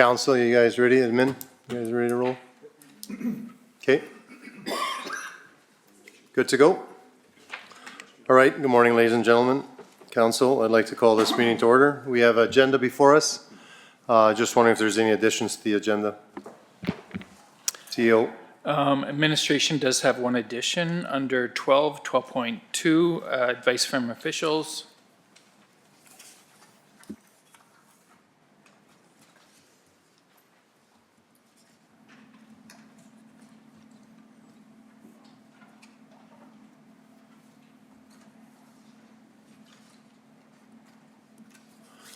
Council, you guys ready? Admin, you guys ready to roll? Okay. Good to go? All right, good morning, ladies and gentlemen. Council, I'd like to call this meeting to order. We have an agenda before us. Just wondering if there's any additions to the agenda. TO. Administration does have one addition under 12.2, advice from officials.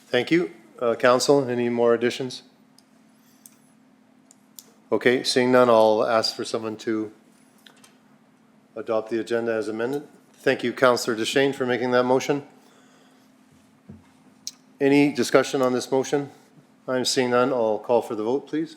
Thank you. Council, any more additions? Okay, seeing none, I'll ask for someone to adopt the agenda as amended. Thank you, Councillor Deschênes, for making that motion. Any discussion on this motion? I'm seeing none. I'll call for the vote, please.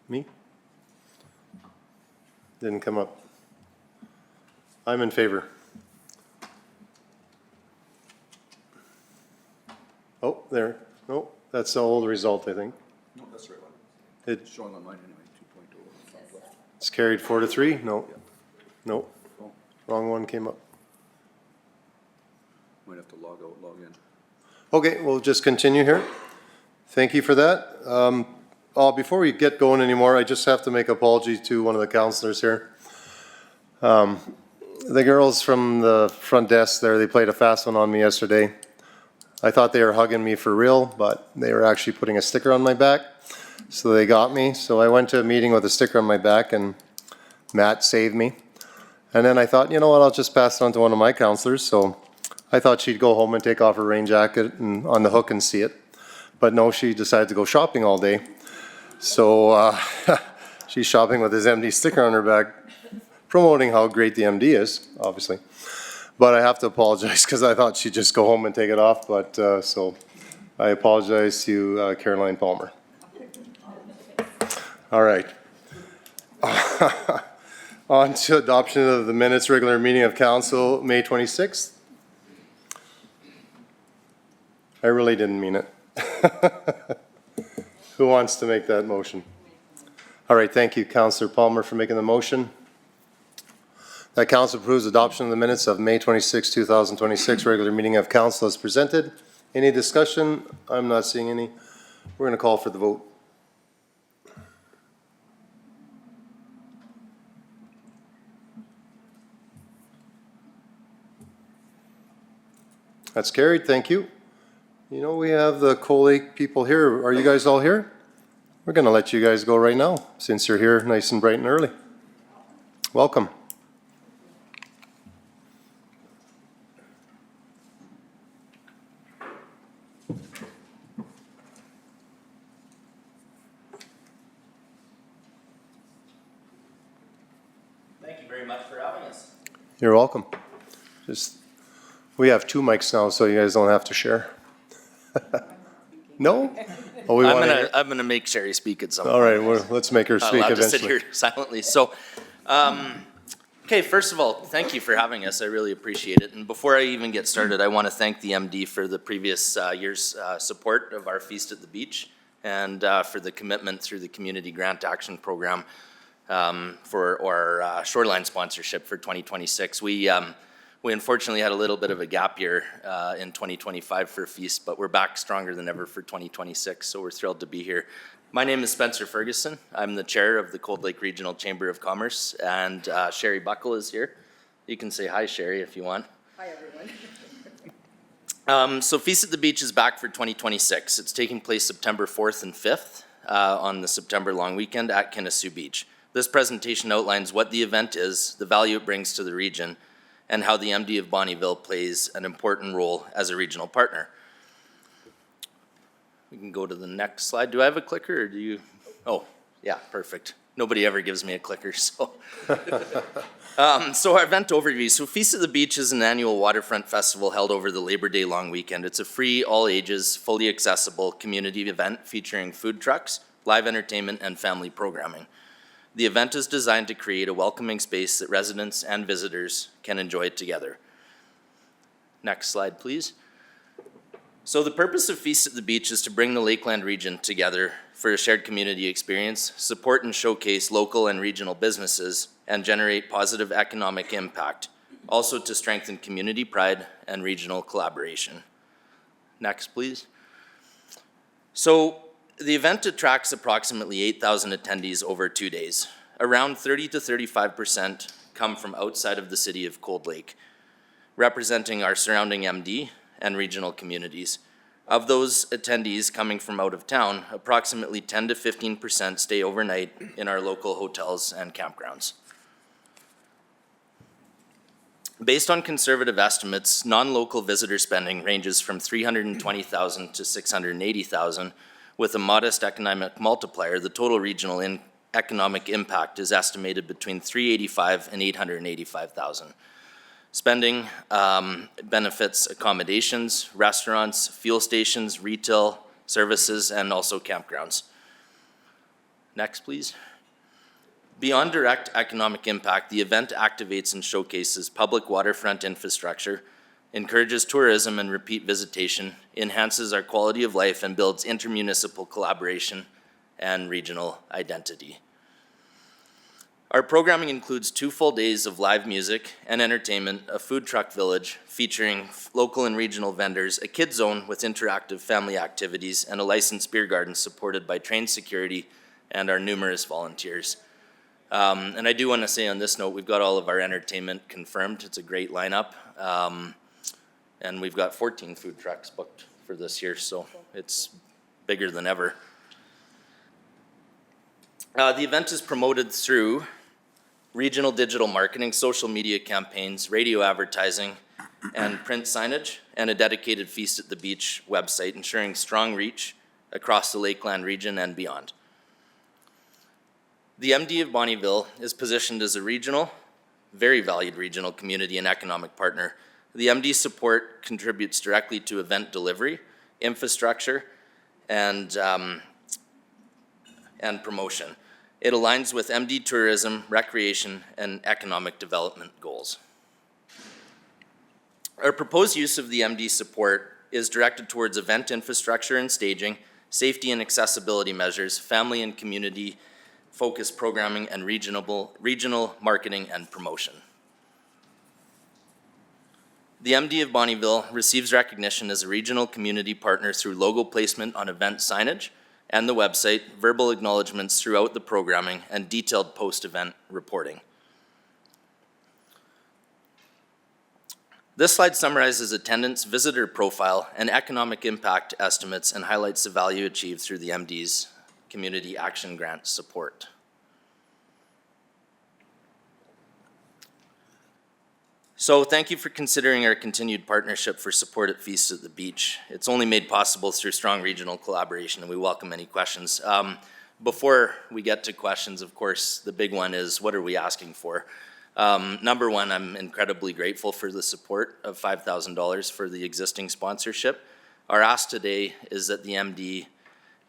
Me? Didn't come up. I'm in favor. Oh, there. No, that's the old result, I think. No, that's the right one. It's Showing on mine anyway, 2.0. top left. It's carried 4-3? No. No. Oh, Wrong one came up. might have to log out, log in. Okay, we'll just continue here. Thank you for that. Before we get going anymore, I just have to make apology to one of the councillors here. The girls from the front desk there, they played a fast one on me yesterday. I thought they were hugging me for real, but they were actually putting a sticker on my back. So they got me. So I went to a meeting with a sticker on my back and Matt saved me. And then I thought, you know what, I'll just pass it on to one of my councillors. So I thought she'd go home and take off her rain jacket and on the hook and see it. But no, she decided to go shopping all day. So she's shopping with his MD sticker on her back, promoting how great the MD is, obviously. But I have to apologize because I thought she'd just go home and take it off. But so I apologize to Caroline Palmer. All right. On to adoption of the minutes, regular meeting of council, May 26th. I really didn't mean it. Who wants to make that motion? All right, thank you, Councillor Palmer, for making the motion. That council approves adoption of the minutes of May 26, 2026, regular meeting of council as presented. Any discussion? I'm not seeing any. We're going to call for the vote. That's carried. Thank you. You know, we have the Coal Lake people here. Are you guys all here? We're going to let you guys go right now since you're here nice and bright and early. Welcome. Thank you very much for having us. You're welcome. We have 2 mics now, so you guys don't have to share. No? Oh, we want to. I'm gonna make Sherry speak at some point. All right, well, let's make her speak Allowed to sit eventually. here silently. So, okay, first of all, thank you for having us. I really appreciate it. And before I even get started, I want to thank the MD for the previous year's support of our Feast at the Beach and for the commitment through the Community Grant Action Program for our shoreline sponsorship for 2026. We unfortunately had a little bit of a gap year in 2025 for Feast, but we're back stronger than ever for 2026, so we're thrilled to be here. My name is Spencer Ferguson. I'm the chair of the Cold Lake Regional Chamber of Commerce, and Sherry Buckle is here. You can say hi, Sherry, if you want. Hi, everyone. So Feast at the Beach is back for 2026. It's taking place September 4th and 5th on the September long weekend at Kinnasoo Beach. This presentation outlines what the event is, the value it brings to the region, and how the MD of Bonnyville plays an important role as a regional partner. We can go to the next slide. Do I have a clicker or do you? Oh, yeah, perfect. Nobody ever gives me a clicker, so. So our event overview. So Feast of the Beach is an annual waterfront festival held over the Labor Day long weekend. It's a free, all ages, fully accessible community event featuring food trucks, live entertainment, and family programming. The event is designed to create a welcoming space that residents and visitors can enjoy together. Next slide, please. So the purpose of Feast at the Beach is to bring the Lakeland region together for a shared community experience, support and showcase local and regional businesses, and generate positive economic impact, also to strengthen community pride and regional collaboration. Next, please. So the event attracts approximately 8,000 attendees over 2 days. Around 30 to 35% come from outside of the city of Cold Lake, representing our surrounding MD and regional communities. Of those attendees coming from out of town, approximately 10 to 15% stay overnight in our local hotels and campgrounds. Based on conservative estimates, non-local visitor spending ranges from $320,000 to $680,000. With a modest economic multiplier, the total regional economic impact is estimated between $385,000 and $885,000. Spending benefits accommodations, restaurants, fuel stations, retail services, and also campgrounds. Next, please. Beyond direct economic impact, the event activates and showcases public waterfront infrastructure, encourages tourism and repeat visitation, enhances our quality of life, and builds intermunicipal collaboration and regional identity. Our programming includes 2 full days of live music and entertainment, a food truck village featuring local and regional vendors, a kids zone with interactive family activities, and a licensed beer garden supported by trained security and our numerous volunteers. And I do want to say on this note, we've got all of our entertainment confirmed. It's a great lineup. And we've got 14 food trucks booked for this year, so it's bigger than ever. The event is promoted through regional digital marketing, social media campaigns, radio advertising, and print signage, and a dedicated Feast at the Beach website, ensuring strong reach across the Lakeland region and beyond. The MD of Bonnyville is positioned as a regional, very valued regional community and economic partner. The MD support contributes directly to event delivery, infrastructure, and promotion. It aligns with MD tourism, recreation, and economic development goals. Our proposed use of the MD support is directed towards event infrastructure and staging, safety and accessibility measures, family and community focused programming, and regional marketing and promotion. The MD of Bonnyville receives recognition as a regional community partner through logo placement on event signage and the website, verbal acknowledgements throughout the programming, and detailed post-event reporting. This slide summarizes attendance, visitor profile, and economic impact estimates and highlights the value achieved through the MD's Community Action Grant support. So thank you for considering our continued partnership for support at Feast at the Beach. It's only made possible through strong regional collaboration, and we welcome any questions. Before we get to questions, of course, the big one is, what are we asking for? Number one, I'm incredibly grateful for the support of $5,000 for the existing sponsorship. Our ask today is that the MD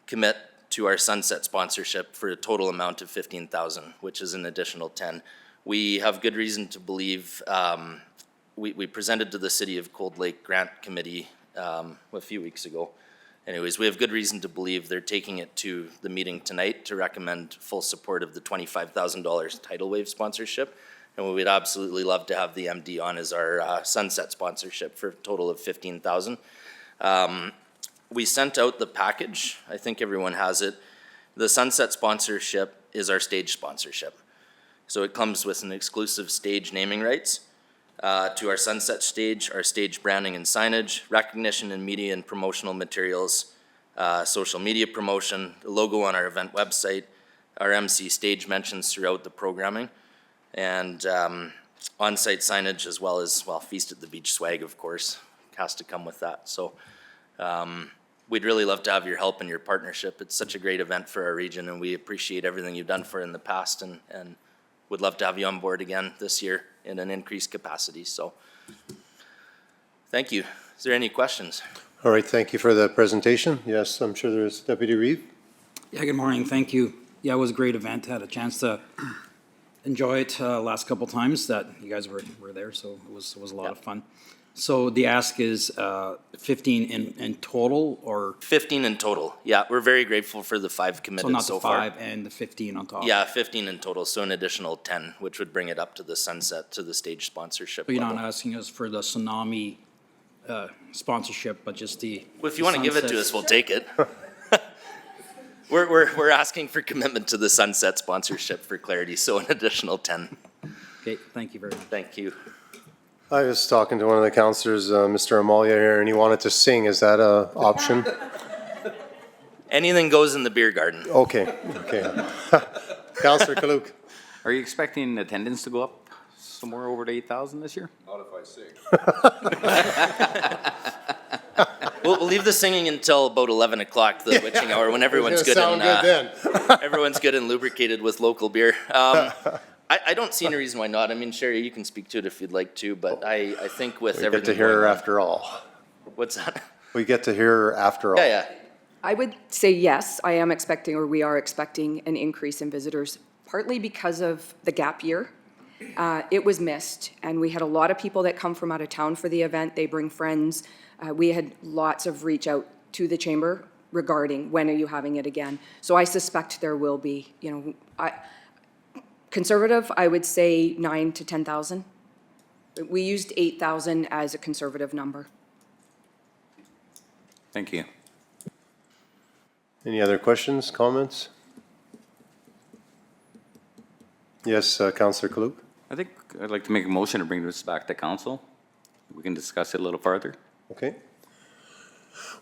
commit to our sunset sponsorship for a total amount of $15,000, which is an additional 10. We have good reason to believe, we presented to the City of Cold Lake Grant Committee a few weeks ago. Anyways, we have good reason to believe they're taking it to the meeting tonight to recommend full support of the $25,000 tidal wave sponsorship. And we would absolutely love to have the MD on as our sunset sponsorship for a total of $15,000. We sent out the package. I think everyone has it. The sunset sponsorship is our stage sponsorship. So it comes with an exclusive stage naming rights to our sunset stage, our stage branding and signage, recognition in media and promotional materials, social media promotion, the logo on our event website, our MC stage mentions throughout the programming, and on-site signage, as well as, well, Feast at the Beach swag, of course, has to come with that. So we'd really love to have your help and your partnership. It's such a great event for our region, and we appreciate everything you've done for it in the past, and would love to have you on board again this year in an increased capacity. So thank you. Is there any questions? All right, thank you for the presentation. Yes, I'm sure there's Deputy Reeve. Yeah, good morning, thank you. Yeah, it was a great event, had a chance to enjoy it last couple times that you guys were there, so it was a lot of fun. So the ask is 15 in total, or, 15 in total. Yeah, we're very grateful for the 5 so committed not so the far. 5 and the 15 on top? Yeah, 15 in total, so an additional 10, which would bring it up to the sunset, to the stage sponsorship So you're not level. asking us for the tsunami sponsorship, but just the Well, if you want to give it to sunset? us, we'll take it. We're asking for commitment to the sunset sponsorship for clarity, so an additional 10. Okay, thank you very much. Thank you. I was talking to one of the counselors, Mr. Amalia here, and he wanted to sing. Is that a option? Anything goes in the beer garden. Okay, okay. Counselor Kaluk. Are you expecting attendance to go up somewhere over to 8,000 this year? Not if I sing. We'll leave the singing until about 11 o'clock, the witching hour, when everyone's good Sound and, good then. everyone's good and lubricated with local beer. I don't see any reason why not. I mean, Sherry, you can speak to it if you'd like to, but I think with We get everything to hear her going on- after all. What's that? We get to hear her after all. Yeah, yeah. I would say yes, I am expecting, or we are expecting an increase in visitors, partly because of the gap year. It was missed, and we had a lot of people that come from out of town for the event. They bring friends. We had lots of reach out to the chamber regarding when are you having it again. So I suspect there will be, conservative, I would say 9,000 to 10,000. We used 8,000 as a conservative number. Thank you. Any other questions, comments? Yes, Counselor Kaluk. I think I'd like to make a motion to bring this back to council. We can discuss it a little farther. Okay.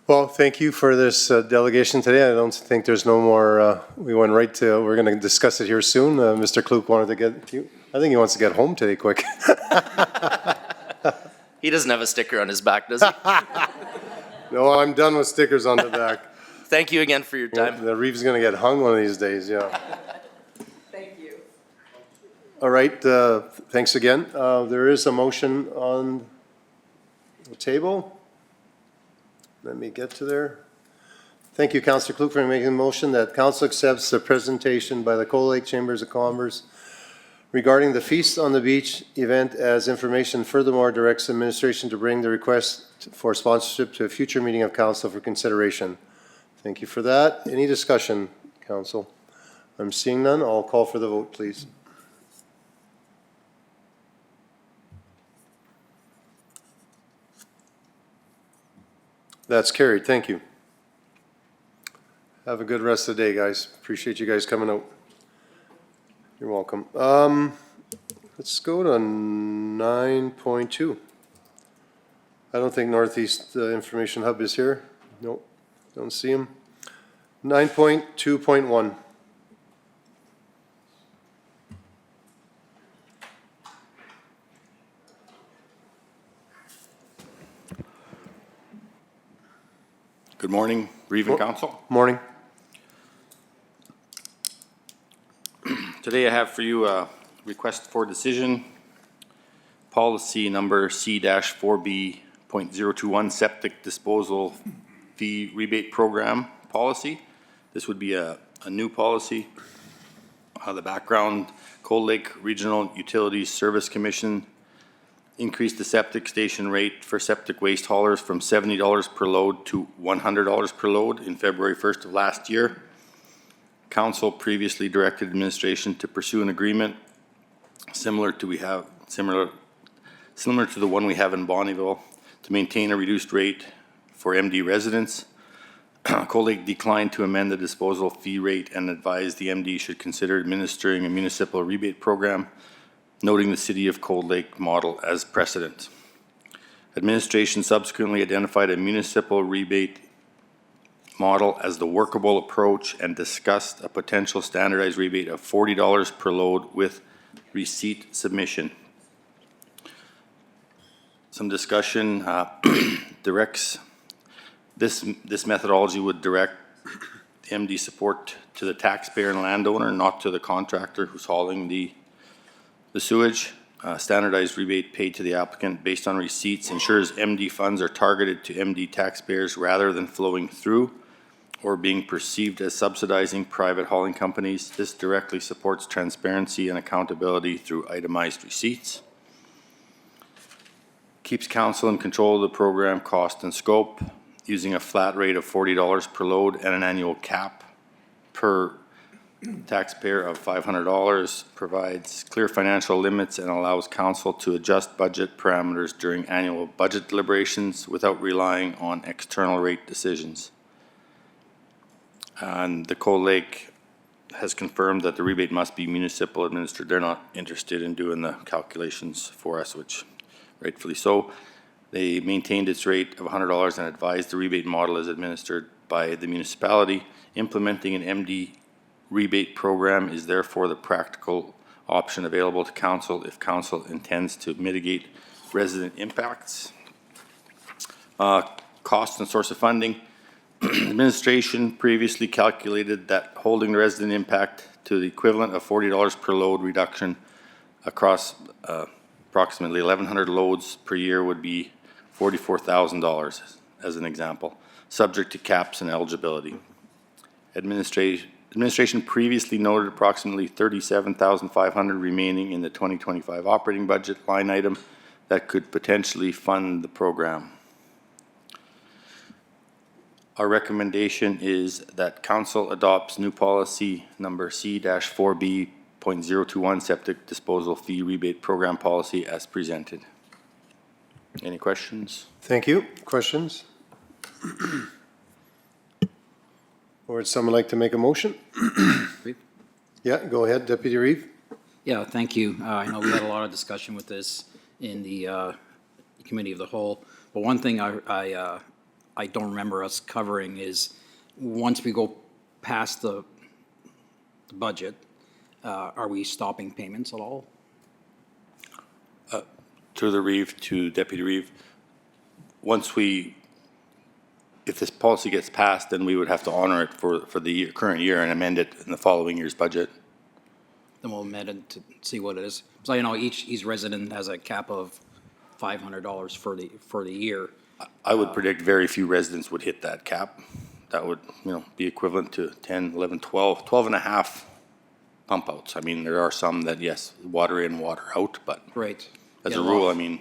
Well, thank you for this delegation today. I don't think there's no more, we went right to, we're going to discuss it here soon. Mr. Klug wanted to get, I think he wants to get home today quick. He doesn't have a sticker on his back, does he? No, I'm done with stickers on the back. Thank you again for your time. The Reeve's going to get hung one of these days, yeah. Thank you. All right, thanks again. There is a motion on the table. Let me get to there. Thank you, Councillor Klug, for making the motion that council accepts the presentation by the Cold Lake Chambers of Commerce regarding the Feast on the Beach event as information. Furthermore, directs administration to bring the request for sponsorship to a future meeting of council for consideration. Thank you for that. Any discussion, council? I'm seeing none. I'll call for the vote, please. That's carried. Thank you. Have a good rest of the day, guys. Appreciate you guys coming out. You're welcome. Let's go to 9.2. I don't think Northeast Information Hub is here. Nope, don't see him. 9.2.1. Good morning, Reeve Council. Morning. Today I have for you a request for decision, policy number C-4B.021 septic disposal fee rebate program policy. This would be a new policy. The background, Cold Lake Regional Utilities Service Commission increased the septic station rate for septic waste haulers from $70 per load to $100 per load in February 1st of last year. Council previously directed administration to pursue an agreement similar to the one we have in Bonnyville to maintain a reduced rate for MD residents. Cold Lake declined to amend the disposal fee rate and advised the MD should consider administering a municipal rebate program, noting the City of Cold Lake model as precedent. Administration subsequently identified a municipal rebate model as the workable approach and discussed a potential standardized rebate of $40 per load with receipt submission. Some discussion directs This methodology would direct the MD support to the taxpayer and landowner, not to the contractor who's hauling the sewage. Standardized rebate paid to the applicant based on receipts ensures MD funds are targeted to MD taxpayers rather than flowing through or being perceived as subsidizing private hauling companies. This directly supports transparency and accountability through itemized receipts. Keeps council in control of the program cost and scope, using a flat rate of $40 per load and an annual cap per taxpayer of $500, provides clear financial limits and allows council to adjust budget parameters during annual budget deliberations without relying on external rate decisions. And the Cold Lake has confirmed that the rebate must be municipal administered. They're not interested in doing the calculations for us, which rightfully so. They maintained its rate of $100 and advised the rebate model is administered by the municipality. Implementing an MD rebate program is therefore the practical option available to council if council intends to mitigate resident impacts. Cost and source of funding. Administration previously calculated that holding the resident impact to the equivalent of $40 per load reduction across approximately 1,100 loads per year would be $44,000 as an example, subject to caps and eligibility. Administration previously noted approximately $37,500 remaining in the 2025 operating budget line item that could potentially fund the program. Our recommendation is that council adopts new policy number C-4B.021 septic disposal fee rebate program policy as presented. Any questions? Thank you. Questions? Or would someone like to make a motion? Yeah, go ahead, Deputy Reeve. Yeah, thank you. I know we had a lot of discussion with this in the committee of the whole, but one thing I don't remember us covering is once we go past the budget, are we stopping payments at all? To the Reeve, to Deputy Reeve, if this policy gets passed, then we would have to honor it for the current year and amend it in the following year's budget. Then we'll amend it to see what it is. So you know, each resident has a cap of $500 for the year. I would predict very few residents would hit that cap. That would, be equivalent to 10, 11, 12 and a half pump outs. I mean, there are some that, yes, water in, water out, but Right. as Yeah, a well, rule, I mean,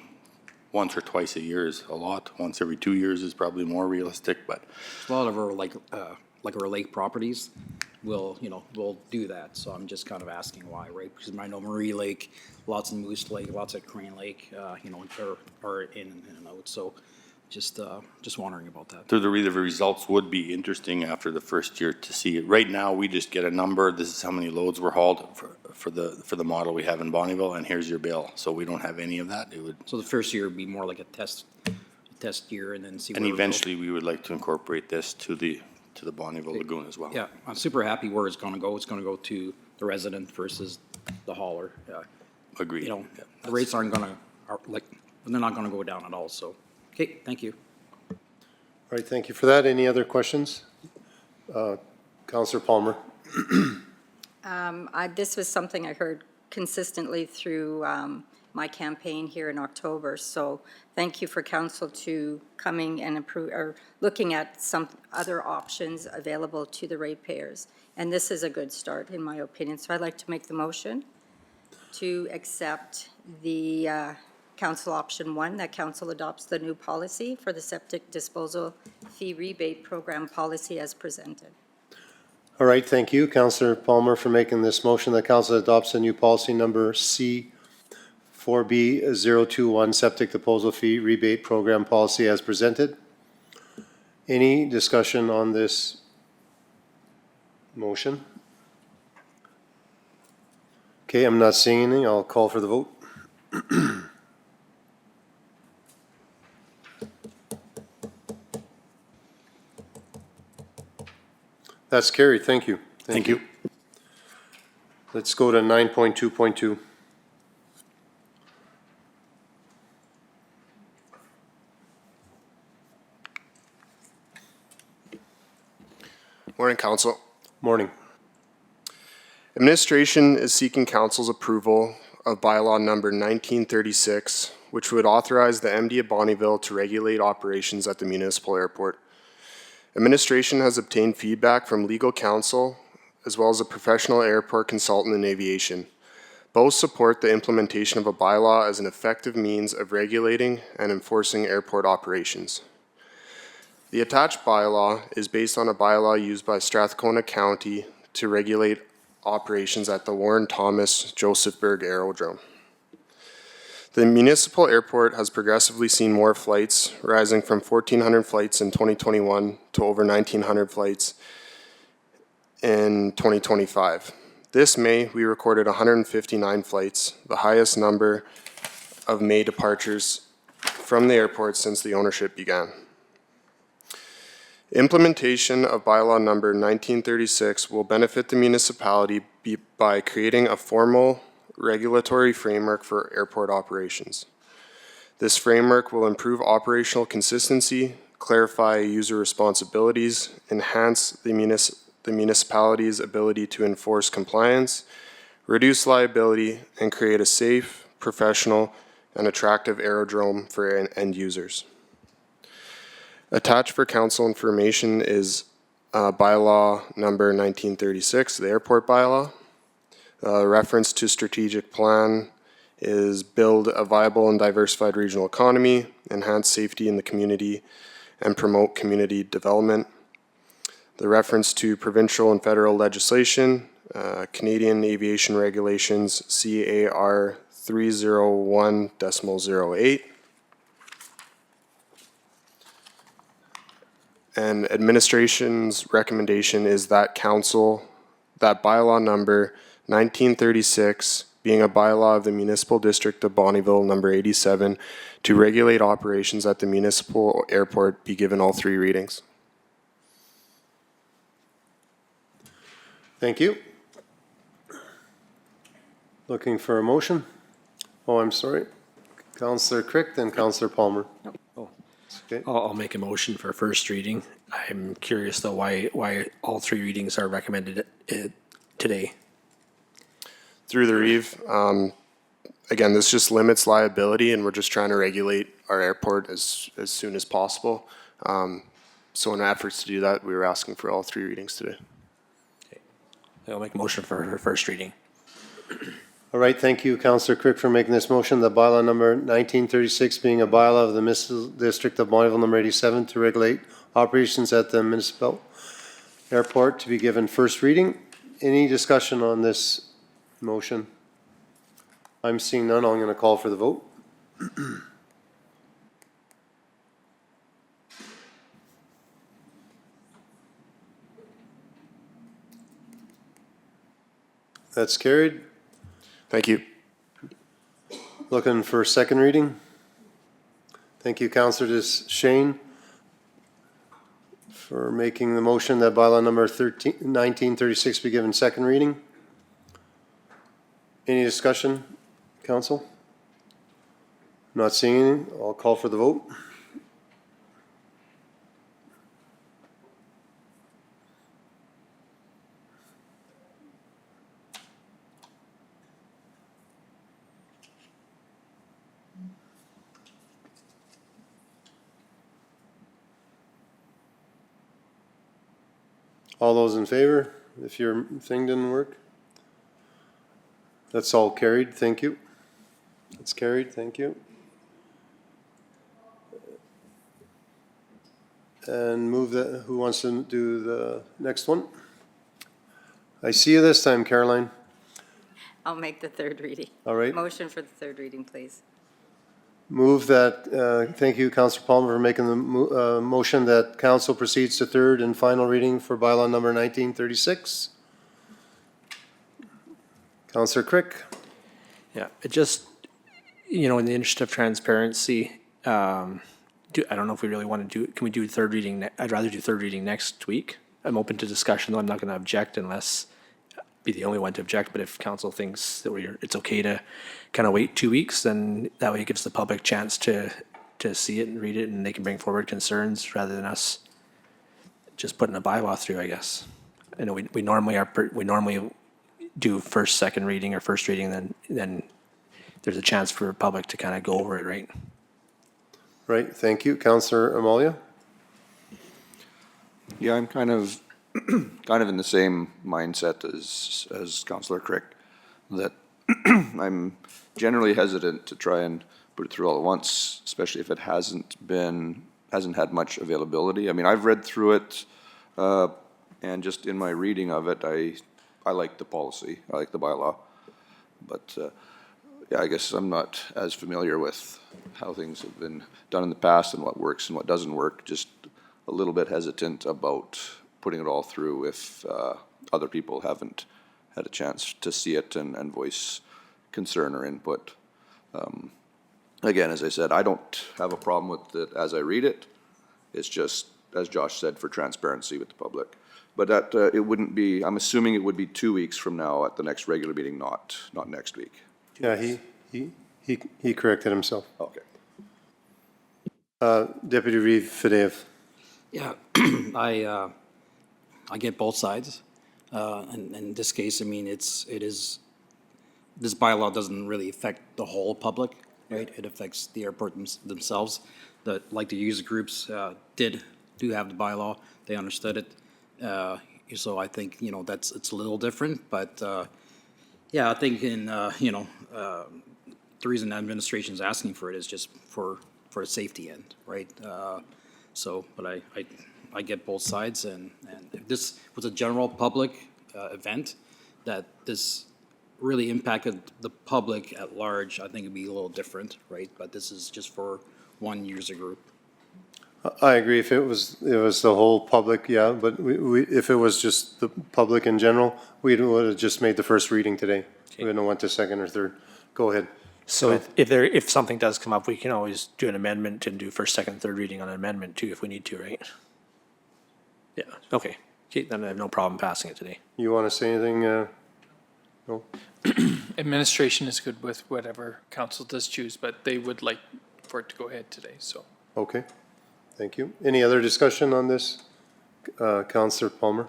once or twice a year is a lot. Once every 2 years is probably more realistic, but A lot of our our lake properties will do that. So I'm just kind of asking why, right? Because I know Marie Lake, lots in Moose Lake, lots at Crane Lake, are in and out. So just wondering about that. to the Reeve, the results would be interesting after the first year to see. Right now, we just get a number. This is how many loads were hauled for the model we have in Bonneville, and here's your bill. So we don't have any of that. It would. So the first year would be more like a test year, and then see. And where we go. eventually, we would like to incorporate this to the Bonneville Lagoon as well. Yeah, I'm super happy where it's going to go. It's going to go to the resident versus the hauler. Agreed. The rates they're not going to go down at all. So, okay, thank you. All right, thank you for that. Any other questions? Councillor Palmer. This was something I heard consistently through my campaign here in October. So thank you for council to coming and looking at some other options available to the ratepayers. And this is a good start, in my opinion. So I'd like to make the motion to accept the council option 1, that council adopts the new policy for the septic disposal fee rebate program policy as presented. All right, thank you, Councillor Palmer, for making this motion that council adopts a new policy number C-4B.021 septic disposal fee rebate program policy as presented. Any discussion on this motion? Okay, I'm not seeing any. I'll call for the vote. That's carried. Thank you. Thank you. Let's go to 9.2.2. Morning, Council. Morning. Administration is seeking Council's approval of bylaw number 1936, which would authorize the MD of Bonnyville to regulate operations at the municipal airport. Administration has obtained feedback from legal counsel as well as a professional airport consultant in aviation. Both support the implementation of a bylaw as an effective means of regulating and enforcing airport operations. The attached bylaw is based on a bylaw used by Strathcona County to regulate operations at the Warren Thomas Josephburg Aerodrome. The municipal airport has progressively seen more flights, rising from 1,400 flights in 2021 to over 1,900 flights in 2025. This May, we recorded 159 flights, the highest number of May departures from the airport since the ownership began. Implementation of bylaw number 1936 will benefit the municipality by creating a formal regulatory framework for airport operations. This framework will improve operational consistency, clarify user responsibilities, enhance the municipality's ability to enforce compliance, reduce liability, and create a safe, professional, and attractive aerodrome for end users. Attached for council information is bylaw number 1936, the airport bylaw. Reference to strategic plan is build a viable and diversified regional economy, enhance safety in the community, and promote community development. The reference to provincial and federal legislation, Canadian Aviation Regulations, CAR 301.08. And administration's recommendation is that council, that bylaw number 1936, being a bylaw of the municipal district of Bonnyville, number 87, to regulate operations at the municipal airport, be given all three readings. Thank you. Looking for a motion? Oh, I'm sorry. Councillor Crick, then Councillor Palmer. Oh. Okay. I'll make a motion for first reading. I'm curious though why all three readings are recommended today. Through the Reeve, again, this just limits liability and we're just trying to regulate our airport as soon as possible. So in efforts to do that, we were asking for all three readings today. Okay. I'll make a motion for first reading. All right, thank you, Councillor Crick, for making this motion. The bylaw number 1936 being a bylaw of the municipal district of Bonnyville, number 87, to regulate operations at the municipal airport, to be given first reading. Any discussion on this motion? I'm seeing none. I'm going to call for the vote. That's carried. Thank you. Looking for second reading. Thank you, Councillor Shane, for making the motion that bylaw number 1936 be given second reading. Any discussion, council? Not seeing any. I'll call for the vote. All those in favor, if your thing didn't work? That's all carried, thank you. It's carried, thank you. And move the, who wants to do the next one? I see you this time, Caroline. I'll make the third reading. All right. Motion for the third reading, please. Move that, thank you, Councillor Palmer, for making the motion that council proceeds to third and final reading for bylaw number 1936. Councillor Crick. Yeah, it just, in the interest of transparency, I don't know if we really want to do, can we do third reading? I'd rather do third reading next week. I'm open to discussion, though. I'm not going to object unless be the only one to object, but if council thinks that it's okay to kind of wait 2 weeks, then that way it gives the public chance to see it and read it, and they can bring forward concerns rather than us just putting a bylaw through, I guess. I know we normally we normally do first, second reading or first reading, then there's a chance for the public to kind of go over it, right? Right, thank you. Councillor Amalia? Yeah, I'm kind of in the same mindset as Councillor Crick, that I'm generally hesitant to try and put it through all at once, especially if it hasn't had much availability. I mean, I've read through it, and just in my reading of it, I like the policy, I like the bylaw. But, yeah, I guess I'm not as familiar with how things have been done in the past and what works and what doesn't work. Just a little bit hesitant about putting it all through if other people haven't had a chance to see it and voice concern or input. Again, as I said, I don't have a problem with it as I read it. It's just, as Josh said, for transparency with the public. But that it wouldn't be, I'm assuming it would be 2 weeks from now at the next regular meeting, not next week. Yeah, he corrected himself. Okay. Deputy Reeve Fideev. Yeah, I get both sides. And in this case, I mean, this bylaw doesn't really affect the whole public, right? It affects the airport themselves. Like the user groups do have the bylaw, they understood it. So I think, it's a little different, but, yeah, I think the reason the administration is asking for it is just for a safety end, right? But I get both sides, and if this was a general public event, that this really impacted the public at large, I think it'd be a little different, right? But this is just for one user group. I agree. If it was the whole public, yeah, but if it was just the public in general, we would have just made the first reading today. We wouldn't have went to second or third. Go ahead. So if something does come up, we can always do an amendment and do first, second, third reading on an amendment too, if we need to, right? Yeah, okay. Okay, then I have no problem passing it today. You want to say anything? No? Administration is good with whatever council does choose, but they would like for it to go ahead today, so. Okay, thank you. Any other discussion on this? Councillor Palmer?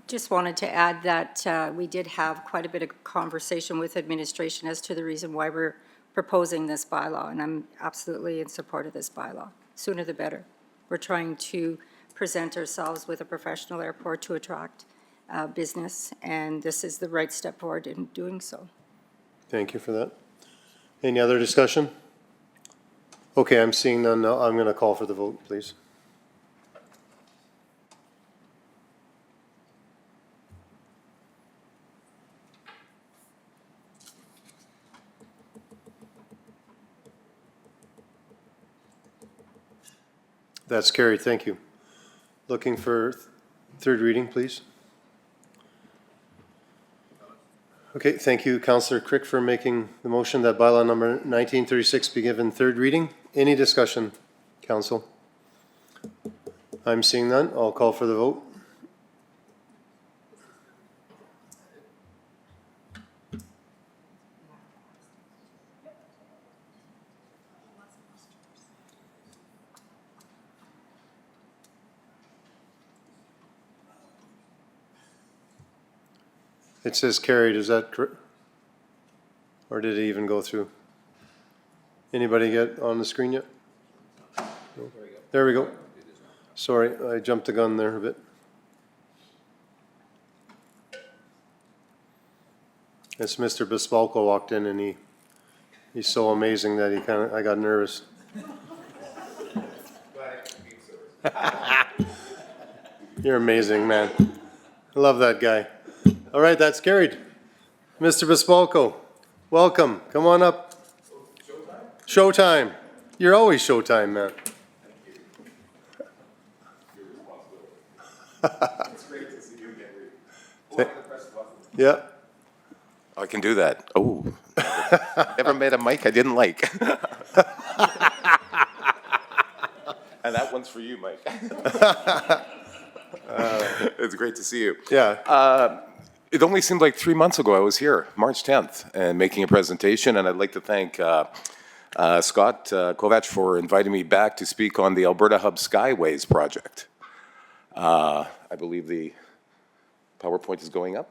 Just wanted to add that we did have quite a bit of conversation with administration as to the reason why we're proposing this bylaw, and I'm absolutely in support of this bylaw. Sooner the better. We're trying to present ourselves with a professional airport to attract business, and this is the right step forward in doing so. Thank you for that. Any other discussion? Okay, I'm seeing none now. I'm going to call for the vote, please. That's carried. Thank you. Looking for third reading, please. Okay, thank you, Councillor Crick, for making the motion that bylaw number 1936 be given third reading. Any discussion, council? I'm seeing none. I'll call for the vote. It says carried, is that correct? Or did it even go through? Anybody get on the screen yet? No? There we go. Sorry, I jumped the gun there a bit. It's Mr. Bespalko walked in and he's so amazing that I got nervous. You're amazing, man. I love that guy. All right, that's carried. Mr. Bespalko, welcome. Come on up. Showtime? Showtime. You're always showtime, man. It's great to see you again. Yeah. I can do that. Oh, never met a mic I didn't like. And that one's for you, Mike. It's great to see you. Yeah. It only seemed like 3 months ago I was here, March 10th, and making a presentation, and I'd like to thank Scott Kovac for inviting me back to speak on the Alberta Hub Skyways project. I believe the PowerPoint is going up.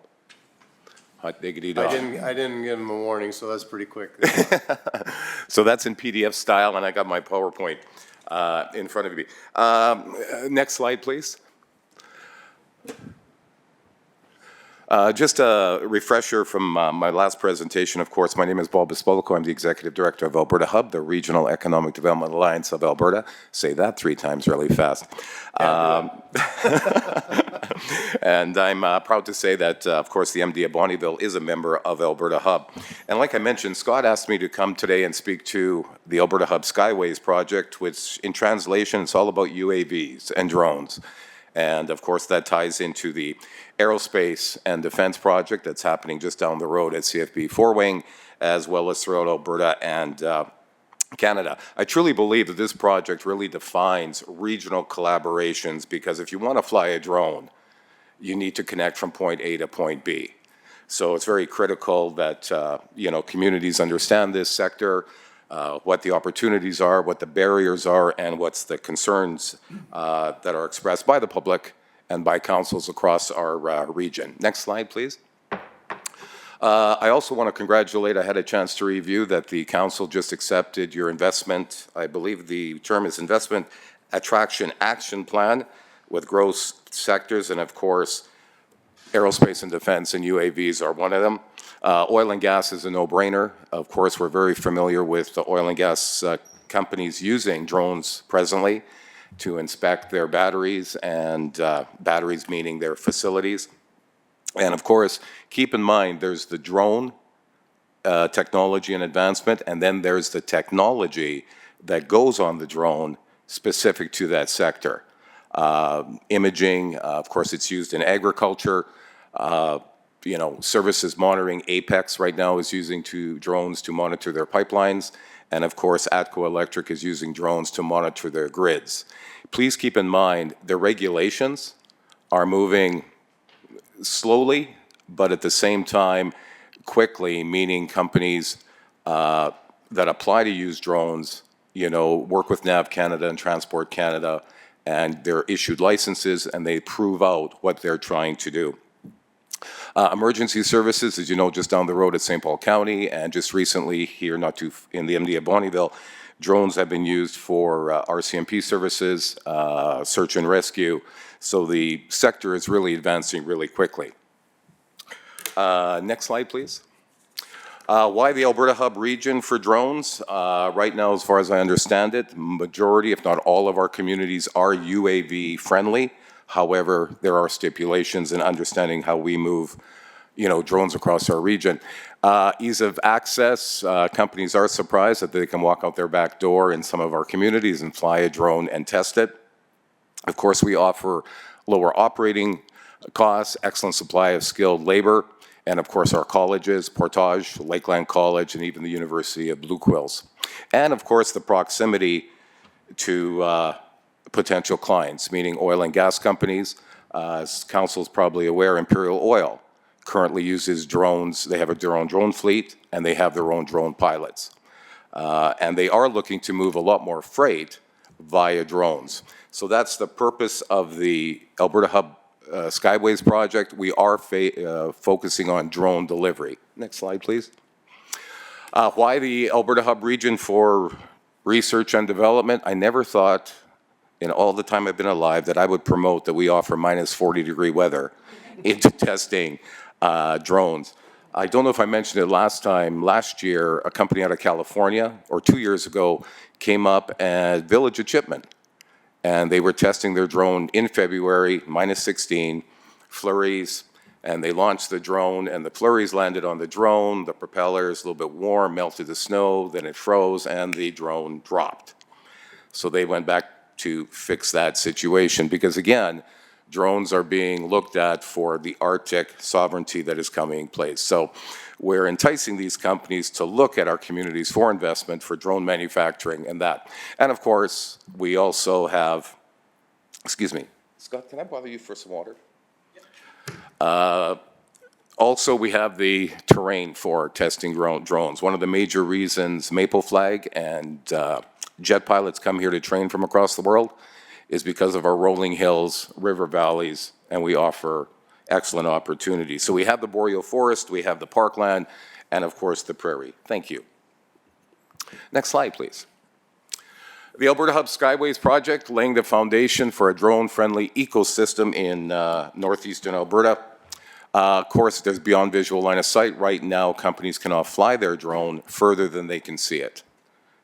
Hot diggity dog. I didn't give him a warning, so that's pretty quick. So that's in PDF style, and I got my PowerPoint in front of me. Next slide, please. Just a refresher from my last presentation, of course. My name is Paul Bispolko. I'm the Executive Director of Alberta Hub, the Regional Economic Development Alliance of Alberta. Say that 3 times really fast. And I'm proud to say that, of course, the MD of Bonnyville is a member of Alberta Hub. And like I mentioned, Scott asked me to come today and speak to the Alberta Hub Skyways project, which in translation, it's all about UAVs and drones. And of course, that ties into the aerospace and defense project that's happening just down the road at CFB 4 Wing, as well as throughout Alberta and Canada. I truly believe that this project really defines regional collaborations, because if you want to fly a drone, you need to connect from point A to point B. So it's very critical that communities understand this sector, what the opportunities are, what the barriers are, and what's the concerns that are expressed by the public and by councils across our region. Next slide, please. I also want to congratulate, I had a chance to review that the council just accepted your investment, I believe the term is Investment Attraction Action Plan, with growth sectors, and of course, aerospace and defense and UAVs are one of them. Oil and gas is a no-brainer. Of course, we're very familiar with the oil and gas companies using drones presently to inspect their batteries, and batteries meaning their facilities. And of course, keep in mind, there's the drone technology and advancement, and then there's the technology that goes on the drone specific to that sector. Imaging, of course, it's used in agriculture. Services monitoring, Apex right now is using drones to monitor their pipelines. And of course, ATCO Electric is using drones to monitor their grids. Please keep in mind, the regulations are moving slowly, but at the same time, quickly, meaning companies that apply to use drones, work with NAV Canada and Transport Canada, and they're issued licenses, and they prove out what they're trying to do. Emergency services, as you know, just down the road at St. Paul County, and just recently here, not too in the MD of Bonnyville, drones have been used for RCMP services, search and rescue. So the sector is really advancing really quickly. Next slide, please. Why the Alberta Hub region for drones? Right now, as far as I understand it, majority, if not all of our communities are UAV friendly. However, there are stipulations in understanding how we move, drones across our region. Ease of access, companies are surprised that they can walk out their back door in some of our communities and fly a drone and test it. Of course, we offer lower operating costs, excellent supply of skilled labor, and of course our colleges, Portage, Lakeland College, and even the University of Blue Quills. And of course the proximity to potential clients, meaning oil and gas companies. As council is probably aware, Imperial Oil currently uses drones. They have their own drone fleet, and they have their own drone pilots. And they are looking to move a lot more freight via drones. So that's the purpose of the Alberta Hub Skyways project. We are focusing on drone delivery. Next slide, please. Why the Alberta Hub region for research and development? I never thought in all the time I've been alive that I would promote that we offer minus 40-degree weather into testing drones. I don't know if I mentioned it last year, a company out of California, or 2 years ago, came up at Village of Chipman, and they were testing their drone in February, minus 16, flurries, and they launched the drone, and the flurries landed on the drone, the propellers, a little bit warm, melted the snow, then it froze, and the drone dropped. So they went back to fix that situation, because again, drones are being looked at for the Arctic sovereignty that is coming in place. So we're enticing these companies to look at our communities for investment for drone manufacturing and that. And of course, we also have, excuse me, Scott, can I bother you for some water? Also, we have the terrain for testing drones. One of the major reasons Maple Flag and jet pilots come here to train from across the world is because of our rolling hills, river valleys, and we offer excellent opportunities. So we have the boreal forest, we have the parkland, and of course the prairie. Thank you. Next slide, please. The Alberta Hub Skyways project, laying the foundation for a drone-friendly ecosystem in northeastern Alberta. Of course, there's beyond visual line of sight. Right now, companies cannot fly their drone further than they can see it.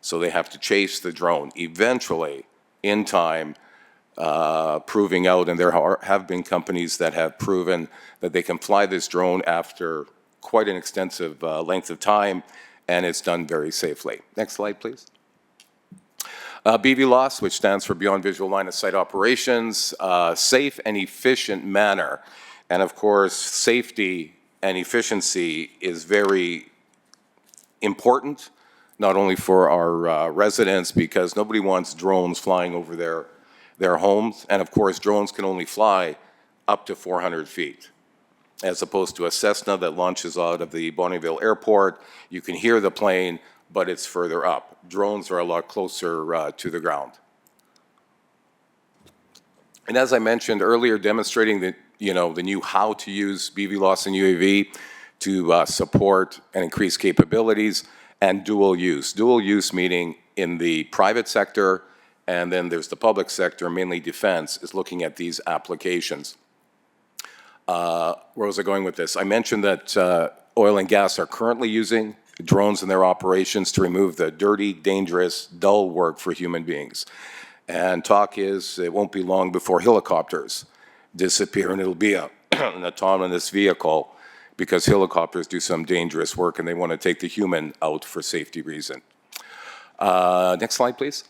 So they have to chase the drone. Eventually, in time, proving out, and there have been companies that have proven that they can fly this drone after quite an extensive length of time, and it's done very safely. Next slide, please. BVLOS, which stands for Beyond Visual Line of Sight Operations, safe and efficient manner. And of course, safety and efficiency is very important, not only for our residents, because nobody wants drones flying over their homes. And of course, drones can only fly up to 400 feet, as opposed to a Cessna that launches out of the Bonnyville Airport. You can hear the plane, but it's further up. Drones are a lot closer to the ground. And as I mentioned earlier, demonstrating the new how to use BVLOS and UAV to support and increase capabilities, and dual use. Dual use meaning in the private sector, and then there's the public sector, mainly defense, is looking at these applications. Where was I going with this? I mentioned that oil and gas are currently using drones in their operations to remove the dirty, dangerous, dull work for human beings. And talk is, it won't be long before helicopters disappear, and it'll be an autonomous vehicle, because helicopters do some dangerous work and they want to take the human out for safety reason. Next slide, please.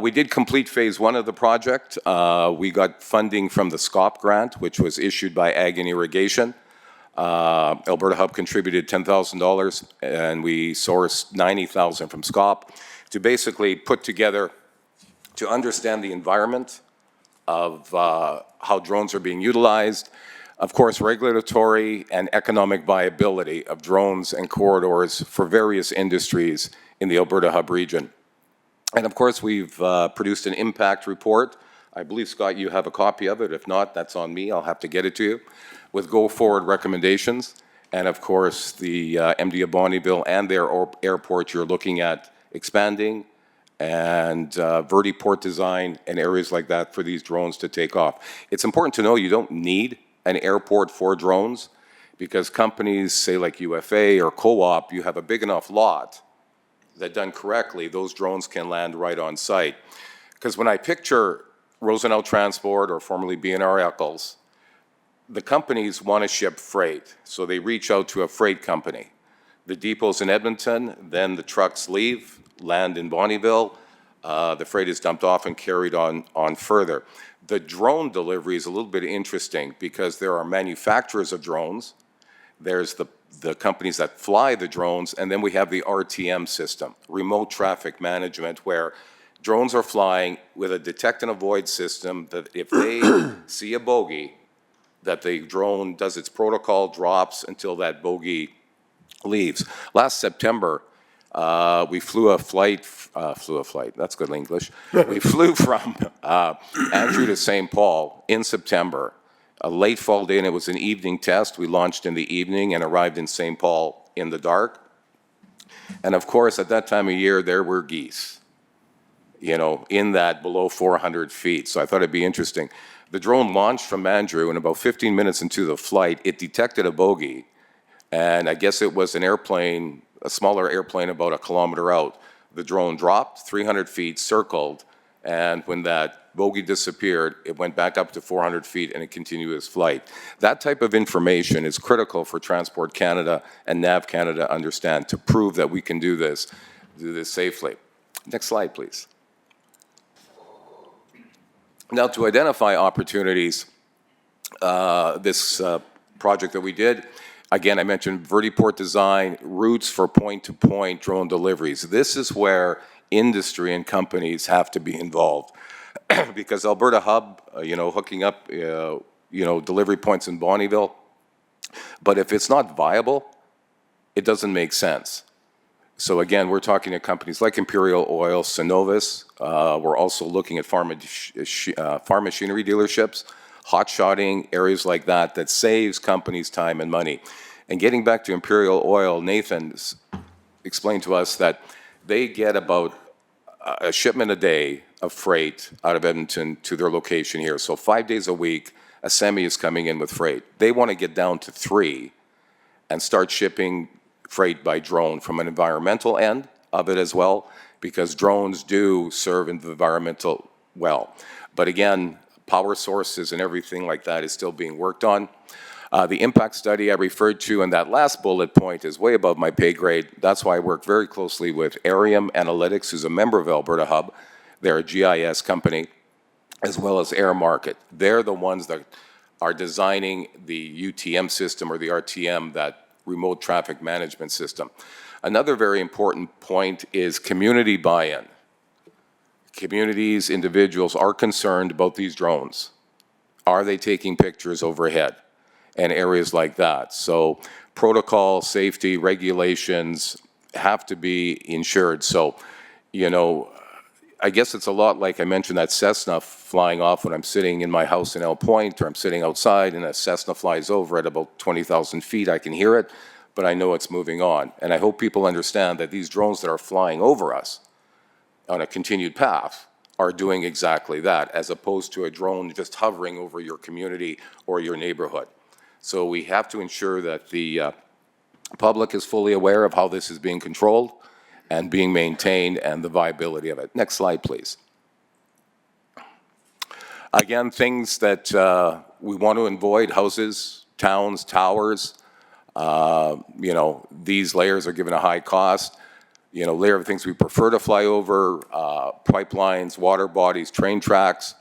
We did complete phase 1 of the project. We got funding from the SCOP grant, which was issued by Ag and Irrigation. Alberta Hub contributed $10,000, and we sourced $90,000 from SCOP to basically put together, to understand the environment of how drones are being utilized, of course, regulatory and economic viability of drones and corridors for various industries in the Alberta Hub region. And of course, we've produced an impact report. I believe, Scott, you have a copy of it. If not, that's on me. I'll have to get it to you, with go-forward recommendations. And of course, the MD of Bonnyville and their airport, you're looking at expanding, and vertiport design and areas like that for these drones to take off. It's important to know you don't need an airport for drones, because companies, say like UFA or Co-op, you have a big enough lot that, done correctly, those drones can land right on site. Because when I picture Rosenau Transport, or formerly B&R Eccles, the companies want to ship freight, so they reach out to a freight company. The depot's in Edmonton, then the trucks leave, land in Bonnyville, the freight is dumped off and carried on further. The drone delivery is a little bit interesting, because there are manufacturers of drones, there's the companies that fly the drones, and then we have the RTM system, remote traffic management, where drones are flying with a detect and avoid system that if they see a bogey, that the drone does its protocol, drops until that bogey leaves. Last September, we flew a flight, that's good English. We flew from Andrew to St. Paul in September, a late fall day, and it was an evening test. We launched in the evening and arrived in St. Paul in the dark. And of course, at that time of year, there were geese, in that below 400 feet. So I thought it'd be interesting. The drone launched from Andrew, and about 15 minutes into the flight, it detected a bogey. And I guess it was an airplane, a smaller airplane about a kilometer out. The drone dropped 300 feet, circled, and when that bogey disappeared, it went back up to 400 feet and it continued its flight. That type of information is critical for Transport Canada and NAV Canada to understand, to prove that we can do this safely. Next slide, please. Now, to identify opportunities, this project that we did, again, I mentioned vertiport design, routes for point-to-point drone deliveries. This is where industry and companies have to be involved. Because Alberta Hub, hooking up, delivery points in Bonnyville, but if it's not viable, it doesn't make sense. So again, we're talking to companies like Imperial Oil, Cenovus. We're also looking at farm machinery dealerships, hot shotting, areas like that, that saves companies time and money. And getting back to Imperial Oil, Nathan explained to us that they get about a shipment a day of freight out of Edmonton to their location here. So 5 days a week, a semi is coming in with freight. They want to get down to 3 and start shipping freight by drone from an environmental end of it as well, because drones do serve in the environmental well. But again, power sources and everything like that is still being worked on. The impact study I referred to in that last bullet point is way above my pay grade. That's why I work very closely with Arium Analytics, who's a member of Alberta Hub. They're a GIS company, as well as Air Market. They're the ones that are designing the UTM system, or the RTM, that remote traffic management system. Another very important point is community buy-in. Communities, individuals are concerned about these drones. Are they taking pictures overhead and areas like that? So protocol, safety, regulations have to be ensured. So, you know, I guess it's a lot like I mentioned that Cessna flying off when I'm sitting in my house in El Point, or I'm sitting outside and a Cessna flies over at about 20,000 feet. I can hear it, but I know it's moving on. And I hope people understand that these drones that are flying over us on a continued path are doing exactly that, as opposed to a drone just hovering over your community or your neighborhood. So we have to ensure that the public is fully aware of how this is being controlled and being maintained, and the viability of it. Next slide, please. Again, things that we want to avoid: houses, towns, towers. You know, these layers are given a high cost. You know, layer of things we prefer to fly over: pipelines, water bodies, train tracks,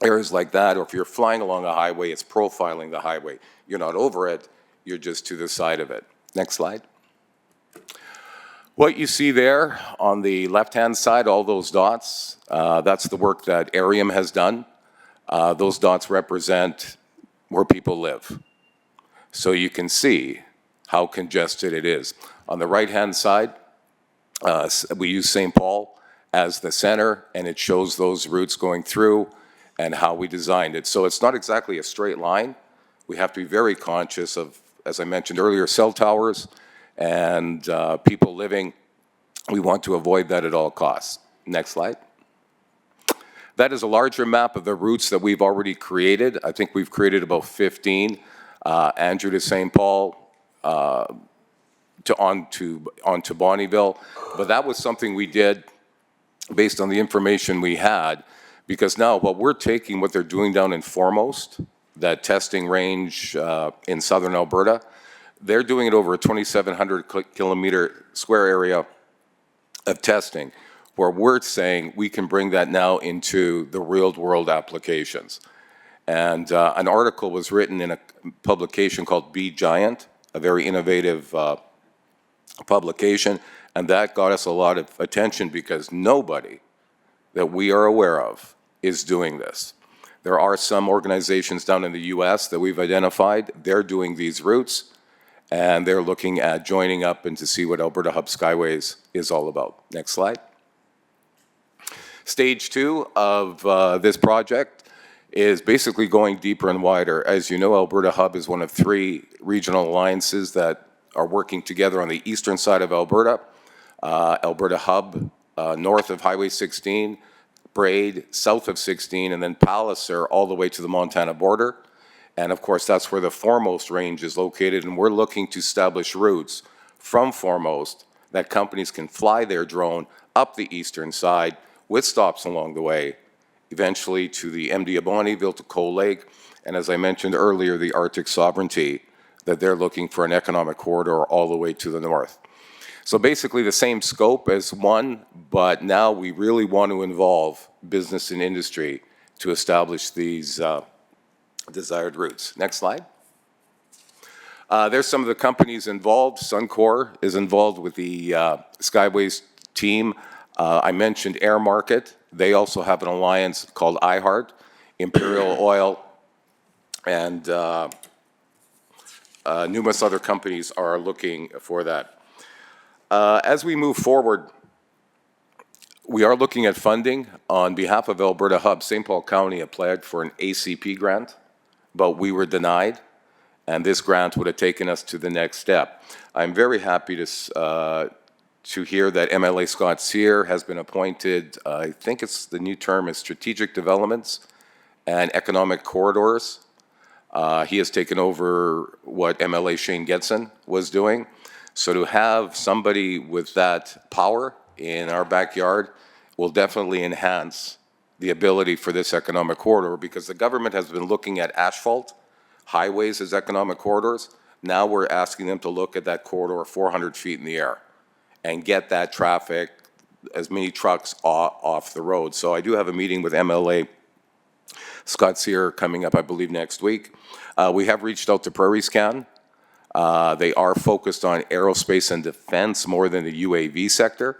areas like that. Or if you're flying along a highway, it's profiling the highway. You're not over it, you're just to the side of it. Next slide. What you see there on the left-hand side, all those dots, that's the work that Arium has done. Those dots represent where people live. So you can see how congested it is. On the right-hand side, we use St. Paul as the center, and it shows those routes going through and how we designed it. So it's not exactly a straight line. We have to be very conscious of, as I mentioned earlier, cell towers and people living. We want to avoid that at all costs. Next slide. That is a larger map of the routes that we've already created. I think we've created about 15. Andrew to St. Paul, onto Bonnyville. But that was something we did based on the information we had, because now what we're taking, what they're doing down in Foremost, that testing range in southern Alberta, they're doing it over a 2,700 kilometer square area of testing, where we're saying we can bring that now into the real-world applications. And an article was written in a publication called Be Giant, a very innovative publication, and that got us a lot of attention because nobody that we are aware of is doing this. There are some organizations down in the US that we've identified. They're doing these routes, and they're looking at joining up and to see what Alberta Hub Skyways is all about. Next slide. Stage 2 of this project is basically going deeper and wider. As you know, Alberta Hub is one of 3 regional alliances that are working together on the eastern side of Alberta. Alberta Hub, north of Highway 16, Braid, south of 16, and then Palliser all the way to the Montana border. And of course, that's where the Foremost range is located, and we're looking to establish routes from Foremost that companies can fly their drone up the eastern side with stops along the way, eventually to the MD of Bonnyville, to Cold Lake, and as I mentioned earlier, the Arctic sovereignty, that they're looking for an economic corridor all the way to the north. So basically the same scope as one, but now we really want to involve business and industry to establish these desired routes. Next slide. There's some of the companies involved. Suncor is involved with the Skyways team. I mentioned Air Market. They also have an alliance called iHeart. Imperial Oil and numerous other companies are looking for that. As we move forward, we are looking at funding. On behalf of Alberta Hub, St. Paul County applied for an ACP grant, but we were denied, and this grant would have taken us to the next step. I'm very happy to hear that MLA Scott Sear has been appointed, I think it's the new term is Strategic Developments and Economic Corridors. He has taken over what MLA Shane Getson was doing. So to have somebody with that power in our backyard will definitely enhance the ability for this economic corridor, because the government has been looking at asphalt highways as economic corridors. Now we're asking them to look at that corridor 400 feet in the air and get that traffic, as many trucks off the road. So I do have a meeting with MLA Scott Sear coming up, I believe, next week. We have reached out to Prairie Scan. They are focused on aerospace and defense more than the UAV sector,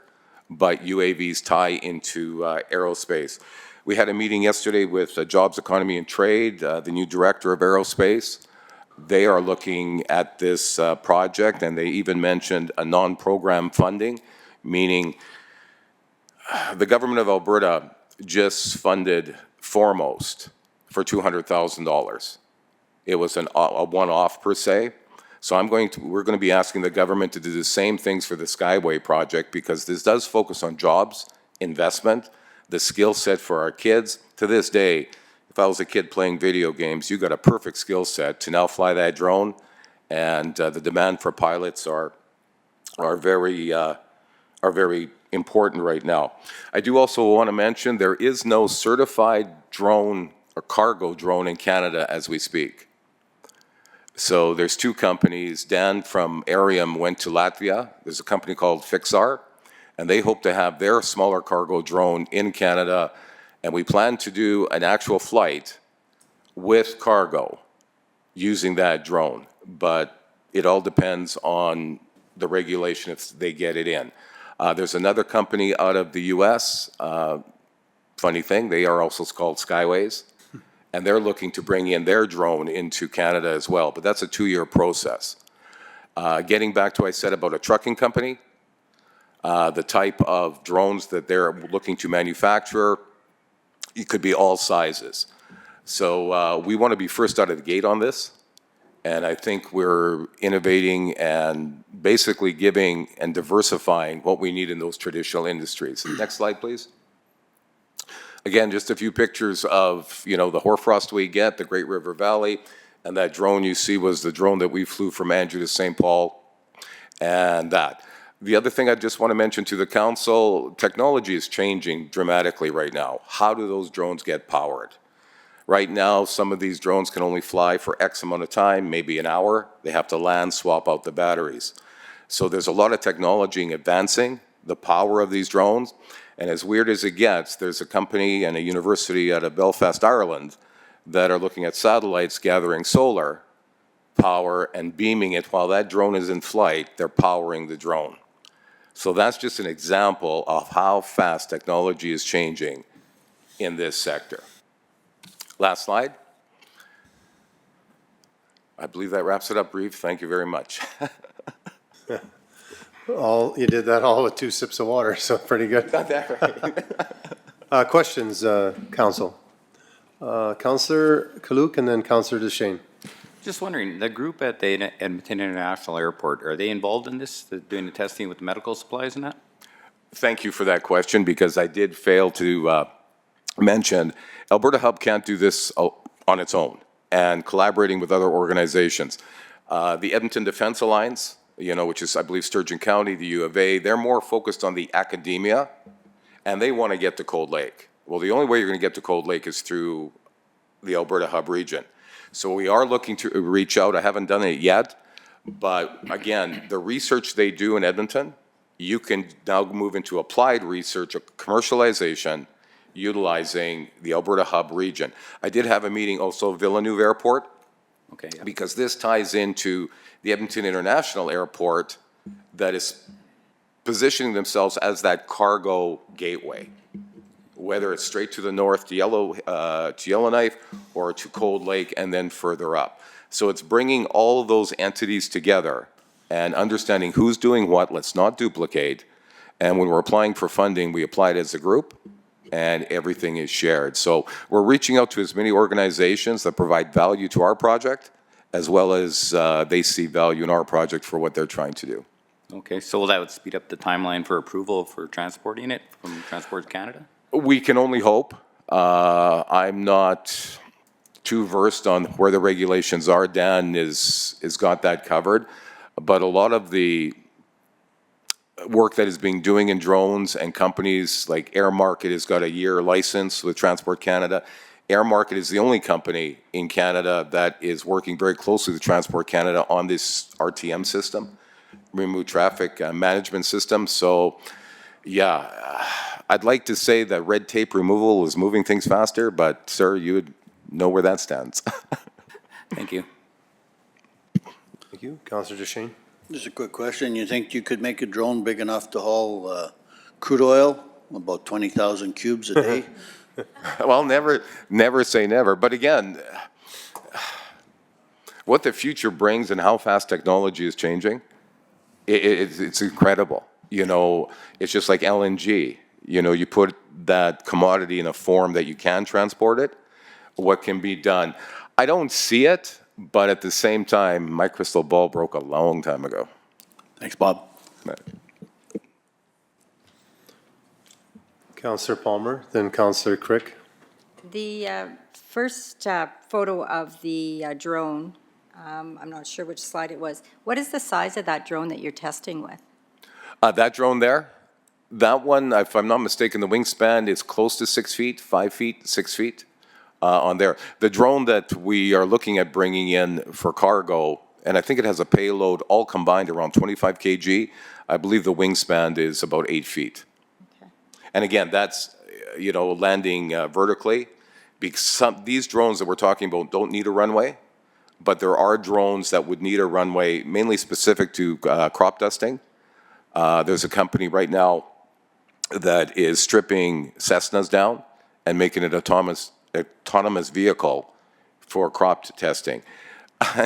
but UAVs tie into aerospace. We had a meeting yesterday with Jobs, Economy and Trade, the new director of aerospace. They are looking at this project, and they even mentioned a non-program funding, meaning the government of Alberta just funded Foremost for $200,000. It was a one-off per se. So we're going to be asking the government to do the same things for the Skyway project, because this does focus on jobs, investment, the skill set for our kids. To this day, if I was a kid playing video games, you got a perfect skill set to now fly that drone, and the demand for pilots are very important right now. I do also want to mention there is no certified drone or cargo drone in Canada as we speak. So there's two companies. Dan from Arium went to Latvia. There's a company called Fixar, and they hope to have their smaller cargo drone in Canada, and we plan to do an actual flight with cargo using that drone, but it all depends on the regulation if they get it in. There's another company out of the US, funny thing, they are also called Skyways, and they're looking to bring in their drone into Canada as well, but that's a 2-year process. Getting back to what I said about a trucking company, the type of drones that they're looking to manufacture, it could be all sizes. So we want to be first out of the gate on this, and I think we're innovating and basically giving and diversifying what we need in those traditional industries. Next slide, please. Again, just a few pictures of, the hoarfrost we get, the Great River Valley, and that drone you see was the drone that we flew from Andrew to St. Paul, and that. The other thing I just want to mention to the council, technology is changing dramatically right now. How do those drones get powered? Right now, some of these drones can only fly for X amount of time, maybe an hour. They have to land, swap out the batteries. So there's a lot of technology advancing the power of these drones. And as weird as it gets, there's a company and a university out of Belfast, Ireland, that are looking at satellites gathering solar power and beaming it while that drone is in flight. They're powering the drone. So that's just an example of how fast technology is changing in this sector. Last slide. I believe that wraps it up, Reeve. Thank you very much. You did that all with 2 sips of water, so pretty good. Got that right. Questions, council? Councillor Kaluk and then Councillor Deschênes. Just wondering, the group at the Edmonton International Airport, are they involved in this, doing the testing with the medical supplies and that? Thank you for that question, because I did fail to mention Alberta Hub can't do this on its own, and collaborating with other organizations. The Edmonton Defense Alliance, which is, I believe, Sturgeon County, the U of A, they're more focused on the academia, and they want to get to Cold Lake. Well, the only way you're going to get to Cold Lake is through the Alberta Hub region. So we are looking to reach out. I haven't done it yet, but again, the research they do in Edmonton, you can now move into applied research of commercialization utilizing the Alberta Hub region. I did have a meeting also Villeneuve Airport, Okay, yeah. because this ties into the Edmonton International Airport that is positioning themselves as that cargo gateway, whether it's straight to the north to Yellowknife or to Cold Lake and then further up. So it's bringing all of those entities together and understanding who's doing what, let's not duplicate. And when we're applying for funding, we apply it as a group, and everything is shared. So we're reaching out to as many organizations that provide value to our project, as well as they see value in our project for what they're trying to do. Okay, so that would speed up the timeline for approval for transporting it from Transport Canada? We can only hope. I'm not too versed on where the regulations are. Dan is got that covered. But a lot of the work that is being doing in drones, and companies like Air Market has got a year license with Transport Canada. Air Market is the only company in Canada that is working very closely with Transport Canada on this RTM system, Remote Traffic Management System. So, yeah, I'd like to say that red tape removal is moving things faster, but sir, you would know where that stands. Thank you. Thank you. Councillor Duchesne? Just a quick question. You think you could make a drone big enough to haul crude oil, about 20,000 cubes a day? Well, never say never. But again, what the future brings and how fast technology is changing, it's incredible. You know, it's just like LNG. You know, you put that commodity in a form that you can transport it, what can be done. I don't see it, but at the same time, my crystal ball broke a long time ago. Thanks, Bob. Right. Councillor Palmer, then Councillor Crick. The first photo of the drone, I'm not sure which slide it was. What is the size of that drone that you're testing with? That drone there, that one, if I'm not mistaken, the wingspan is close to 6 feet, 5 feet, 6 feet on there. The drone that we are looking at bringing in for cargo, and I think it has a payload all combined around 25 kg. I believe the wingspan is about 8 feet. Okay. And again, that's, you know, landing vertically, because these drones that we're talking about don't need a runway, but there are drones that would need a runway, mainly specific to crop dusting. There's a company right now that is stripping Cessnas down and making it autonomous vehicle for crop testing.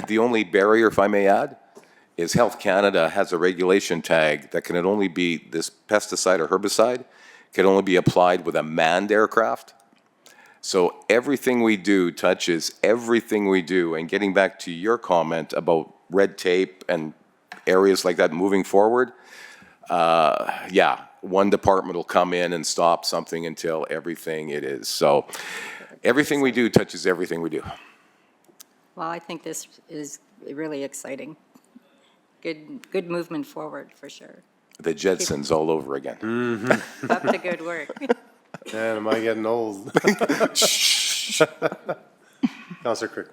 The only barrier, if I may add, is Health Canada has a regulation tag that can only be, this pesticide or herbicide can only be applied with a manned aircraft. So everything we do touches everything we do. And getting back to your comment about red tape and areas like that moving forward, yeah, one department will come in and stop something until everything it is. So everything we do touches everything we do. Well, I think this is really exciting. Good movement forward, for sure. The Jetsons all over again. Mm-hmm. Up to good work. Man, am I getting old? Councillor Crick.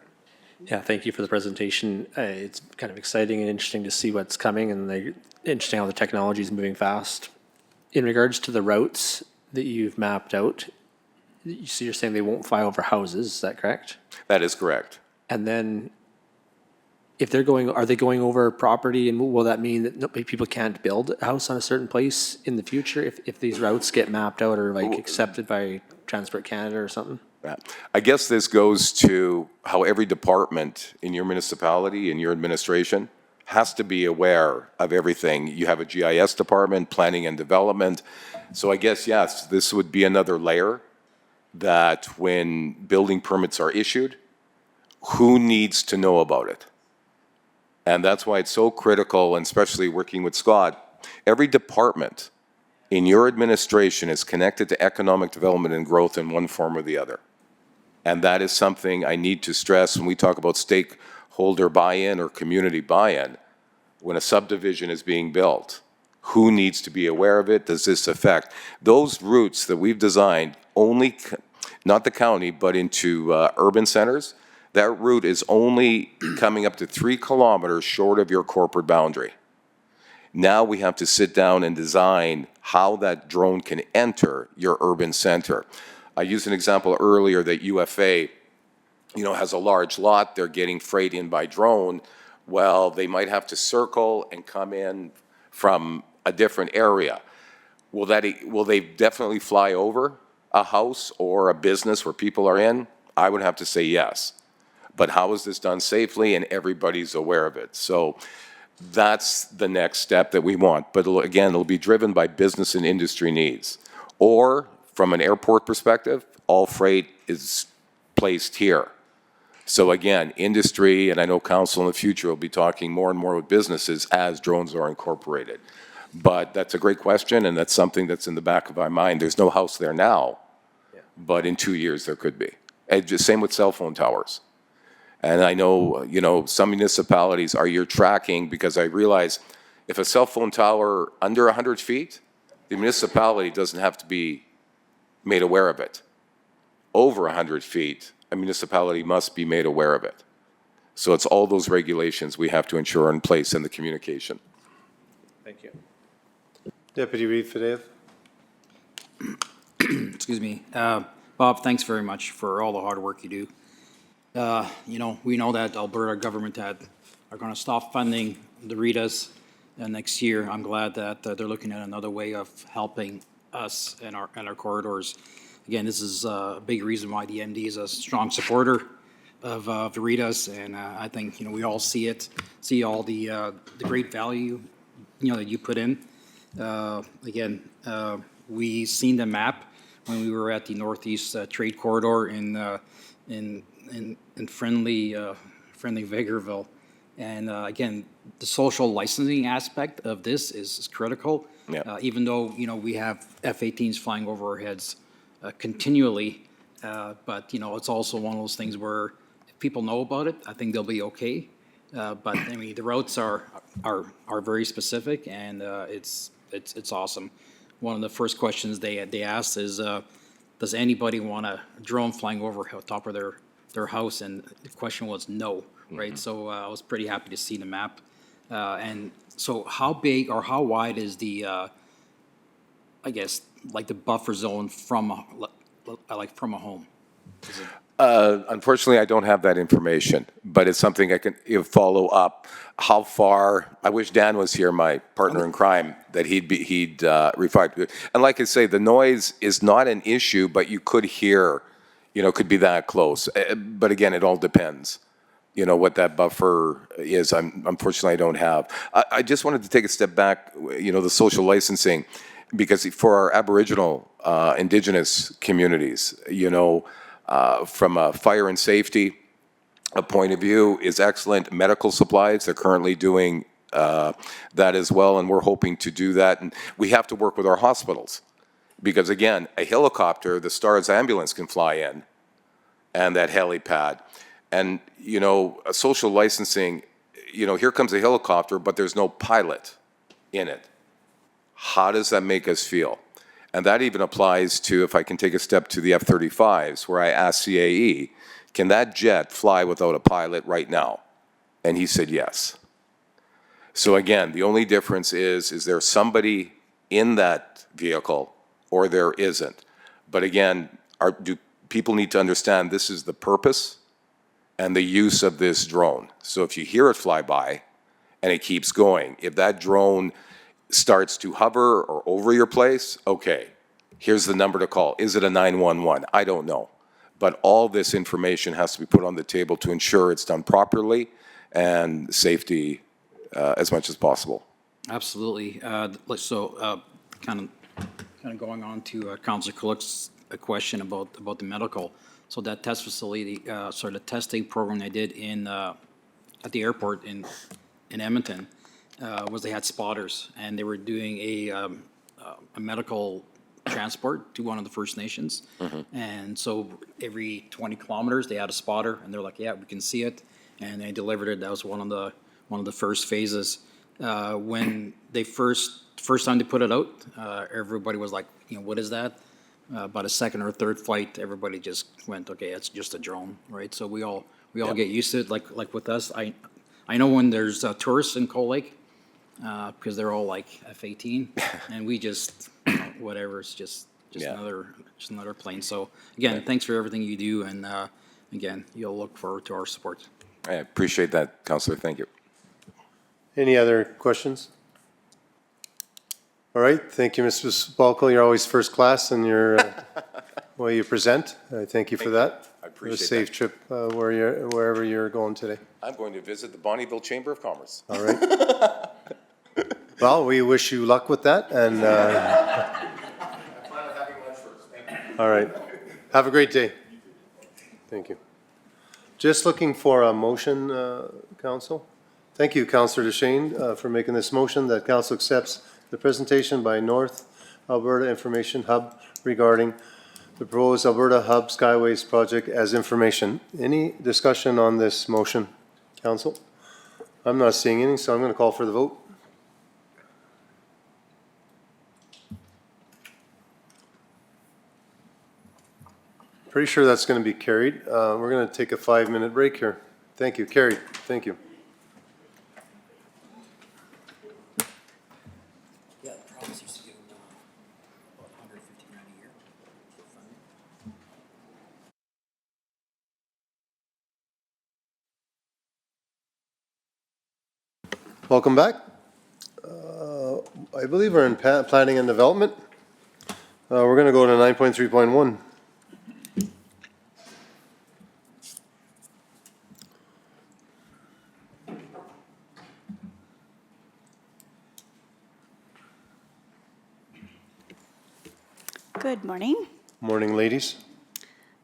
Yeah, thank you for the presentation. It's kind of exciting and interesting to see what's coming, and interesting how the technology is moving fast. In regards to the routes that you've mapped out, so you're saying they won't fly over houses, is that correct? That is correct. And then if they're going, are they going over property, and will that mean that people can't build a house on a certain place in the future if these routes get mapped out or like accepted by Transport Canada or something? I guess this goes to how every department in your municipality, in your administration, has to be aware of everything. You have a GIS department, planning and development. So I guess, yes, this would be another layer that when building permits are issued, who needs to know about it? And that's why it's so critical, and especially working with Scott, every department in your administration is connected to economic development and growth in one form or the other. And that is something I need to stress when we talk about stakeholder buy-in or community buy-in. When a subdivision is being built, who needs to be aware of it? Does this affect? Those routes that we've designed only, not the county, but into urban centers, that route is only coming up to 3 kilometers short of your corporate boundary. Now we have to sit down and design how that drone can enter your urban center. I used an example earlier that UFA, has a large lot. They're getting freight in by drone. Well, they might have to circle and come in from a different area. Will they definitely fly over a house or a business where people are in? I would have to say yes. But how is this done safely and everybody's aware of it? So That's the next step that we want. But again, it'll be driven by business and industry needs. Or, from an airport perspective, all freight is placed here. So again, industry, and I know council in the future will be talking more and more with businesses as drones are incorporated. But that's a great question, and that's something that's in the back of our mind. There's no house there now, but in 2 years there could be. And just same with cell phone towers. And I know, you know, some municipalities are your tracking, because I realize if a cell phone tower under 100 feet, the municipality doesn't have to be made aware of it. Over 100 feet, a municipality must be made aware of it. So it's all those regulations we have to ensure in place in the communication. Thank you. Deputy Reid Fadeev. Excuse me. Bob, thanks very much for all the hard work you do. You know, we know that Alberta government are going to stop funding the RITAs next year. I'm glad that they're looking at another way of helping us and our corridors. Again, this is a big reason why the MD is a strong supporter of the RITAs, and I think, you know, we all see all the great value, you know, that you put in. Again, we seen the map when we were at the Northeast Trade Corridor in friendly Vegreville. And again, the social licensing aspect of this is critical. Yeah. Even though, you know, we have F-18s flying over our heads continually, but, you know, it's also one of those things where if people know about it, I think they'll be okay. But I mean, the routes are very specific, and it's awesome. One of the first questions they asked is, does anybody want a drone flying over top of their house? And the question was no, right? Mm-hmm. So I was pretty happy to see the map. And so how big or how wide is the, I guess, like the buffer zone from a home? Unfortunately, I don't have that information, but it's something I can follow up. How far? I wish Dan was here, my partner in crime, that he'd reflect. And like I say, the noise is not an issue, but you could hear, you know, could be that close. But again, it all depends, you know, what that buffer is. Unfortunately, I don't have. I just wanted to take a step back, you know, the social licensing, because for our Aboriginal, Indigenous communities, you know, from a fire and safety point of view is excellent. Medical supplies, they're currently doing that as well, and we're hoping to do that. And we have to work with our hospitals, because again, a helicopter, the STARS ambulance can fly in, and that helipad. And, you know, a social licensing, you know, here comes a helicopter, but there's no pilot in it. How does that make us feel? And that even applies to, if I can take a step to the F-35s, where I asked CAE, can that jet fly without a pilot right now? And he said yes. So again, the only difference is there somebody in that vehicle or there isn't? But again, do people need to understand this is the purpose and the use of this drone. So if you hear it fly by and it keeps going, if that drone starts to hover or over your place, okay, here's the number to call. Is it a 911? I don't know. But all this information has to be put on the table to ensure it's done properly and safety as much as possible. Absolutely. So kind of going on to Councillor Cook's question about the medical. So that test facility, the testing program they did at the airport in Edmonton, was they had spotters, and they were doing a medical transport to one of the First Nations. Mm-hmm. And so every 20 kilometers they had a spotter, and they're like, yeah, we can see it, and they delivered it. That was one of the first phases. When they first time they put it out, everybody was like, you know, what is that? About a second or third flight, everybody just went, okay, it's just a drone, right? So we all get used to it. Like with us, I know when there's tourists in Cold Lake, because they're all like F-18, and we just, you know, whatever, it's just another plane. So again, thanks for everything you do, and again, you'll look forward to our support. I appreciate that, Councillor. Thank you. Any other questions? All right, thank you, Mr. Balko. You're always first class in your way you present. I thank you for that. I appreciate that. safe trip wherever you're going today. I'm going to visit the Bonnyville Chamber of Commerce. All right. Well, we wish you luck with that, and all right. Have a great day. Thank you. Just looking for a motion, Council. Thank you, Councillor DeShane, for making this motion that Council accepts the presentation by North Alberta Information Hub regarding the proposed Alberta Hub Skyways project as information. Any discussion on this motion, Council? I'm not seeing any, so I'm going to call for the vote. Pretty sure that's going to be carried. We're going to take a 5-minute break here. Thank you. Carried. Thank you. Yeah, the province used to give them about $150,000 a year. Welcome back. I believe we're in planning and development. We're going to go to 9.3.1. Good morning. Morning, ladies.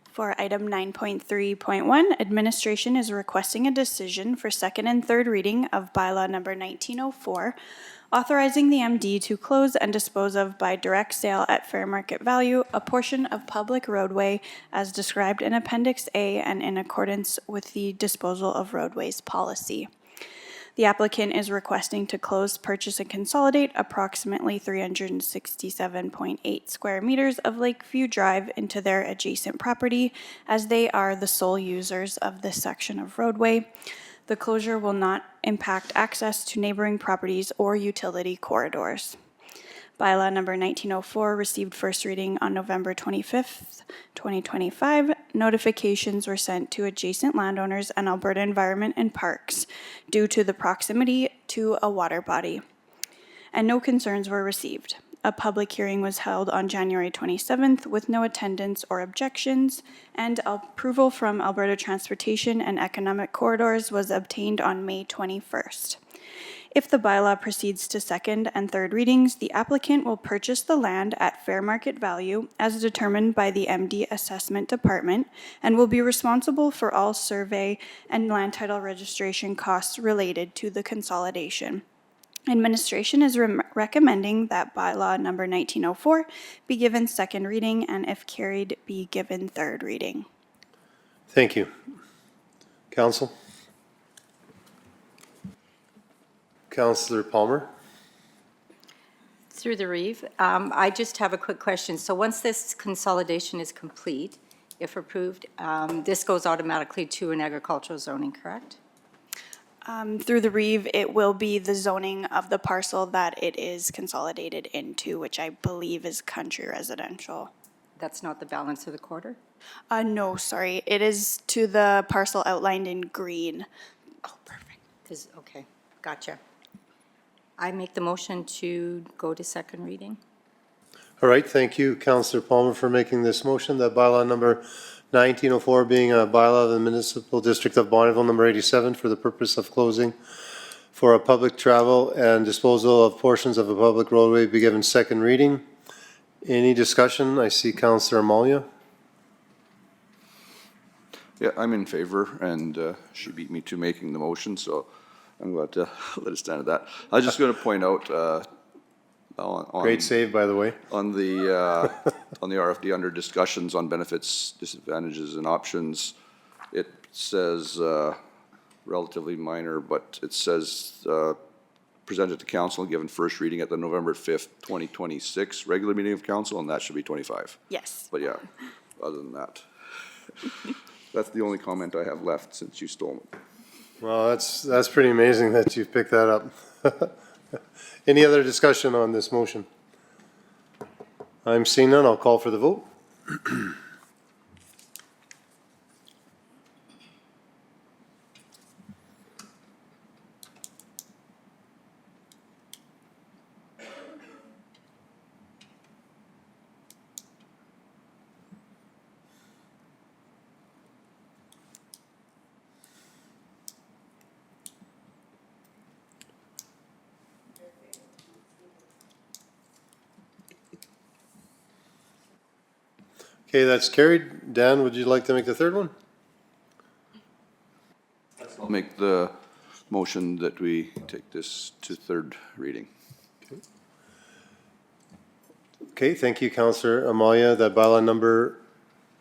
For item 9.3.1, administration is requesting a decision for second and third reading of bylaw number 1904, authorizing the MD to close and dispose of by direct sale at fair market value a portion of public roadway as described in Appendix A and in accordance with the disposal of roadways policy. The applicant is requesting to close, purchase, and consolidate approximately 367.8 square meters of Lakeview Drive into their adjacent property, as they are the sole users of this section of roadway. The closure will not impact access to neighboring properties or utility corridors. Bylaw number 1904 received first reading on November 25th, 2025. Notifications were sent to adjacent landowners and Alberta Environment and Parks due to the proximity to a water body, and no concerns were received. A public hearing was held on January 27th with no attendance or objections, and approval from Alberta Transportation and Economic Corridors was obtained on May 21st. If the bylaw proceeds to second and third readings, the applicant will purchase the land at fair market value as determined by the MD Assessment Department and will be responsible for all survey and land title registration costs related to the consolidation. Administration is recommending that bylaw number 1904 be given second reading and, if carried, be given third reading. Thank you. Council? Councillor Palmer? Through the Reeve, I just have a quick question. So once this consolidation is complete, if approved, this goes automatically to an agricultural zoning, correct? Through the Reeve, it will be the zoning of the parcel that it is consolidated into, which I believe is country residential. That's not the balance of the quarter? No, sorry. It is to the parcel outlined in green. Oh, perfect. Okay, gotcha. I make the motion to go to second reading. All right, thank you, Councillor Palmer, for making this motion. That bylaw number 1904 being a bylaw of the Municipal District of Bonnyville, number 87, for the purpose of closing for a public travel and disposal of portions of a public roadway be given second reading. Any discussion? I see Councillor Amalia. Yeah, I'm in favor, and she beat me to making the motion, so I'm going to let it stand at that. I was just going to point out Great save, by the way. on the RFD under discussions on benefits, disadvantages, and options. It says relatively minor, but it says presented to council and given first reading at the November 5th, 2026 regular meeting of council, and that should be 25. Yes. But yeah, other than that, that's the only comment I have left since you stole it. Well, that's pretty amazing that you picked that up. Any other discussion on this motion? I'm seeing none. I'll call for the vote. Okay, that's carried. Dan, would you like to make the third one? I'll make the motion that we take this to third reading. Okay, thank you, Councillor Amalia, that bylaw number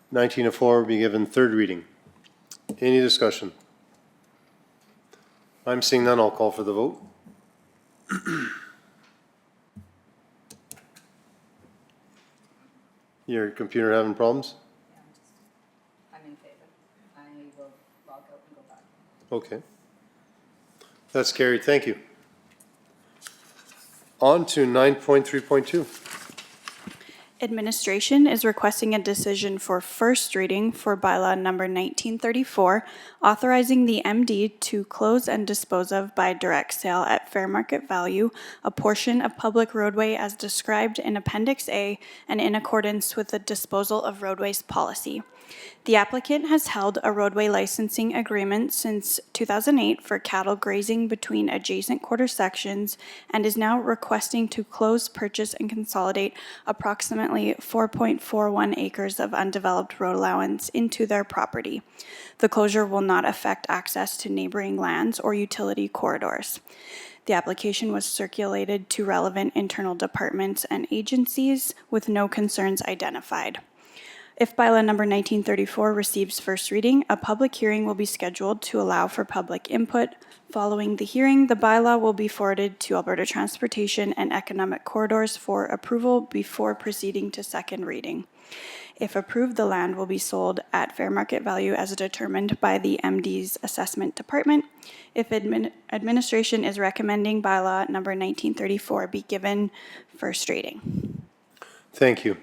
1904 be given third reading. Any discussion? I'm seeing none, I'll call for the vote. Your computer having problems? I'm in favor. I will log out and go back. Okay. That's carried, thank you. On to 9.3.2. Administration is requesting a decision for first reading for bylaw number 1934, authorizing the MD to close and dispose of by direct sale at fair market value a portion of public roadway as described in Appendix A and in accordance with the disposal of roadways policy. The applicant has held a roadway licensing agreement since 2008 for cattle grazing between adjacent quarter sections and is now requesting to close, purchase, and consolidate approximately 4.41 acres of undeveloped road allowance into their property. The closure will not affect access to neighboring lands or utility corridors. The application was circulated to relevant internal departments and agencies with no concerns identified. If bylaw number 1934 receives first reading, a public hearing will be scheduled to allow for public input. Following the hearing, the bylaw will be forwarded to Alberta Transportation and Economic Corridors for approval before proceeding to second reading. If approved, the land will be sold at fair market value as determined by the MD's assessment department. If administration is recommending bylaw number 1934 be given first reading. Thank you.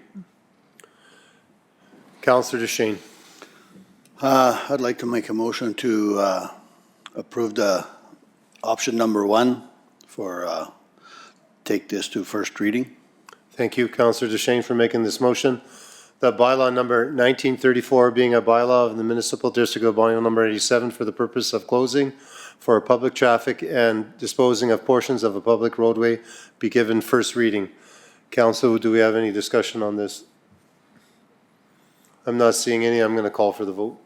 Councillor DeShane. I'd like to make a motion to approve the option number 1 for take this to first reading. Thank you, Councillor DeShane, for making this motion. The bylaw number 1934 being a bylaw of the Municipal District of Bonnyville number 87 for the purpose of closing for public traffic and disposing of portions of a public roadway be given first reading. Council, do we have any discussion on this? I'm not seeing any. I'm going to call for the vote.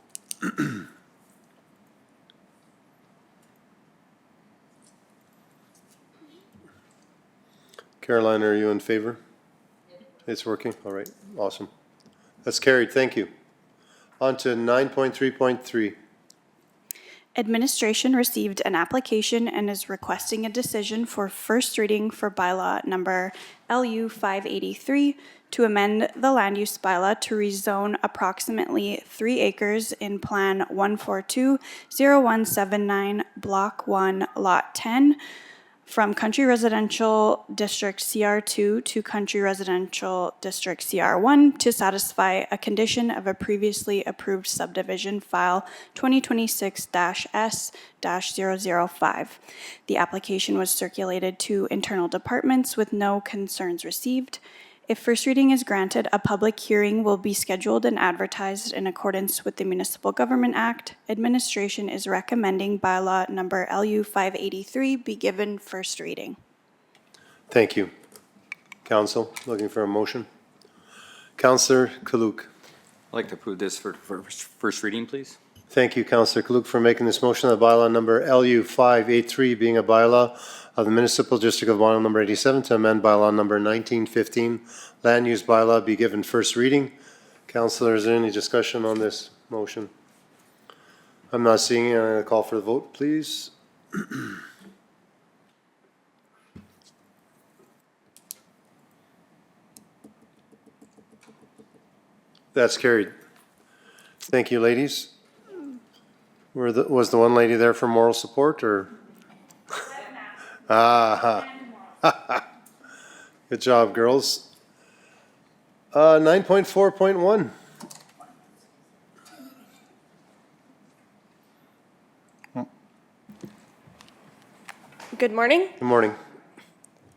Caroline, are you in favor? It's working? All right. Awesome. That's carried. Thank you. On to 9.3.3. Administration received an application and is requesting a decision for first reading for bylaw number LU 583 to amend the land use bylaw to rezone approximately 3 acres in Plan 142-0179, Block 1, Lot 10, from Country Residential District CR2 to Country Residential District CR1 to satisfy a condition of a previously approved subdivision file 2026-S-005. The application was circulated to internal departments with no concerns received. If first reading is granted, a public hearing will be scheduled and advertised in accordance with the Municipal Government Act. Administration is recommending bylaw number LU 583 be given first reading. Thank you. Council, looking for a motion. Councillor Kaluk. I'd like to approve this for first reading, please. Thank you, Councillor Kaluk, for making this motion. The bylaw number LU 583 being a bylaw of the Municipal District of Bonnyville number 87 to amend bylaw number 1915, land use bylaw, be given first reading. Councillor, is there any discussion on this motion? I'm not seeing it. I'm going to call for the vote, please. That's carried. Thank you, ladies. Was the one lady there for moral support, or? Good job, girls. 9.4.1. Good morning. Good morning.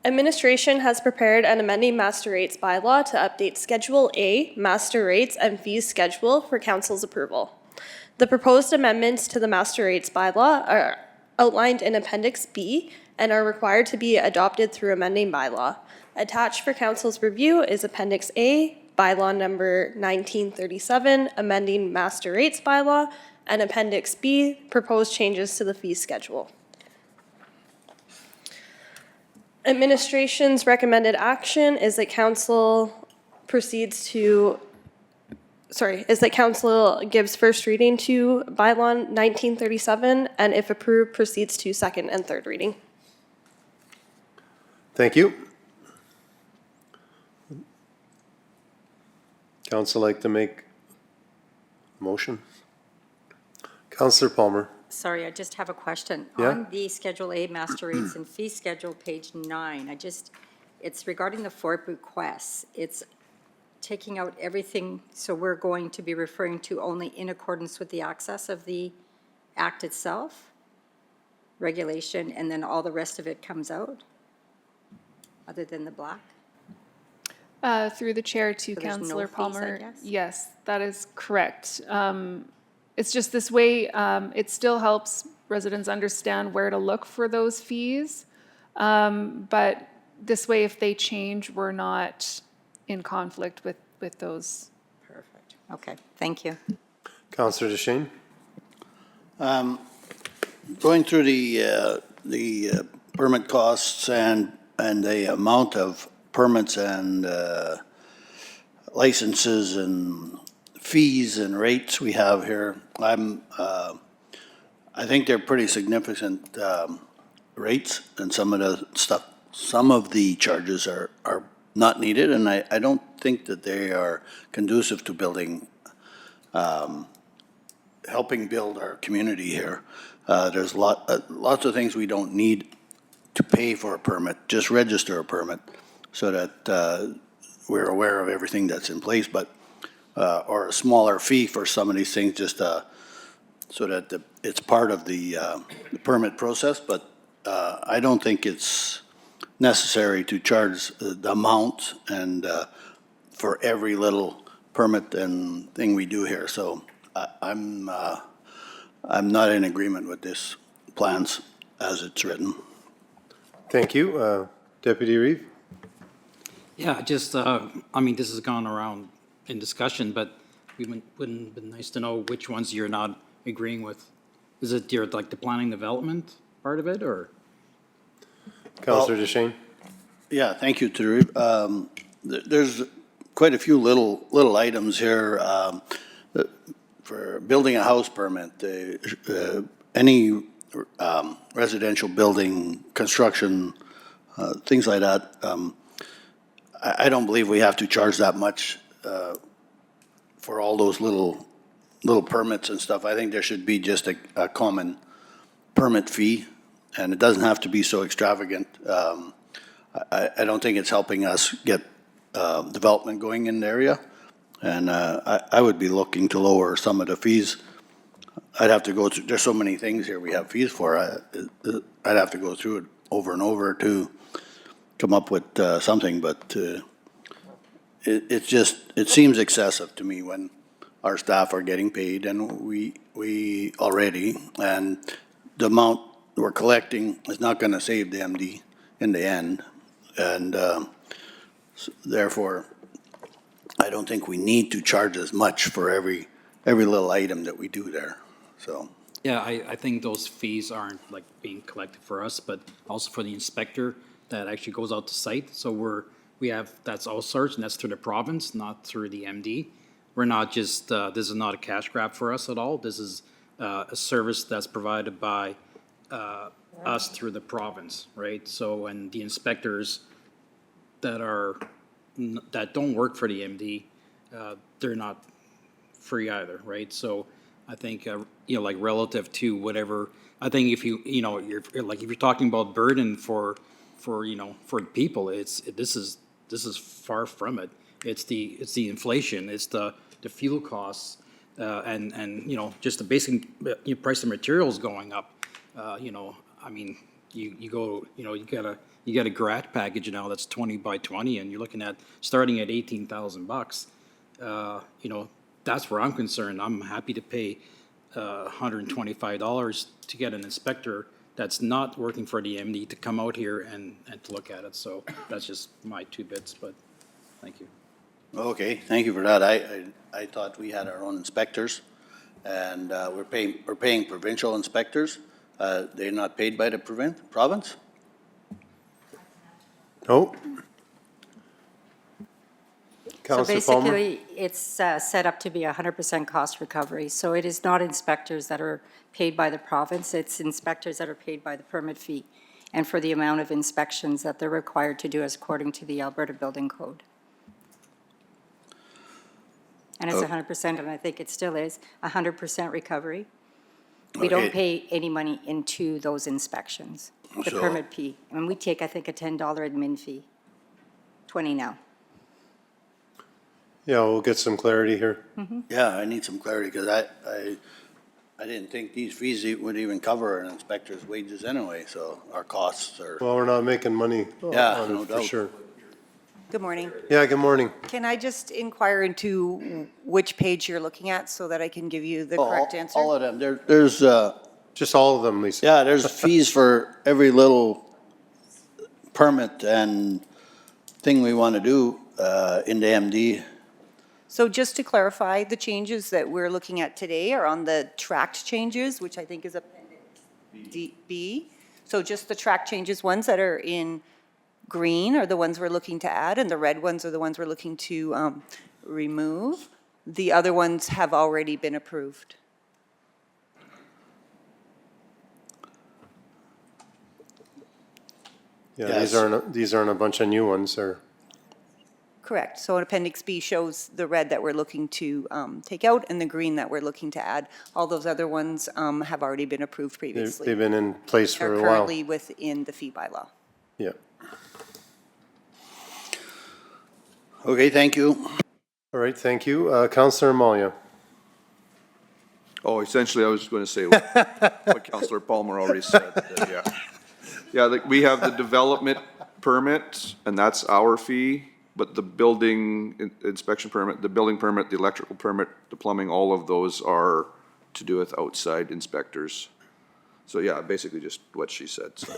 Administration has prepared an amending master rates bylaw to update Schedule A, master rates and fees schedule for council's approval. The proposed amendments to the master rates bylaw are outlined in Appendix B and are required to be adopted through amending bylaw. Attached for council's review is Appendix A, bylaw number 1937, amending master rates bylaw, and Appendix B, proposed changes to the fee schedule. Administration's recommended action is that council gives first reading to bylaw 1937, and if approved, proceeds to second and third reading. Thank you. Council like to make a motion? Councillor Palmer. Sorry, I just have a question. Yeah? On the Schedule A Master Rates and Fee Schedule, page 9, it's regarding the FORP requests. It's taking out everything, so we're going to be referring to only in accordance with the access of the Act itself, regulation, and then all the rest of it comes out, other than the black? Through the chair to So there's no Councillor fees, I Palmer. guess? Yes, that is correct. It's just this way, it still helps residents understand where to look for those fees. But this way, if they change, we're not in conflict with those. Perfect. Okay, thank you. Councillor DeShane. Going through the permit costs and the amount of permits and licenses and fees and rates we have here, I think they're pretty significant rates, and some of the charges are not needed, and I don't think that they are conducive to building, helping build our community here. There's lots of things we don't need to pay for a permit, just register a permit so that we're aware of everything that's in place, but or a smaller fee for some of these things, just so that it's part of the permit process. But I don't think it's necessary to charge the amount and for every little permit and thing we do here. So I'm not in agreement with this plans as it's written. Thank you. Deputy Reeve. Yeah, just, I mean, this has gone around in discussion, but wouldn't been nice to know which ones you're not agreeing with. Is it like the planning development part of it, or? Councillor DeShane. Yeah, thank you, Terry. There's quite a few little items here for building a house permit. Any residential building, construction, things like that. I don't believe we have to charge that much for all those little permits and stuff. I think there should be just a common permit fee, and it doesn't have to be so extravagant. I don't think it's helping us get development going in the area, and I would be looking to lower some of the fees. I'd have to go through, there's so many things here we have fees for. I'd have to go through it over and over to come up with something, but it seems excessive to me when our staff are getting paid, and we already, and the amount we're collecting is not going to save the MD in the end, and therefore I don't think we need to charge as much for every little item that we do there. So. Yeah, I think those fees aren't like being collected for us, but also for the inspector that actually goes out to site. So we have, that's outsourced, and that's through the province, not through the MD. We're not just, this is not a cash grab for us at all. This is a service that's provided by us through the province, right? So, and the inspectors that don't work for the MD, they're not free either, right? So I think, like relative to whatever, I think if you're like, if you're talking about burden for the people, this is far from it. It's the inflation, it's the fuel costs, and just the basic price of materials going up. I mean, you get a garage package now that's 20 by 20, and you're looking at starting at $18,000. That's where I'm concerned. I'm happy to pay $125 to get an inspector that's not working for the MD to come out here and to look at it. So that's just my 2 bits, but thank you. Okay, thank you for that. I thought we had our own inspectors, and we're paying provincial inspectors. They're not paid by the province? Oh. So Councillor Palmer? basically, it's set up to be 100% cost recovery. So it is not inspectors that are paid by the province, it's inspectors that are paid by the permit fee and for the amount of inspections that they're required to do as according to the Alberta Building Code. And it's 100%, and I think it still is, 100% recovery. We don't Okay. pay any money into those inspections, the So- permit fee. And we take, I think, a $10 admin fee, 20 now. Yeah, we'll get some clarity here. Yeah, I need some clarity, because I didn't think these fees would even cover an inspector's wages anyway, so our costs are, Well, we're not making money Yeah, on no it for doubt. sure. Good morning. Yeah, good morning. Can I just inquire into which page you're looking at so that I can give you the correct answer? all of them. There's, Just all of them, Lisa. yeah, there's fees for every little permit and thing we want to do in the MD. So just to clarify, the changes that we're looking at today are on the tracked changes, which I think is Appendix B. So just the track changes, ones that are in green are the ones we're looking to add, and the red ones are the ones we're looking to remove. The other ones have already been approved. Yeah, Yes. these aren't a bunch of new ones, or, Correct. So Appendix B shows the red that we're looking to take out and the green that we're looking to add. All those other ones have already been approved they've previously. been in place Are for a while. currently within the fee bylaw. Yeah. Okay, thank you. All right, thank you. Councillor Amalia. Oh, essentially, I was going to say what Councillor Palmer already said, yeah. Yeah, like, we have the development permit, and that's our fee, but the building inspection permit, the building permit, the electrical permit, the plumbing, all of those are to do with outside inspectors. So, yeah, basically just what she said, so.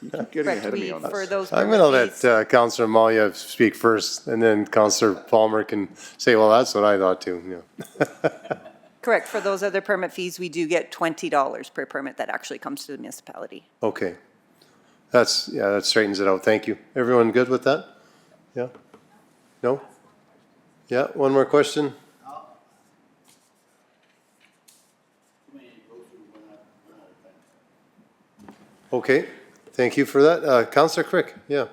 You keep getting Correct. ahead of me We, on for this. those I'm gonna permit fees- let Councillor Amalia speak first, and then Councillor Palmer can say, well, that's what I thought too, yeah. Correct. For those other permit fees, we do get $20 per permit that actually comes to the municipality. Okay. That straightens it out. Thank you. Everyone good with that? Yeah? No? Yeah, one more question? Okay, thank you for that. Councillor Crick, yeah.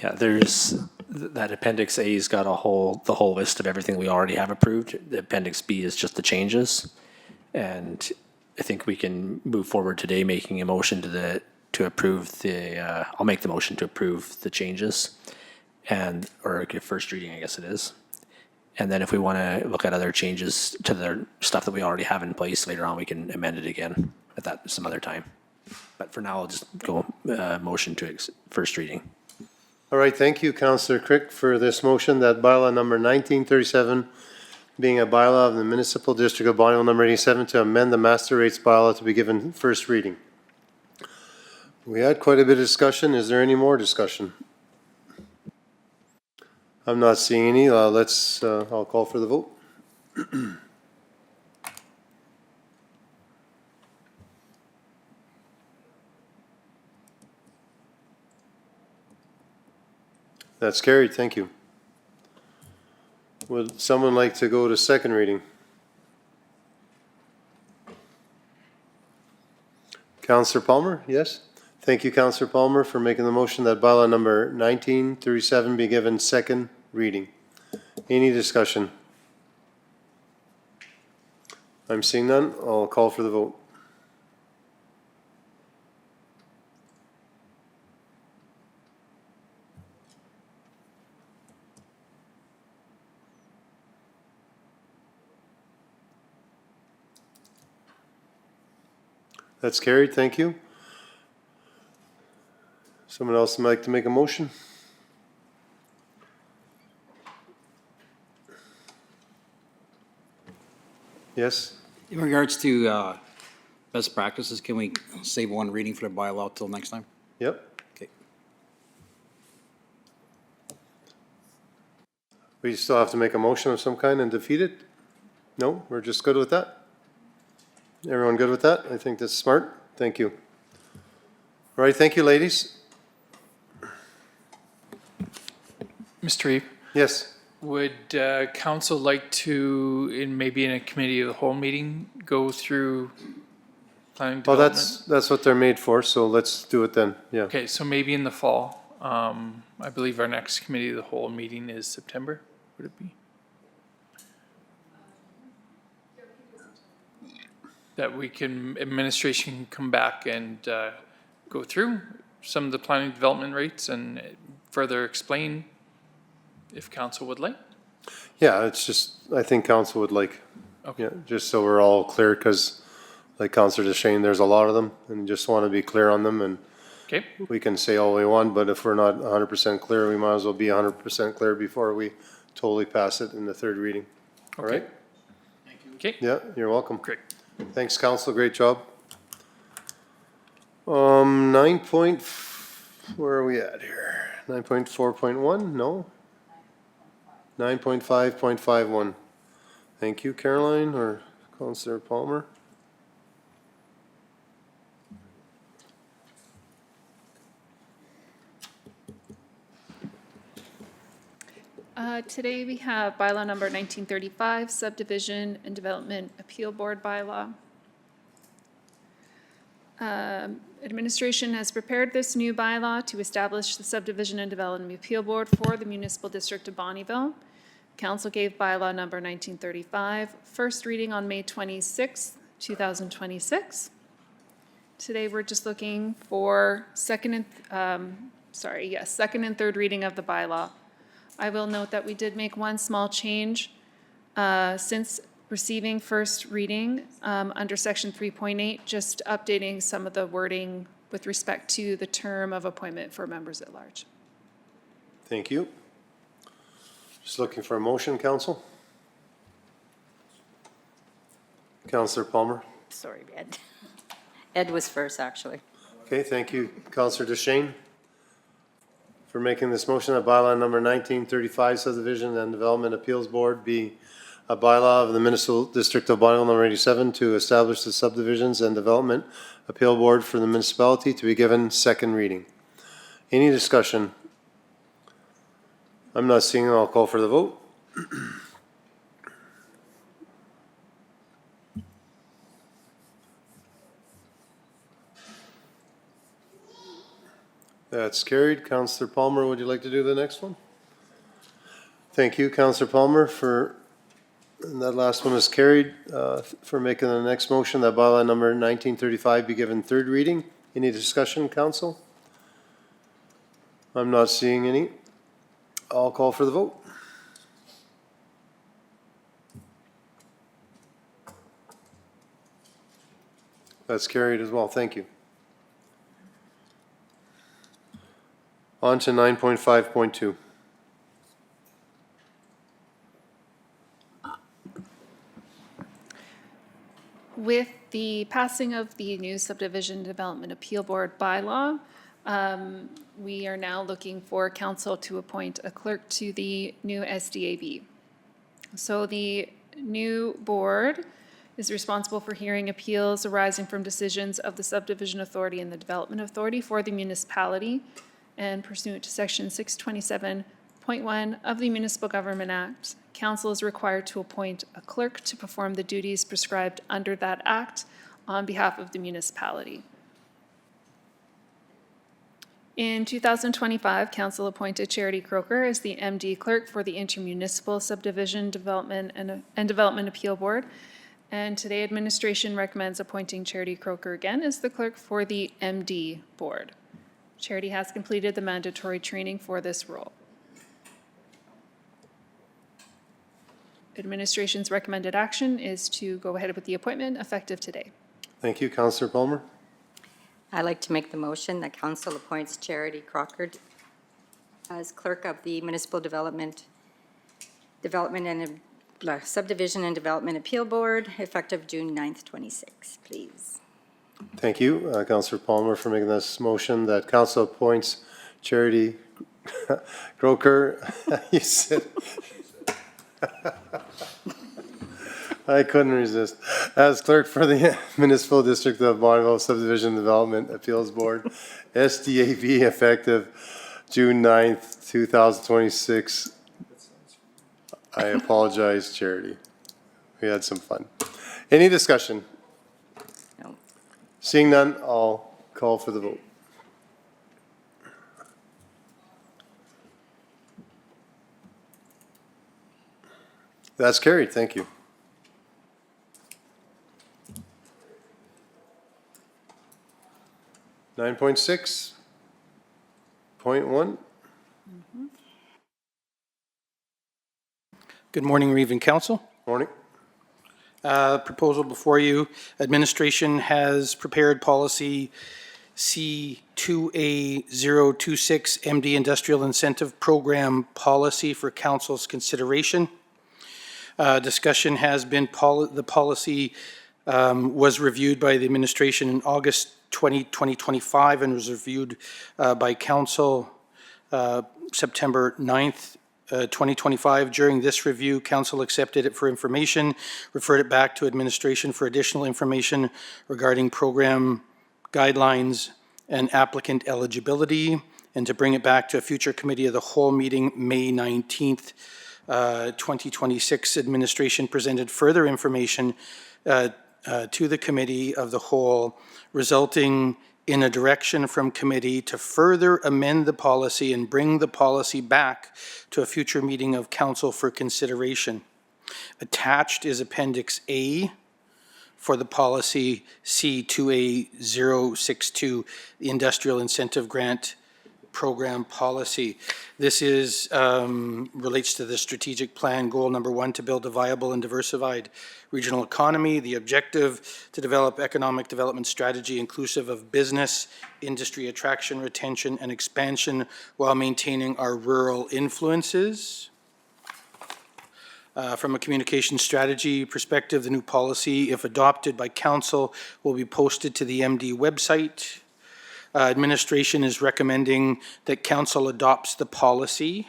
Yeah, that Appendix A's got the whole list of everything we already have approved. The Appendix B is just the changes. And I think we can move forward today making a motion to approve I'll make the motion to approve the changes or give first reading, I guess it is. And then if we want to look at other changes to the stuff that we already have in place later on, we can amend it again at some other time. But for now, I'll just go motion to first reading. All right, thank you, Councillor Crick, for this motion that bylaw number 1937, being a bylaw of the Municipal District of Bonneville number 87, to amend the master rates bylaw to be given first reading. We had quite a bit of discussion. Is there any more discussion? I'm not seeing any. I'll call for the vote. That's carried. Thank you. Would someone like to go to second reading? Councillor Palmer, yes? Thank you, Councillor Palmer, for making the motion that bylaw number 1937 be given second reading. Any discussion? I'm seeing none. I'll call for the vote. That's carried. Thank you. Someone else would like to make a motion? Yes? In regards to best practices, can we save one reading for the bylaw till next time? Yep. Okay. We still have to make a motion of some kind and defeat it? No, we're just good with that? Everyone good with that? I think that's smart. Thank you. All right, thank you, ladies. Mr. Reeve, Yes. would council like to, maybe in a committee of the whole meeting, go through planning Well, development? that's what they're made for, so let's do it then, yeah. Okay, so maybe in the fall. I believe our next committee of the whole meeting is September, would it be? That we can, administration can come back and go through some of the planning development rates and further explain if council would like. Yeah, it's just, I think council would like, Okay. yeah, just so we're all clear, because like Councillor DeShane, there's a lot of them, and just want to be clear on them, and Okay, we can say all we want, but if we're not 100% clear, we might as well be 100% clear before we totally pass it in the third reading. All Okay. right? okay, Yeah, you're welcome. great. Thanks, council, great job. Where are we at here? 9.4.1, no? 9.5.51. Thank you, Caroline, or Councillor Palmer. Today we have bylaw number 1935, subdivision and development appeal board bylaw. Administration has prepared this new bylaw to establish the subdivision and development appeal board for the municipal district of Bonnyville. Council gave bylaw number 1935 first reading on May 26, 2026. Today we're just looking for second and third reading of the bylaw. I will note that we did make one small change since receiving first reading under section 3.8, just updating some of the wording with respect to the term of appointment for members at large. Thank you. Just looking for a motion, council. Councillor Palmer. Sorry, Ed. Ed was first, actually. Okay, thank you, Councillor DeShane, for making this motion that bylaw number 1935 subdivision and development appeals board be a bylaw of the municipal district of Bonnyville number 87 to establish the subdivisions and development appeal board for the municipality to be given second reading. Any discussion? I'm not seeing it. I'll call for the vote. That's carried. Councillor Palmer, would you like to do the next one? Thank you, Councillor Palmer, and that last one is carried, for making the next motion that bylaw number 1935 be given third reading. Any discussion, council? I'm not seeing any. I'll call for the vote. That's carried as well. Thank you. On to 9.5.2. With the passing of the new subdivision development appeal board bylaw, we are now looking for council to appoint a clerk to the new SDAB. So the new board is responsible for hearing appeals arising from decisions of the subdivision authority and the development authority for the municipality, and pursuant to section 627.1 of the Municipal Government Act, council is required to appoint a clerk to perform the duties prescribed under that act on behalf of the municipality. In 2025, council appointed Charity Croker as the MD clerk for the Intermunicipal Subdivision Development and Development Appeal Board. And today, administration recommends appointing Charity Croker again as the clerk for the MD board. Charity has completed the mandatory training for this role. Administration's recommended action is to go ahead with the appointment effective today. Thank you, Councillor Palmer. I'd like to make the motion that council appoints Charity Crocker as clerk of the Municipal Development and Subdivision and Development Appeal Board, effective June 9th, 26, please. Thank you, Councillor Palmer, for making this motion that council appoints Charity Croker. You said I couldn't resist. As clerk for the Municipal District of Bonneville Subdivision Development Appeals Board, SDAB effective June 9th, 2026. I apologize, Charity. We had some fun. Any discussion? No. Seeing none, I'll call for the vote. That's carried. Thank you. Nine point six. Point one. Good morning, Reeve and Council. Morning. Proposal before you. Administration has prepared policy C2A026 MD Industrial Incentive Program policy for Council's consideration. Discussion has been, the policy was reviewed by the administration in August 2025 and was reviewed by Council September 9th, 2025. During this review, Council accepted it for information, referred it back to administration for additional information regarding program guidelines and applicant eligibility, and to bring it back to a future committee of the whole meeting, May 19th, 2026. Administration presented further information to the committee of the whole, resulting in a direction from committee to further amend the policy and bring the policy back to a future meeting of council for consideration. Attached is Appendix A for the policy C2A062, the Industrial Incentive Grant Program Policy. This is relates to the strategic plan goal number 1, to build a viable and diversified regional economy. The objective, to develop economic development strategy inclusive of business, industry attraction, retention, and expansion while maintaining our rural influences. From a communication strategy perspective, the new policy, if adopted by council, will be posted to the MD website. Administration is recommending that council adopts the policy,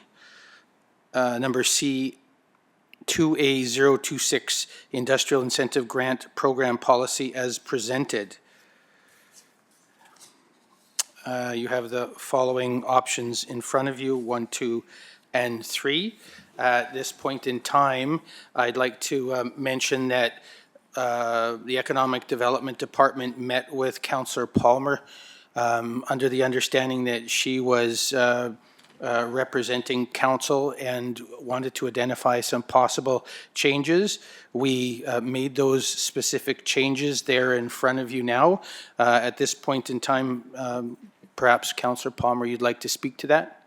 number C2A026, Industrial Incentive Grant Program Policy as presented. You have the following options in front of you, 1, 2, and 3. At this point in time, I'd like to mention that the Economic Development Department met with Councillor Palmer under the understanding that she was representing council and wanted to identify some possible changes. We made those specific changes there in front of you now. At this point in time, perhaps Councillor Palmer, you'd like to speak to that?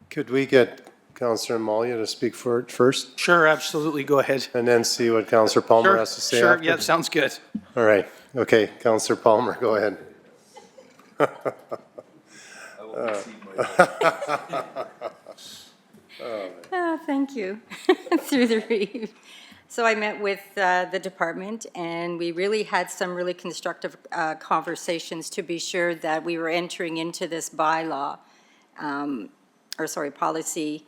Could we get Councillor Malia to speak for it first? Sure, absolutely. Go ahead. And then see what Councillor Palmer has to say Sure, after? yeah, sounds good. All right. Okay, Councillor Palmer, go ahead. Thank you. Through the Reeve. So I met with the department, and we really had some really constructive conversations to be sure that we were entering into this bylaw, policy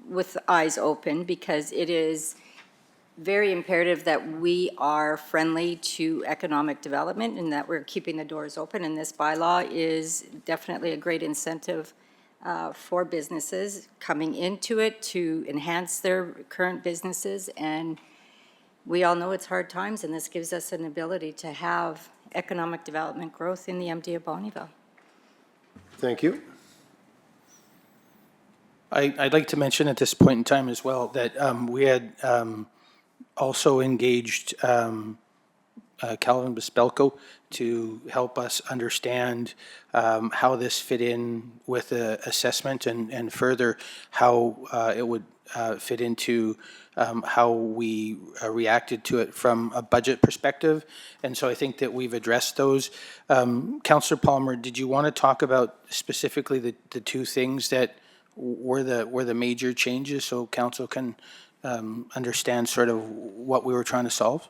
with eyes open, because it is very imperative that we are friendly to economic development and that we're keeping the doors open. And this bylaw is definitely a great incentive for businesses coming into it to enhance their current businesses. And we all know it's hard times, and this gives us an ability to have economic development growth in the MD of Bonnyville. Thank you. I'd like to mention at this point in time as well that we had also engaged Calvin Bespelko to help us understand how this fit in with the assessment and further how it would fit into how we reacted to it from a budget perspective. And so I think that we've addressed those. Councillor Palmer, did you want to talk about specifically the two things that were the major changes so council can understand sort of what we were trying to solve?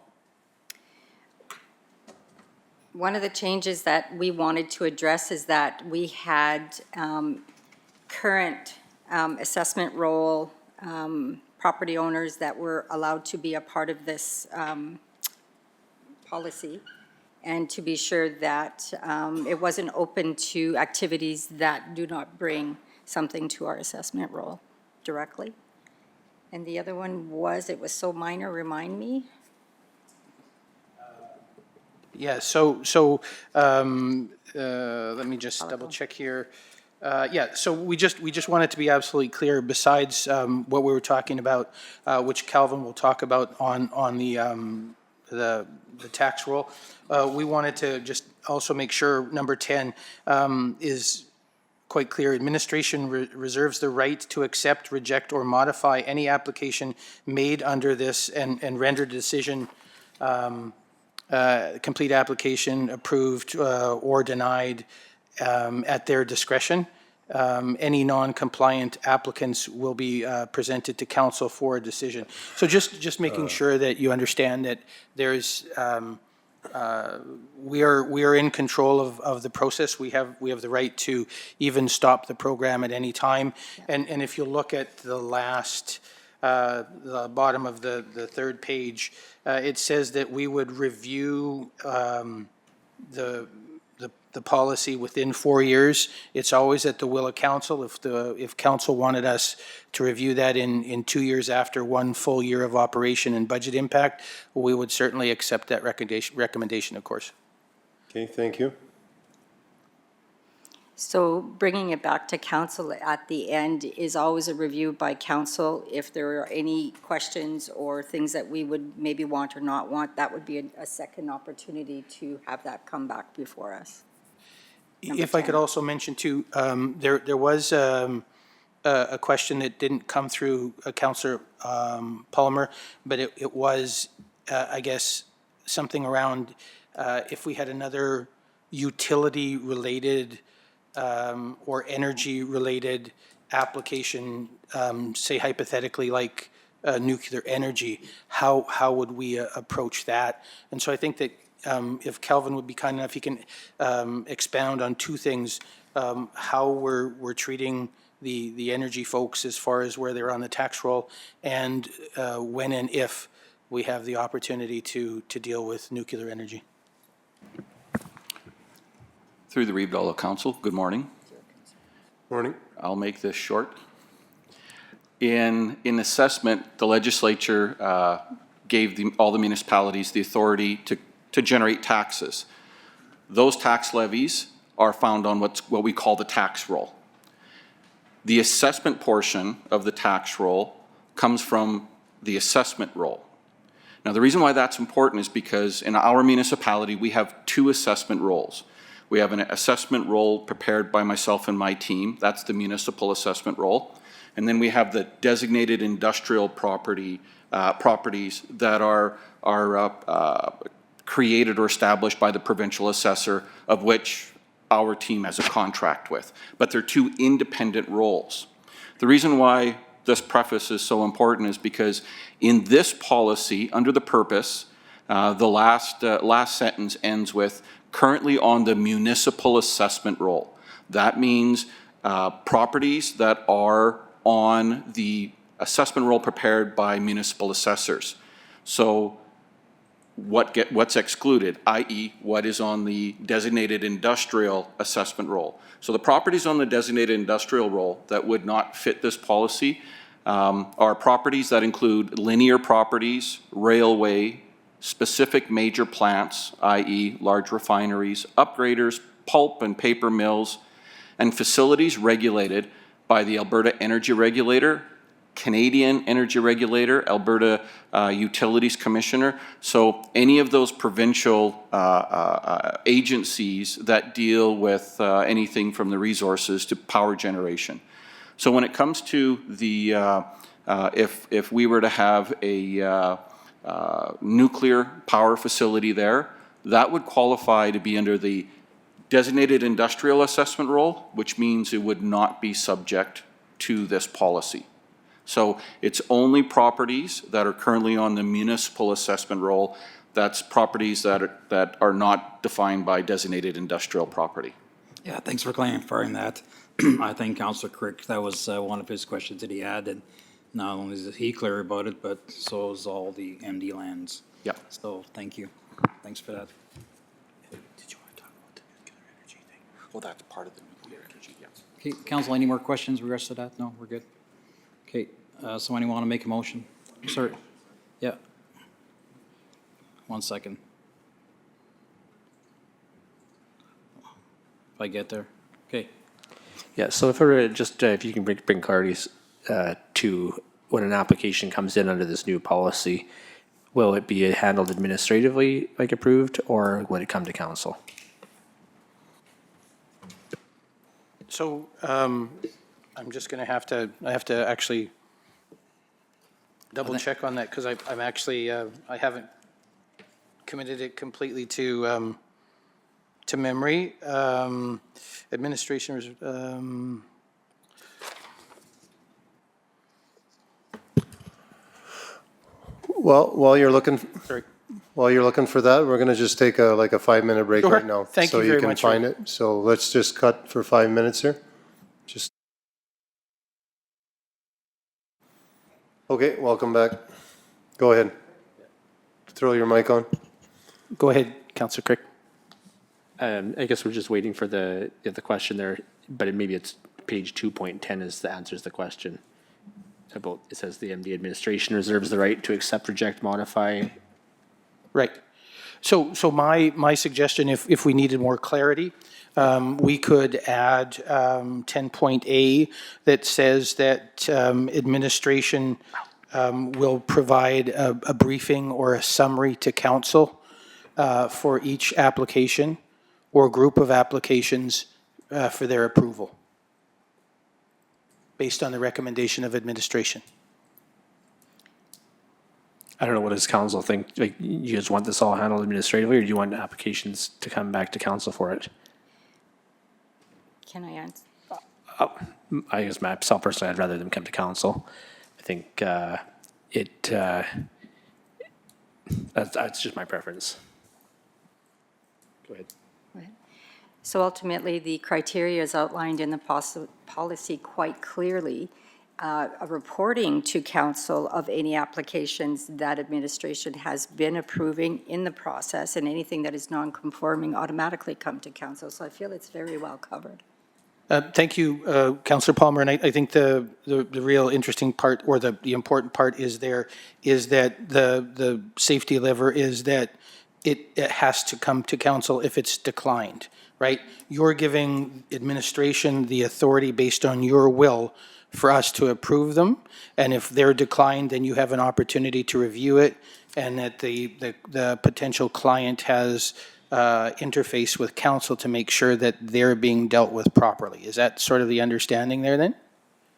One of the changes that we wanted to address is that we had current assessment role property owners that were allowed to be a part of this policy, and to be sure that it wasn't open to activities that do not bring something to our assessment roll directly. And the other one was, it was so minor, remind me? Yeah, let me just double check here. Yeah, so we just wanted to be absolutely clear, besides what we were talking about, which Calvin will talk about on the tax roll, we wanted to just also make sure number 10 is quite clear. Administration reserves the right to accept, reject, or modify any application made under this and render decision, complete application approved or denied at their discretion. Any non-compliant applicants will be presented to council for a decision. So just making sure that you understand that there's we are in control of the process. We have the right to even stop the program at any time. And if you look at the last the bottom of the third page, it says that we would review the policy within 4 years. It's always at the will of council. If council wanted us to review that in 2 years after 1 full year of operation and budget impact, we would certainly accept that recommendation, of course. Okay, thank you. So bringing it back to council at the end is always a review by council. If there are any questions or things that we would maybe want or not want, that would be a second opportunity to have that come back before us. If I could also mention too, there was a question that didn't come through Councillor Palmer, but it was, I guess, something around if we had another utility-related or energy-related application, say hypothetically like nuclear energy, how would we approach that? And so I think that if Calvin would be kind enough, he can expound on two things, how we're treating the energy folks as far as where they're on the tax roll, and when and if we have the opportunity to deal with nuclear energy. Through the Reeve Dollar Council, good morning. Morning. I'll make this short. In assessment, the legislature gave all the municipalities the authority to generate taxes. Those tax levies are found on what we call the tax roll. The assessment portion of the tax roll comes from the assessment roll. Now, the reason why that's important is because in our municipality, we have 2 assessment rolls. We have an assessment roll prepared by myself and my team. That's the municipal assessment roll. And then we have the designated industrial properties that are created or established by the provincial assessor, of which our team has a contract with. But they're 2 independent roles. The reason why this preface is so important is because in this policy, under the purpose, the last sentence ends with, currently on the municipal assessment roll. That means properties that are on the assessment roll prepared by municipal assessors. So what's excluded, i.e. what is on the designated industrial assessment roll. So the properties on the designated industrial roll that would not fit this policy are properties that include linear properties, railway, specific major plants, i.e. large refineries, upgraders, pulp and paper mills, and facilities regulated by the Alberta Energy Regulator, Canadian Energy Regulator, Alberta Utilities Commissioner. So any of those provincial agencies that deal with anything from the resources to power generation. So when it comes to the, if we were to have a nuclear power facility there, that would qualify to be under the designated industrial assessment roll, which means it would not be subject to this policy. So it's only properties that are currently on the municipal assessment roll. That's properties that are not defined by designated industrial property. Yeah, thanks for clarifying that. I think Councillor Crick, that was one of his questions that he had, and not only is he clear about it, but so is all the MD lands. Yeah. So, thank you. Thanks for that. Did you want to talk about the nuclear energy thing? Well, that's part of the nuclear energy, yeah. Okay, council, any more questions regards to that? No, we're good? Okay, so anyone want to make a motion? Sorry, yeah. 1 second. If I get there, okay. Yeah, so if we're just, if you can bring clarity to when an application comes in under this new policy, will it be handled administratively, like approved, or would it come to council? So I'm just going to I have to actually double check on that because I'm actually, I haven't committed it completely to memory. Administration, Well, while you're looking, sorry. while you're looking for that, we're going to just take like a 5-minute break Sure. right now. Thank you very much, So you can find it. So let's just cut for 5 minutes here. Just. Okay, welcome back. Go ahead. Throw your mic on. Go ahead, Councillor Crick. I guess we're just waiting for the question there, but maybe it's page 2.10 is the answers the question. About, it says the MD administration reserves the right to accept, reject, modify. Right. So my suggestion, if we needed more clarity, we could add 10.A that says that administration will provide a briefing or a summary to council for each application or group of applications for their approval, based on the recommendation of administration. I don't know, what does council think? Like, you guys want this all handled administratively, or do you want applications to come back to council for it? Can I answer? I guess myself personally, I'd rather them come to council. I think that's just my preference. Go ahead. So ultimately, the criteria is outlined in the policy quite clearly, a reporting to council of any applications that administration has been approving in the process, and anything that is non-conforming automatically come to council. So I feel it's very well covered. Thank you, Councillor Palmer. And I think the real interesting part, or the important part is that the safety lever is that it has to come to council if it's declined, right? You're giving administration the authority based on your will for us to approve them. And if they're declined, then you have an opportunity to review it, and that the potential client has interface with council to make sure that they're being dealt with properly. Is that sort of the understanding there then?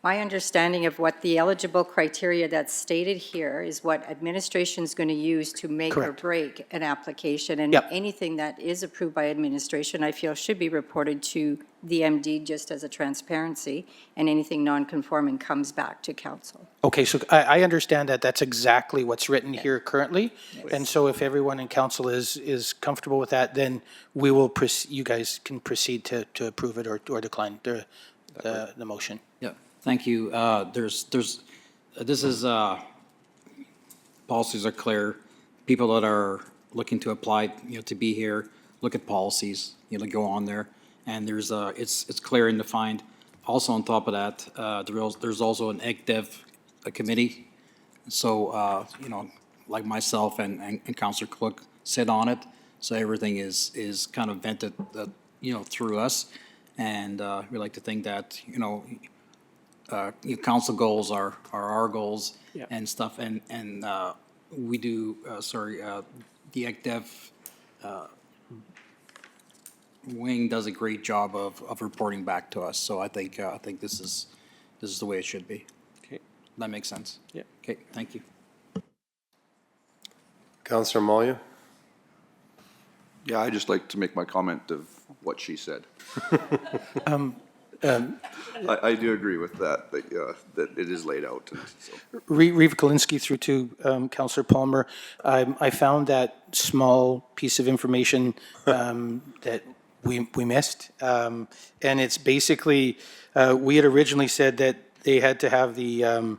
My understanding of what the eligible criteria that's stated here is what administration's going to use to make or break an application. And anything that is approved by administration, I feel, should be reported to the MD just as a transparency, and anything non-conforming comes back to council. Okay, so I understand that that's exactly what's written here currently. And so if everyone in council is comfortable with that, then we will, you guys can proceed to approve it or decline the motion. Yeah, thank you. This is, policies are clear. People that are looking to apply, to be here, look at policies, go on there. And there's, it's clear and defined. Also on top of that, there's also an EGDEV committee. So, like myself and Councillor Cook sit on it. So everything is kind of vented, through us. And we like to think that, council goals are our goals and stuff. And we do, the EGDEV wing does a great job of reporting back to us. So I think this is the way it should be. Okay. That makes sense. Yeah. Okay, thank you. Councillor Malya? Yeah, I'd just like to make my comment of what she said. I do agree with that it is laid out. And so. Reva Kalinsky through to Councillor Palmer. I found that small piece of information that we missed. And it's basically, we had originally said that they had to have the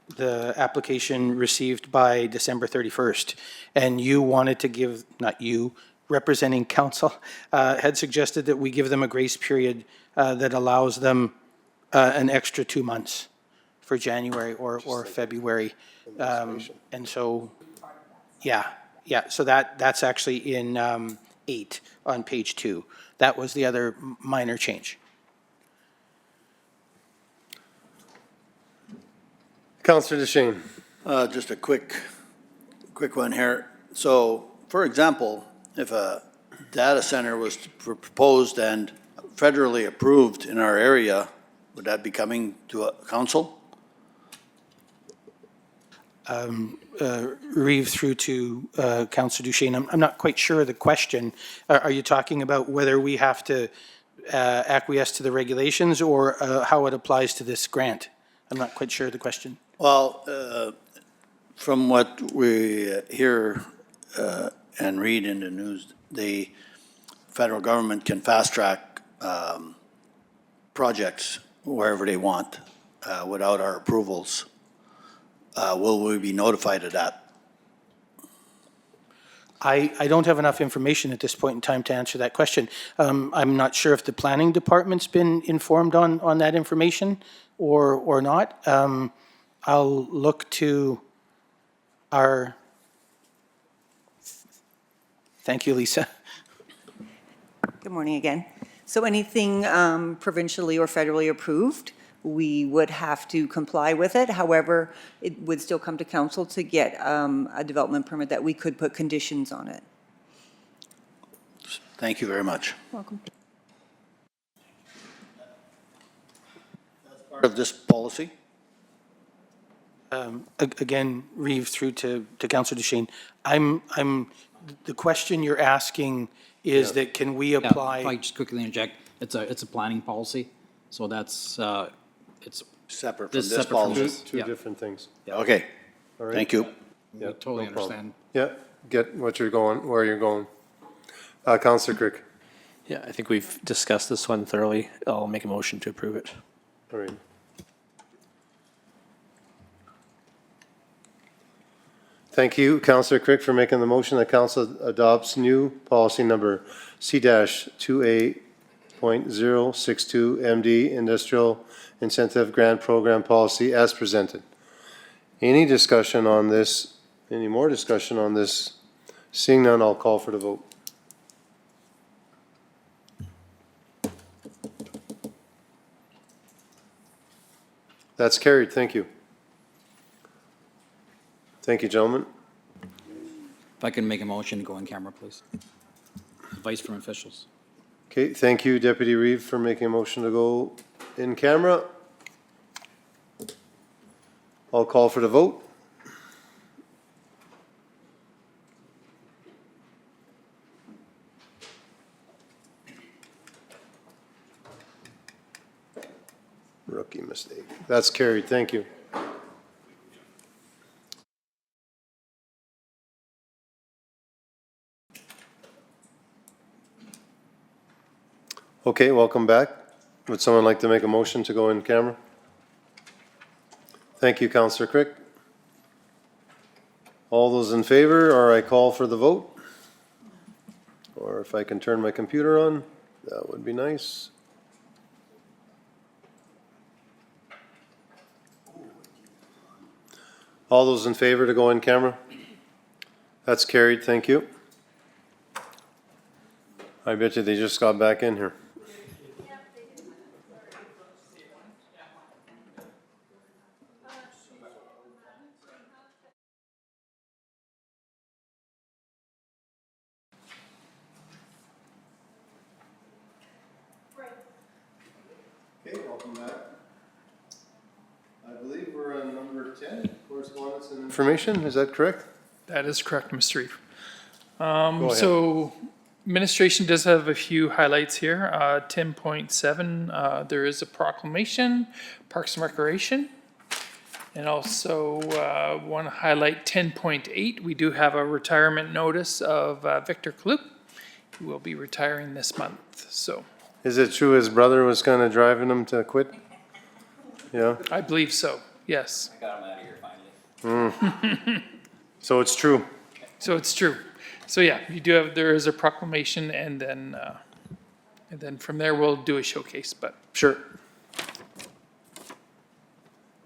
the application received by December 31st, and you wanted to give, not you, representing council, had suggested that we give them a grace period that allows them an extra 2 months for January or February. And so, yeah, so that's actually in 8 on page 2. That was the other minor change. Councillor DeShane. Just a quick one here. So, for example, if a data center was proposed and federally approved in our area, would that be coming to a council? Reeve through to Councillor Duchesne. I'm not quite sure of the question. Are you talking about whether we have to acquiesce to the regulations or how it applies to this grant? I'm not quite sure of the question. Well, from what we hear and read in the news, the federal government can fast-track projects wherever they want without our approvals. Will we be notified of that? I don't have enough information at this point in time to answer that question. I'm not sure if the planning department's been informed on that information or not. I'll look to our, thank you, Lisa. Good morning again. So anything provincially or federally approved, we would have to comply with it. However, it would still come to council to get a development permit that we could put conditions on it. Thank you very much. Welcome. Part of this policy? Again, Reeve through to Councillor Duchesne. The question you're asking is that can we apply? If I just quickly interject, it's a planning policy, so that's, it's separate from this separate from policy. this. Two Yeah. different things. Okay, All right. thank you. Yeah, Totally no problem. understand. Yeah, get what you're going, where you're going. Councillor Crick. Yeah, I think we've discussed this one thoroughly. I'll make a motion to approve it. All right. Thank you, Councillor Crick, for making the motion that council adopts new policy number C-2A.062 MD Industrial Incentive Grant Program Policy as presented. Any discussion on this? Any more discussion on this? Seeing none, I'll call for the vote. That's carried. Thank you. Thank you, gentlemen. If I can make a motion to go in camera, please. Advice from officials. Okay, thank you, Deputy Reeve, for making a motion to go in camera. I'll call for the vote. Rookie mistake. That's carried. Thank you. Okay, welcome back. Would someone like to make a motion to go in camera? Thank you, Councillor Crick. All those in favor, or I call for the vote? Or if I can turn my computer on, that would be nice. All those in favor to go in camera? That's carried, thank you. I bet you they just got back in here. Okay, welcome back. I believe we're on number 10, correspondence and information, is that correct? That is correct, Mr. Reeve. ahead. So administration does have a few highlights here. 10.7, there is a proclamation, Parks and Recreation. And also want to highlight 10.8, we do have a retirement notice of Victor Kalup. He will be retiring this month, so. Is it true his brother was kind of driving him to quit? Yeah? I believe so, yes. I got him out of here So it's true. So it's true. So yeah, you do have, there is a proclamation, and then from there we'll do a showcase, but. Sure.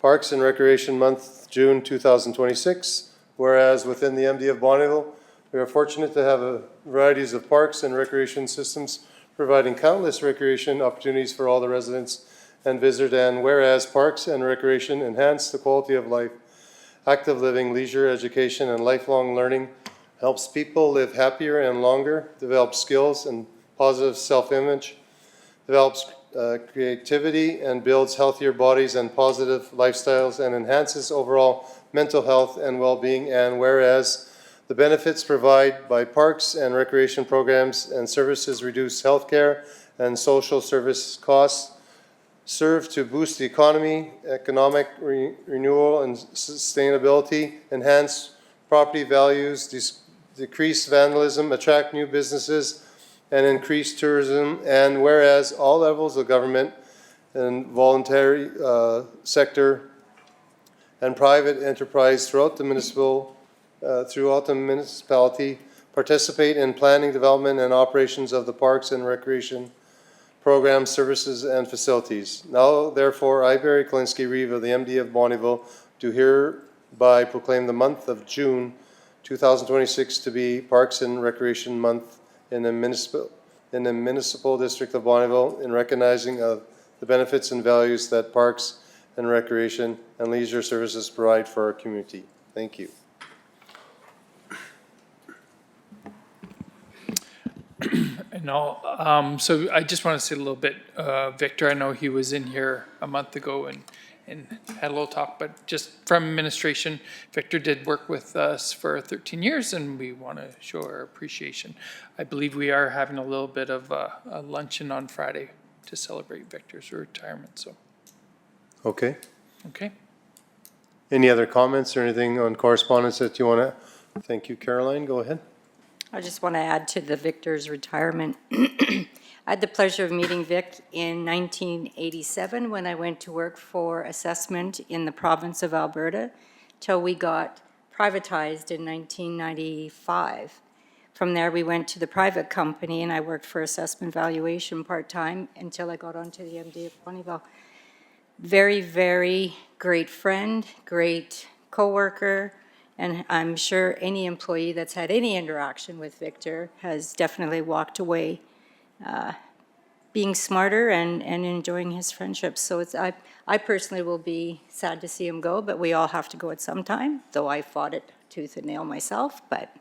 Parks and Recreation Month, June 2026. Whereas within the MD of Bonneville, we are fortunate to have a varieties of parks and recreation systems providing countless recreation opportunities for all the residents and visitors. And whereas parks and recreation enhance the quality of life, active living, leisure, education, and lifelong learning helps people live happier and longer, develop skills and positive self-image, develops creativity and builds healthier bodies and positive lifestyles, and enhances overall mental health and well-being. And whereas the benefits provided by parks and recreation programs and services reduce healthcare and social service costs, serve to boost the economy, economic renewal and sustainability, enhance property values, decrease vandalism, attract new businesses, and increase tourism. And whereas all levels of government and voluntary sector and private enterprise throughout the municipality participate in planning, development, and operations of the parks and recreation programs, services, and facilities. Now, therefore, I, Barry Kalinsky, Reeve of the MD of Bonneville, do hereby proclaim the month of June 2026 to be Parks and Recreation Month in the municipal district of Bonneville, in recognizing of the benefits and values that parks and recreation and leisure services provide for our community. Thank you. And so I just want to say a little bit, Victor, I know he was in here a month ago and had a little talk, but just from administration, Victor did work with us for 13 years, and we want to show our appreciation. I believe we are having a little bit of a luncheon on Friday to celebrate Victor's retirement, so. Okay. Okay. Any other comments or anything on correspondence that you want to? Thank you, Caroline. Go ahead. I just want to add to the Victor's retirement. I had the pleasure of meeting Vic in 1987 when I went to work for assessment in the province of Alberta till we got privatized in 1995. From there, we went to the private company, and I worked for assessment valuation part-time until I got onto the MD of Bonneville. Very, very great friend, great coworker, and I'm sure any employee that's had any interaction with Victor has definitely walked away being smarter and enjoying his friendship. So I personally will be sad to see him go, but we all have to go at some time, though I fought it tooth and nail myself, but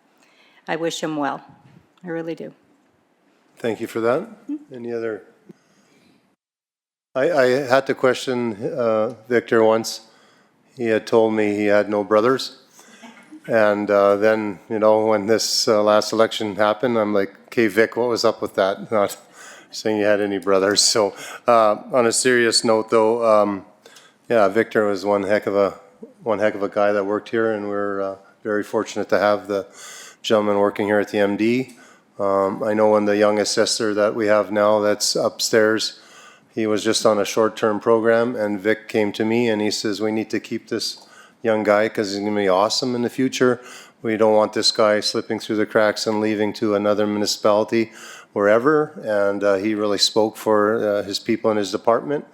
I wish him well. I really do. Thank you for that. Any other? I had to question Victor once. He had told me he had no brothers. And then, you know, when this last election happened, I'm like, okay, Vic, what was up with that? Not saying you had any brothers. So on a serious note, though, yeah, Victor was one heck of a guy that worked here, and we're very fortunate to have the gentleman working here at the MD. I know when the young assessor that we have now that's upstairs, he was just on a short-term program, and Vic came to me and he says, we need to keep this young guy because he's going to be awesome in the future. We don't want this guy slipping through the cracks and leaving to another municipality wherever. And he really spoke for his people in his department.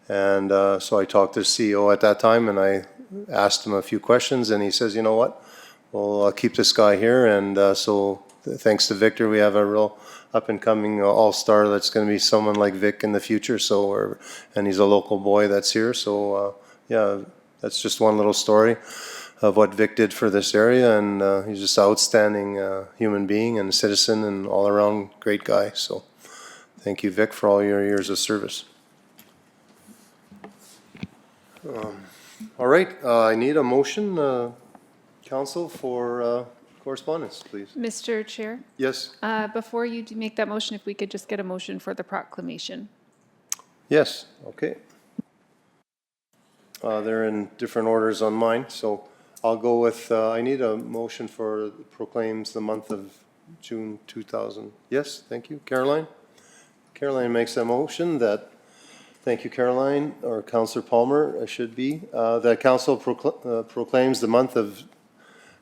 And so I talked to the CEO at that time, and I asked him a few questions, and he says, you know what, we'll keep this guy here. And so thanks to Victor, we have a real up-and-coming all-star that's going to be someone like Vic in the future. So, and he's a local boy that's here. So yeah, that's just one little story of what Vic did for this area, and he's just an outstanding human being and citizen and all-around great guy. So thank you, Vic, for all your years of service. All right, I need a motion, Council, for correspondence, please. Mr. Chair? Yes? Before you make that motion, if we could just get a motion for the proclamation. Yes, okay. They're in different orders on mine, so I'll go with, I need a motion for proclaims the month of June 2000. Yes, thank you. Caroline? Caroline makes a motion that Thank you, Caroline, or Councillor Palmer, I should be. That council proclaims the month of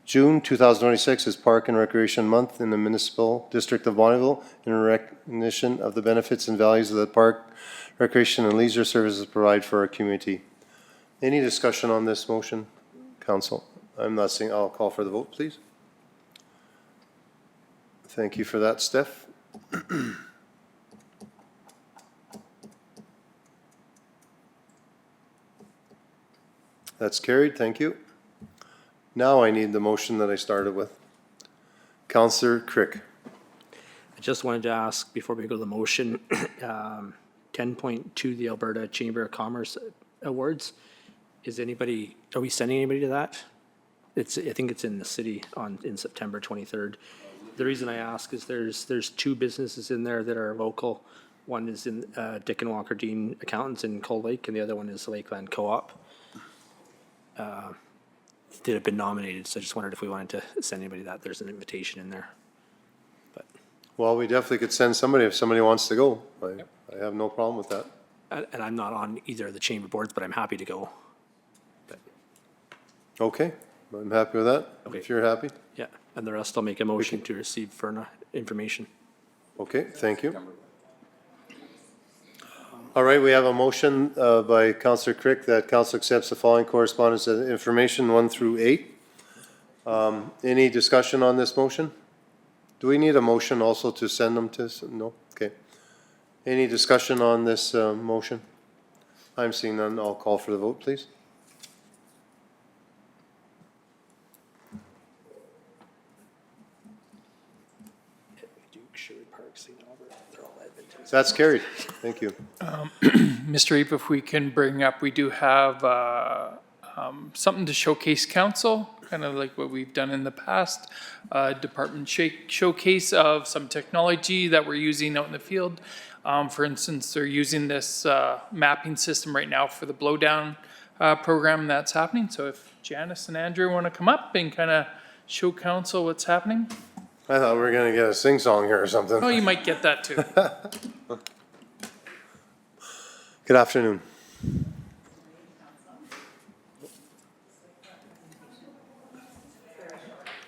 June 2026 as Park and Recreation Month in the Municipal District of Bonneville in recognition of the benefits and values of the park, recreation, and leisure services provide for our community. Any discussion on this motion, council? I'm not seeing, I'll call for the vote, please. Thank you for that, Steph. That's carried, thank you. Now I need the motion that I started with. Councillor Crick. I just wanted to ask, before we go to the motion, 10.2, the Alberta Chamber of Commerce Awards. Is anybody, are we sending anybody to that? I think it's in the city in September 23rd. The reason I ask is there's two businesses in there that are local. One is in Dick and Walker Dean Accountants in Cold Lake, and the other one is Lakeland Co-op. That have been nominated, so I just wondered if we wanted to send anybody that. There's an invitation in there. But Well, we definitely could send somebody if somebody wants to go. I have no problem with that. and I'm not on either of the chamber boards, but I'm happy to go. But, Okay, I'm happy with that, if you're happy. yeah, and the rest I'll make a motion to receive for information. Okay, thank you. All right, we have a motion by Councillor Crick that council accepts the following correspondence and information 1 through 8. Any discussion on this motion? Do we need a motion also to send them to, no? Okay. Any discussion on this motion? I'm seeing none, I'll call for the vote, please. That's carried, thank you. Mr. Eep, if we can bring up, we do have something to showcase council, kind of like what we've done in the past. Department showcase of some technology that we're using out in the field. For instance, they're using this mapping system right now for the blowdown program that's happening. So if Janice and Andrew want to come up and kind of show council what's happening. I thought we were gonna get a sing-song here or something. Oh, you might get that too. Good afternoon.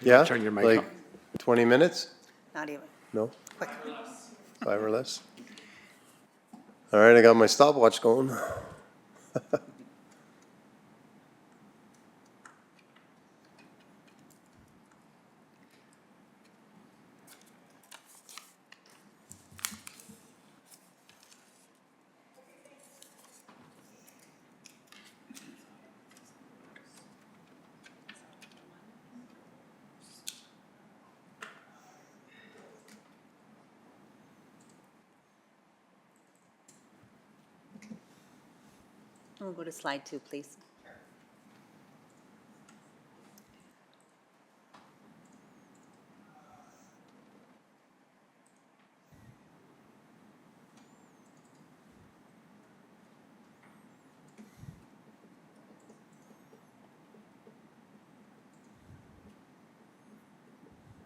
Yeah, Turn your mic like on. 20 minutes? Not even. No? Quick. 5 or less? All right, I got my stopwatch going. We'll go to slide 2, please.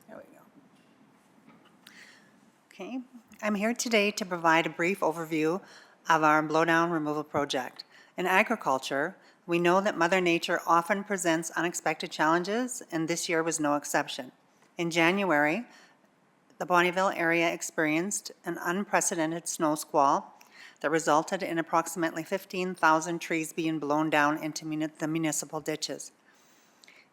There we go. Okay, I'm here today to provide a brief overview of our blowdown removal project. In agriculture, we know that Mother Nature often presents unexpected challenges, and this year was no exception. In January, the Bonnyville area experienced an unprecedented snow squall that resulted in approximately 15,000 trees being blown down into the municipal ditches.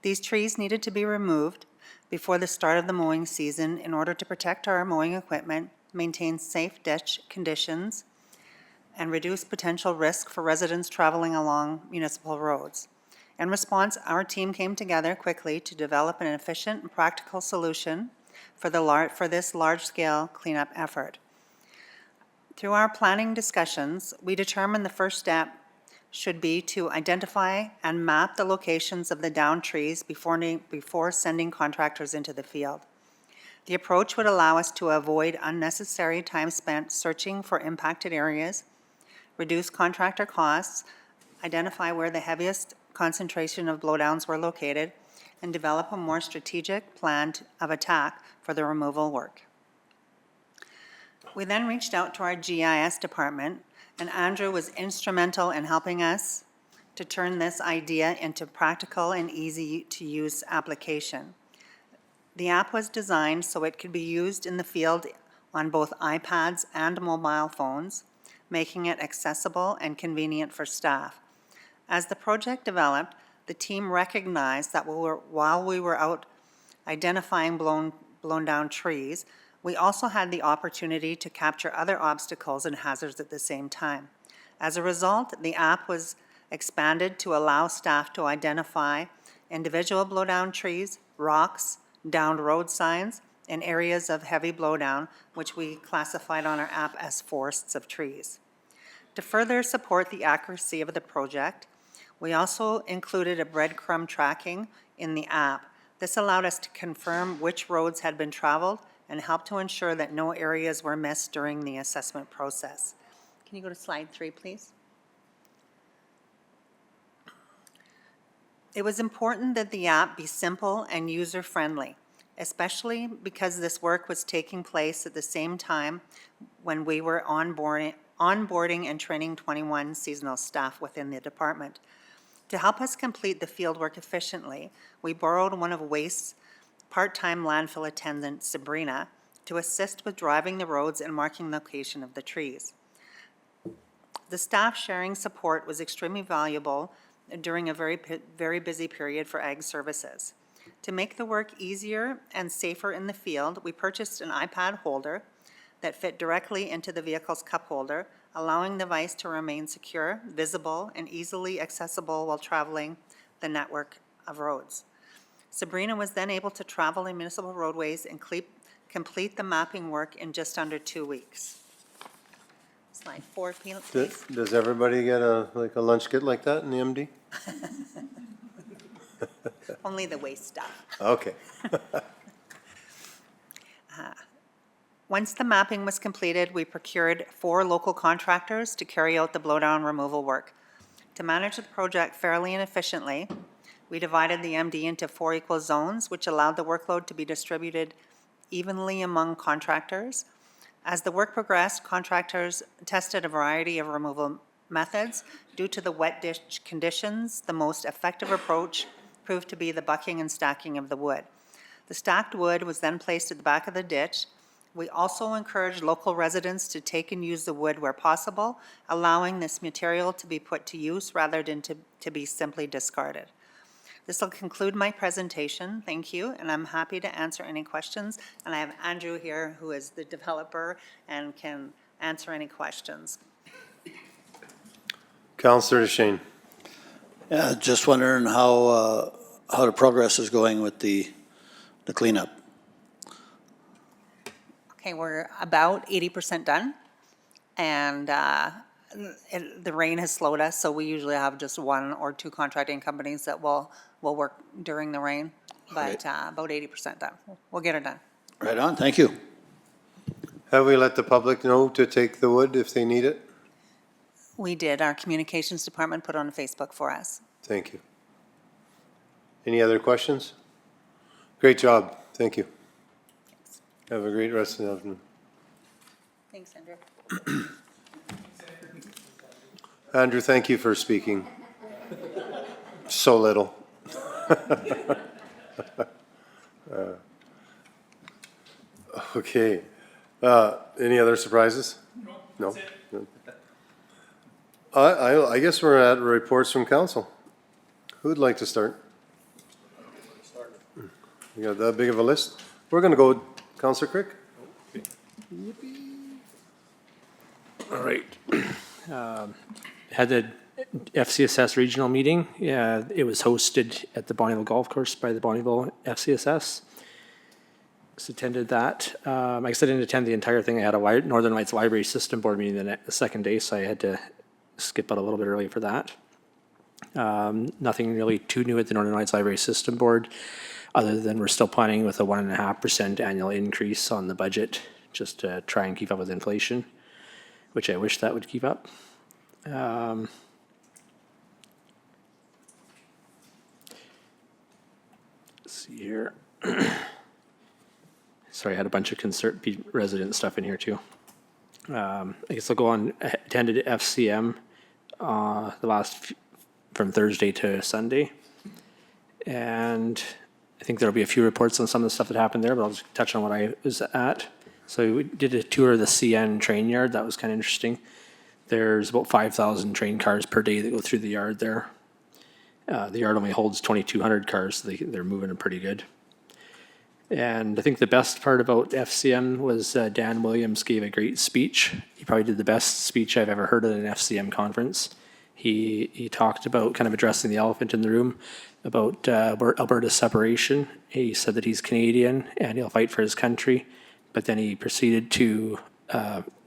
These trees needed to be removed before the start of the mowing season in order to protect our mowing equipment, maintain safe ditch conditions, and reduce potential risk for residents traveling along municipal roads. In response, our team came together quickly to develop an efficient and practical solution for this large-scale cleanup effort. Through our planning discussions, we determined the first step should be to identify and map the locations of the downed trees before sending contractors into the field. The approach would allow us to avoid unnecessary time spent searching for impacted areas, reduce contractor costs, identify where the heaviest concentration of blowdowns were located, and develop a more strategic plan of attack for the removal work. We then reached out to our GIS department and Andrew was instrumental in helping us to turn this idea into practical and easy-to-use application. The app was designed so it could be used in the field on both iPads and mobile phones, making it accessible and convenient for staff. As the project developed, the team recognized that while we were out identifying blown down trees, we also had the opportunity to capture other obstacles and hazards at the same time. As a result, the app was expanded to allow staff to identify individual blowdown trees, rocks, downed road signs, and areas of heavy blowdown, which we classified on our app as forests of trees. To further support the accuracy of the project, we also included a breadcrumb tracking in the app. This allowed us to confirm which roads had been traveled and helped to ensure that no areas were missed during the assessment process. Can you go to slide 3, please? It was important that the app be simple and user-friendly, especially because this work was taking place at the same time when we were onboarding and training 21 seasonal staff within the department. To help us complete the fieldwork efficiently, we borrowed one of WASTE's part-time landfill attendant, Sabrina, to assist with driving the roads and marking the location of the trees. The staff sharing support was extremely valuable during a very busy period for Ag Services. To make the work easier and safer in the field, we purchased an iPad holder that fit directly into the vehicle's cup holder, allowing the device to remain secure, visible, and easily accessible while traveling the network of roads. Sabrina was then able to travel in municipal roadways and complete the mapping work in just under 2 weeks. Slide 4, please. Does everybody get a lunch kit like that in the MD? Only the waste stuff. Okay. Once the mapping was completed, we procured 4 local contractors to carry out the blowdown removal work. To manage the project fairly and efficiently, we divided the MD into 4 equal zones, which allowed the workload to be distributed evenly among contractors. As the work progressed, contractors tested a variety of removal methods. Due to the wet ditch conditions, the most effective approach proved to be the bucking and stacking of the wood. The stacked wood was then placed at the back of the ditch. We also encouraged local residents to take and use the wood where possible, allowing this material to be put to use rather than to be simply discarded. This will conclude my presentation. Thank you, and I'm happy to answer any questions. And I have Andrew here, who is the developer and can answer any questions. Councillor DeShane. Yeah, just wondering how the progress is going with the cleanup. Okay, we're about 80% done, and the rain has slowed us, so we usually have just 1 or 2 contracting companies that will work during the rain, but about 80% done. We'll get it done. Right on, thank you. Have we let the public know to take the wood if they need it? We did. Our communications department put on Facebook for us. Thank you. Any other questions? Great job. Thank you. Have a great rest of the afternoon. Thanks, Andrew. Andrew, thank you for speaking. So little. Okay. Any other surprises? No. No. I guess we're at reports from council. Who'd like to start? You got that big of a list? We're going to go Councillor Crick. All right. Had the FCSS regional meeting. Yeah, it was hosted at the Bonnyville Golf Course by the Bonnyville FCSS. Just attended that. I guess I didn't attend the entire thing. I had a Northern Lights Library System Board meeting the second day, so I had to skip out a little bit early for that. Nothing really too new at the Northern Lights Library System Board, other than we're still planning with a 1.5% annual increase on the budget, just to try and keep up with inflation, which I wish that would keep up. Let's see here. Sorry, I had a bunch of resident stuff in here too. I guess I'll go on attended FCM from Thursday to Sunday. And I think there'll be a few reports on some of the stuff that happened there, but I'll just touch on what I was at. So we did a tour of the CN train yard. That was kind of interesting. There's about 5,000 train cars per day that go through the yard there. The yard only holds 2,200 cars, so they're moving them pretty good. And I think the best part about FCM was Dan Williams gave a great speech. He probably did the best speech I've ever heard at an FCM conference. He talked about kind of addressing the elephant in the room, about Alberta's separation. He said that he's Canadian and he'll fight for his country, but then he proceeded to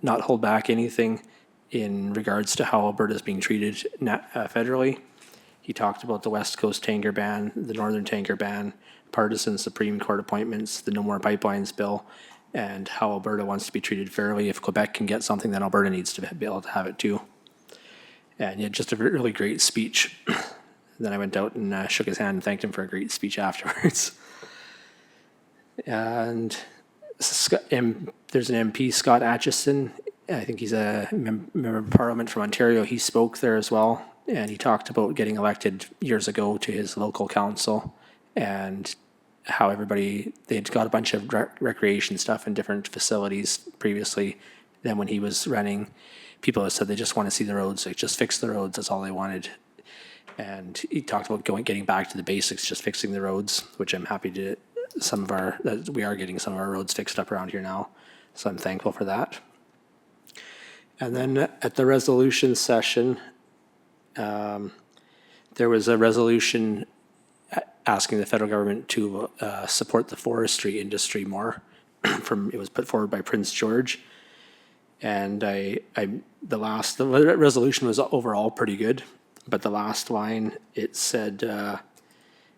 not hold back anything in regards to how Alberta is being treated federally. He talked about the West Coast tanker ban, the Northern tanker ban, partisan Supreme Court appointments, the No More Pipelines bill, and how Alberta wants to be treated fairly. If Quebec can get something, then Alberta needs to be able to have it too. And yeah, just a really great speech. Then I went out and shook his hand and thanked him for a great speech afterwards. And there's an MP, Scott Atchison. I think he's a member of Parliament from Ontario. He spoke there as well, and he talked about getting elected years ago to his local council and how they'd got a bunch of recreation stuff in different facilities previously. Then when he was running, people have said they just want to see the roads, like just fix the roads, that's all they wanted. And he talked about getting back to the basics, just fixing the roads, which I'm happy to, that we are getting some of our roads fixed up around here now. So I'm thankful for that. And then at the resolution session, there was a resolution asking the federal government to support the forestry industry more. It was put forward by Prince George. And the resolution was overall pretty good, but the last line, it said,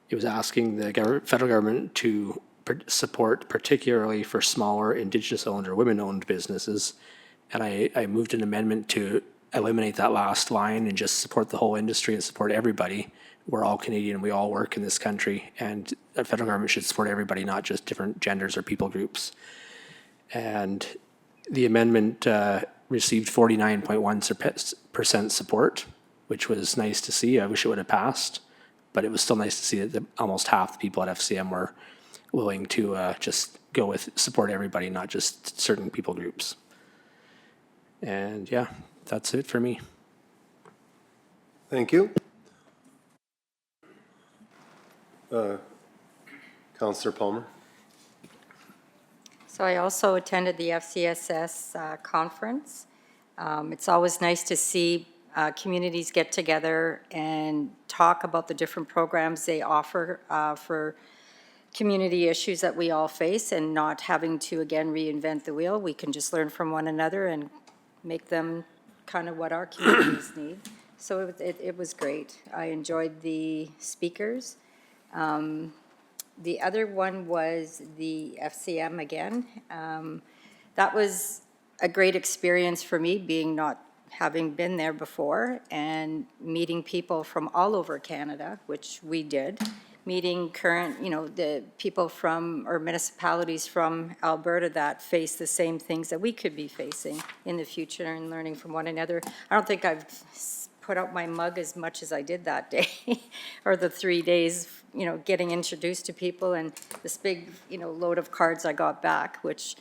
it was asking the federal government to support particularly for smaller Indigenous-owned or women-owned businesses. And I moved an amendment to eliminate that last line and just support the whole industry and support everybody. We're all Canadian, we all work in this country, and the federal government should support everybody, not just different genders or people groups. And the amendment received 49.1% support, which was nice to see. I wish it would have passed, but it was still nice to see that almost half the people at FCM were willing to just go with support everybody, not just certain people groups. And yeah, that's it for me. Thank you. Councillor Palmer. So I also attended the FCSS conference. It's always nice to see communities get together and talk about the different programs they offer for community issues that we all face, and not having to, again, reinvent the wheel. We can just learn from one another and make them kind of what our communities need. So it was great. I enjoyed the speakers. The other one was the FCM again. That was a great experience for me, not having been there before, and meeting people from all over Canada, which we did. Meeting the people from, or municipalities from Alberta that face the same things that we could be facing in the future, and learning from one another. I don't think I've put out my mug as much as I did that day, or the 3 days, getting introduced to people, and this big, load of cards I got back, which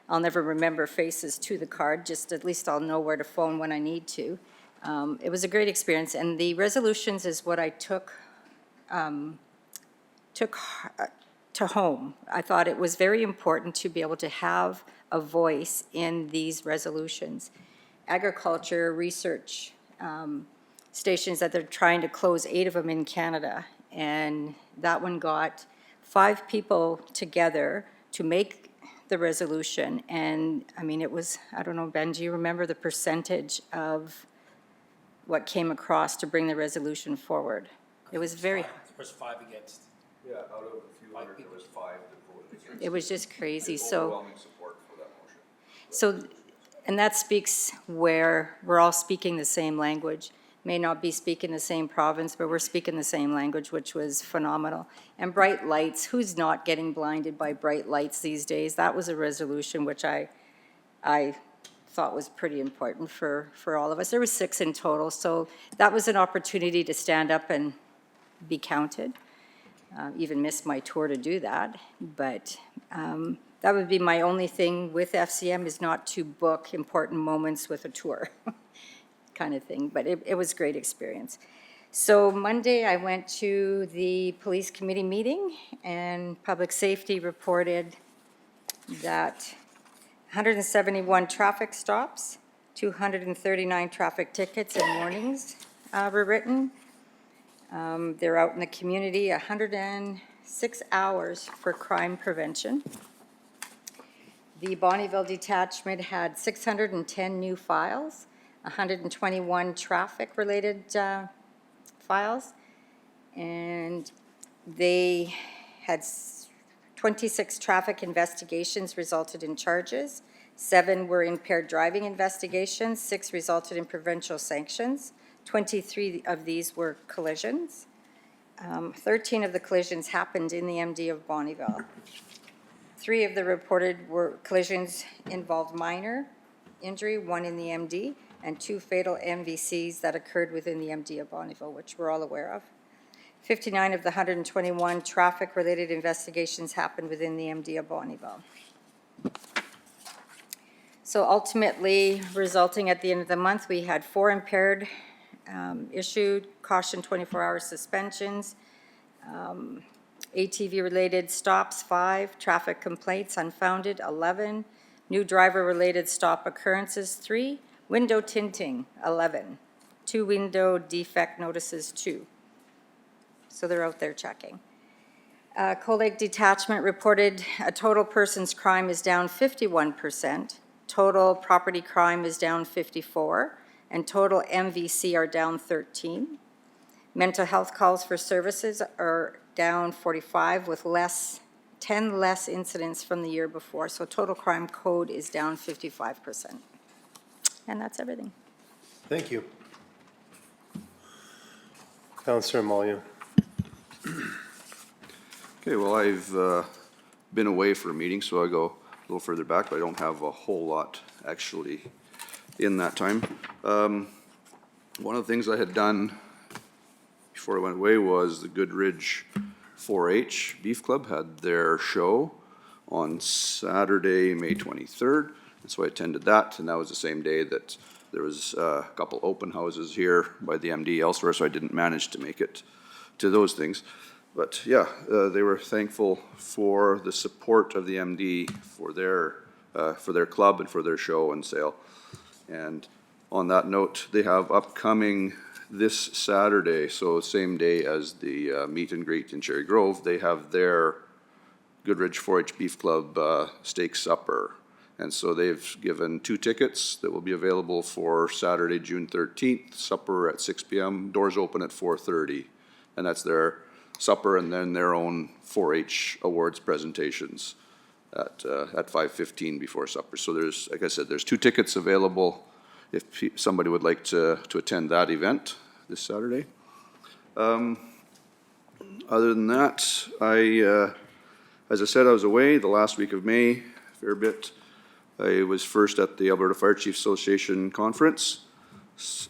I'll never remember faces to the card, just at least I'll know where to phone when I need to. It was a great experience, and the resolutions is what I took to home. I thought it was very important to be able to have a voice in these resolutions. Agriculture research stations that they're trying to close, 8 of them in Canada, and that one got 5 people together to make the resolution. And I mean, it was, I don't know, Ben, do you remember the percentage of what came across to bring the resolution forward? It was very... There was 5 against. Yeah, out of a few hundred, there was 5 that voted against. It was just crazy. Overwhelming support for that motion. So, and that speaks where we're all speaking the same language. May not be speaking the same province, but we're speaking the same language, which was phenomenal. And bright lights, who's not getting blinded by bright lights these days? That was a resolution which I thought was pretty important for all of us. There was 6 in total, so that was an opportunity to stand up and be counted. Even missed my tour to do that, but that would be my only thing with FCM, is not to book important moments with a tour kind of thing, but it was a great experience. So Monday, I went to the police committee meeting, and public safety reported that 171 traffic stops, 239 traffic tickets and warnings were written. They're out in the community 106 hours for crime prevention. The Bonnyville detachment had 610 new files, 121 traffic-related files, and they had 26 traffic investigations resulted in charges, 7 were impaired driving investigations, 6 resulted in provincial sanctions, 23 of these were collisions. 13 of the collisions happened in the MD of Bonnyville. 3 of the reported collisions involved minor injury, 1 in the MD, and 2 fatal MVCs that occurred within the MD of Bonnyville, which we're all aware of. 59 of the 121 traffic-related investigations happened within the MD of Bonnyville. So ultimately, resulting at the end of the month, we had 4 impaired issued, caution 24-hour suspensions, ATV-related stops 5, traffic complaints unfounded 11, new driver-related stop occurrences 3, window tinting 11, 2 window defect notices 2. So they're out there checking. Cold Lake Detachment reported a total persons crime is down 51%, total property crime is down 54%, and total MVC are down 13. Mental health calls for services are down 45 with 10 less incidents from the year before. So total crime code is down 55%. And that's everything. Thank you. Councillor Mullion. Okay, well, I've been away for a meeting, so I go a little further back, but I don't have a whole lot actually in that time. One of the things I had done before I went away was the Goodridge 4-H Beef Club had their show on Saturday, May 23rd, and so I attended that, and that was the same day that there was a couple open houses here by the MD elsewhere, so I didn't manage to make it to those things. But yeah, they were thankful for the support of the MD for their club and for their show and sale. And on that note, they have upcoming this Saturday, so same day as the meet and greet in Cherry Grove, they have their Goodridge 4-H Beef Club steak supper. And so they've given 2 tickets that will be available for Saturday, June 13th, supper at 6 p.m., doors open at 4:30. And that's their supper and then their own 4-H awards presentations at 5:15 before supper. So there's, like I said, there's 2 tickets available if somebody would like to attend that event this Saturday. Other than that, as I said, I was away the last week of May, a fair bit. I was first at the Alberta Fire Chiefs Association conference,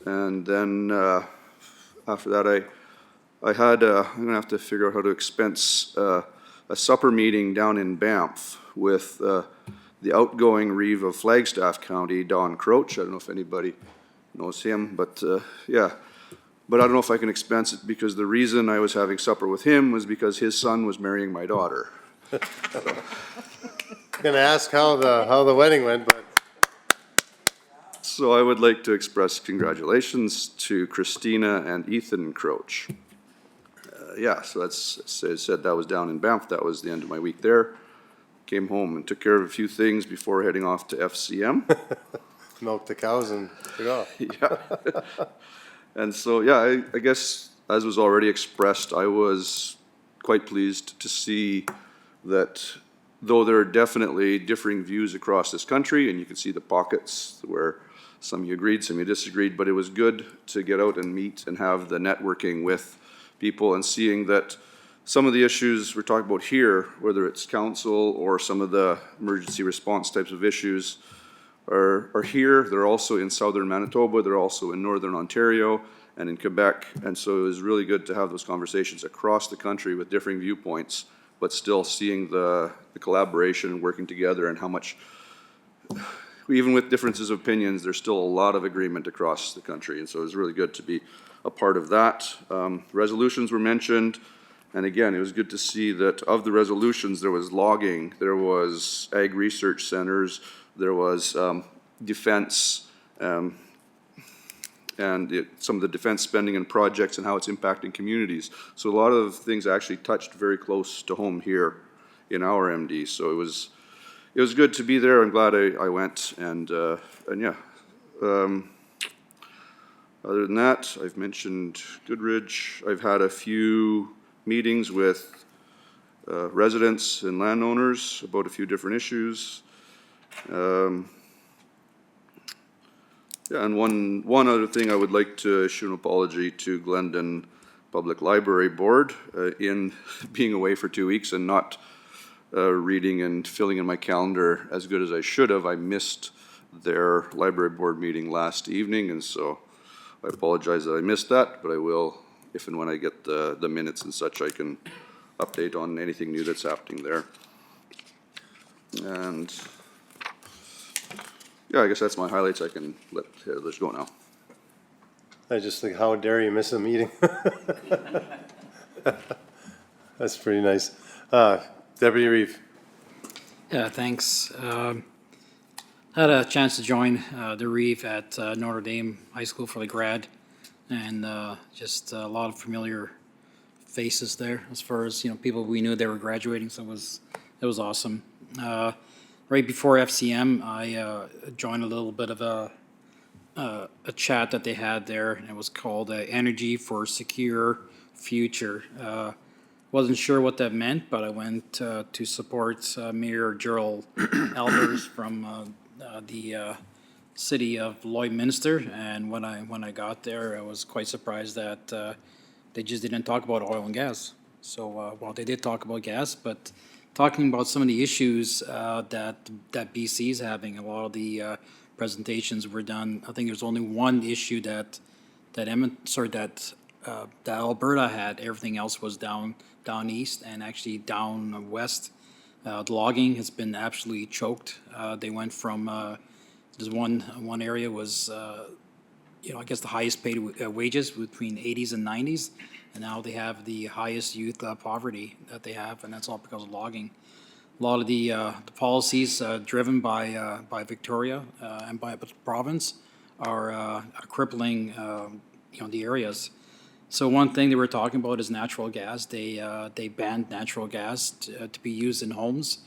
and then after that I had, I'm gonna have to figure out how to expense a supper meeting down in Banff with the outgoing Reeve of Flagstaff County, Don Croach. I don't know if anybody knows him, but yeah. But I don't know if I can expense it because the reason I was having supper with him was because his son was marrying my daughter. Gonna ask how the wedding went, but. So I would like to express congratulations to Christina and Ethan Croach. Yeah, so that's, as I said, that was down in Banff. That was the end of my week there. Came home and took care of a few things before heading off to FCM. Milk the cows and get off. Yeah. And so, yeah, I guess as was already expressed, I was quite pleased to see that though there are definitely differing views across this country, and you can see the pockets where some you agreed, some you disagreed, but it was good to get out and meet and have the networking with people and seeing that some of the issues we're talking about here, whether it's council or some of the emergency response types of issues, are here. They're also in southern Manitoba, they're also in northern Ontario and in Quebec. And so it was really good to have those conversations across the country with differing viewpoints, but still seeing the collaboration and working together, and how much, even with differences of opinions, there's still a lot of agreement across the country. And so it was really good to be a part of that. Resolutions were mentioned. And again, it was good to see that of the resolutions, there was logging, there was ag research centers, there was defense, and some of the defense spending and projects and how it's impacting communities. So a lot of things actually touched very close to home here in our MD. So it was good to be there. I'm glad I went, and yeah. Other than that, I've mentioned Goodridge. I've had a few meetings with residents and landowners about a few different issues. Yeah, and one other thing, I would like to issue an apology to Glendon Public Library Board in being away for 2 weeks and not reading and filling in my calendar as good as I should have. I missed their library board meeting last evening, and so I apologize that I missed that, but I will, if and when I get the minutes and such, I can update on anything new that's happening there. And yeah, I guess that's my highlights. I can let Heather go now. I just think, how dare you miss a meeting? That's pretty nice. Deputy Reeve. Yeah, thanks. Had a chance to join the Reeve at Notre Dame High School for the grad, and just a lot of familiar faces there as far as, people we knew they were graduating, so it was awesome. Right before FCM, I joined a little bit of a chat that they had there, and it was called Energy for Secure Future. Wasn't sure what that meant, but I went to support Mayor Gerald Albers from the city of Lloydminster, and when I got there, I was quite surprised that they just didn't talk about oil and gas. So, well, they did talk about gas, but talking about some of the issues that BC is having, a lot of the presentations were done. I think there's only one issue that Alberta had. Everything else was down east and actually down west. The logging has been absolutely choked. They went from there's one area was I guess the highest paid wages between 80s and 90s, and now they have the highest youth poverty that they have, and that's all because of logging. A lot of the policies driven by Victoria and by the province are crippling the areas. So one thing they were talking about is natural gas. They banned natural gas to be used in homes,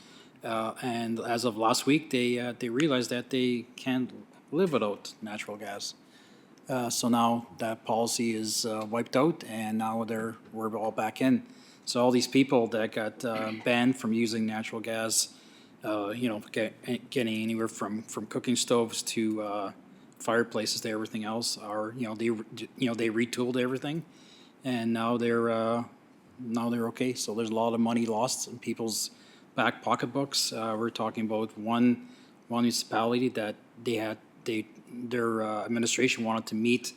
and as of last week, they realized that they can't live without natural gas. So now that policy is wiped out, and now we're all back in. So all these people that got banned from using natural gas, getting anywhere from cooking stoves to fireplaces to everything else, are they retooled everything, and now they're okay. So there's a lot of money lost in people's back pocketbooks. We're talking about one municipality that their administration wanted to meet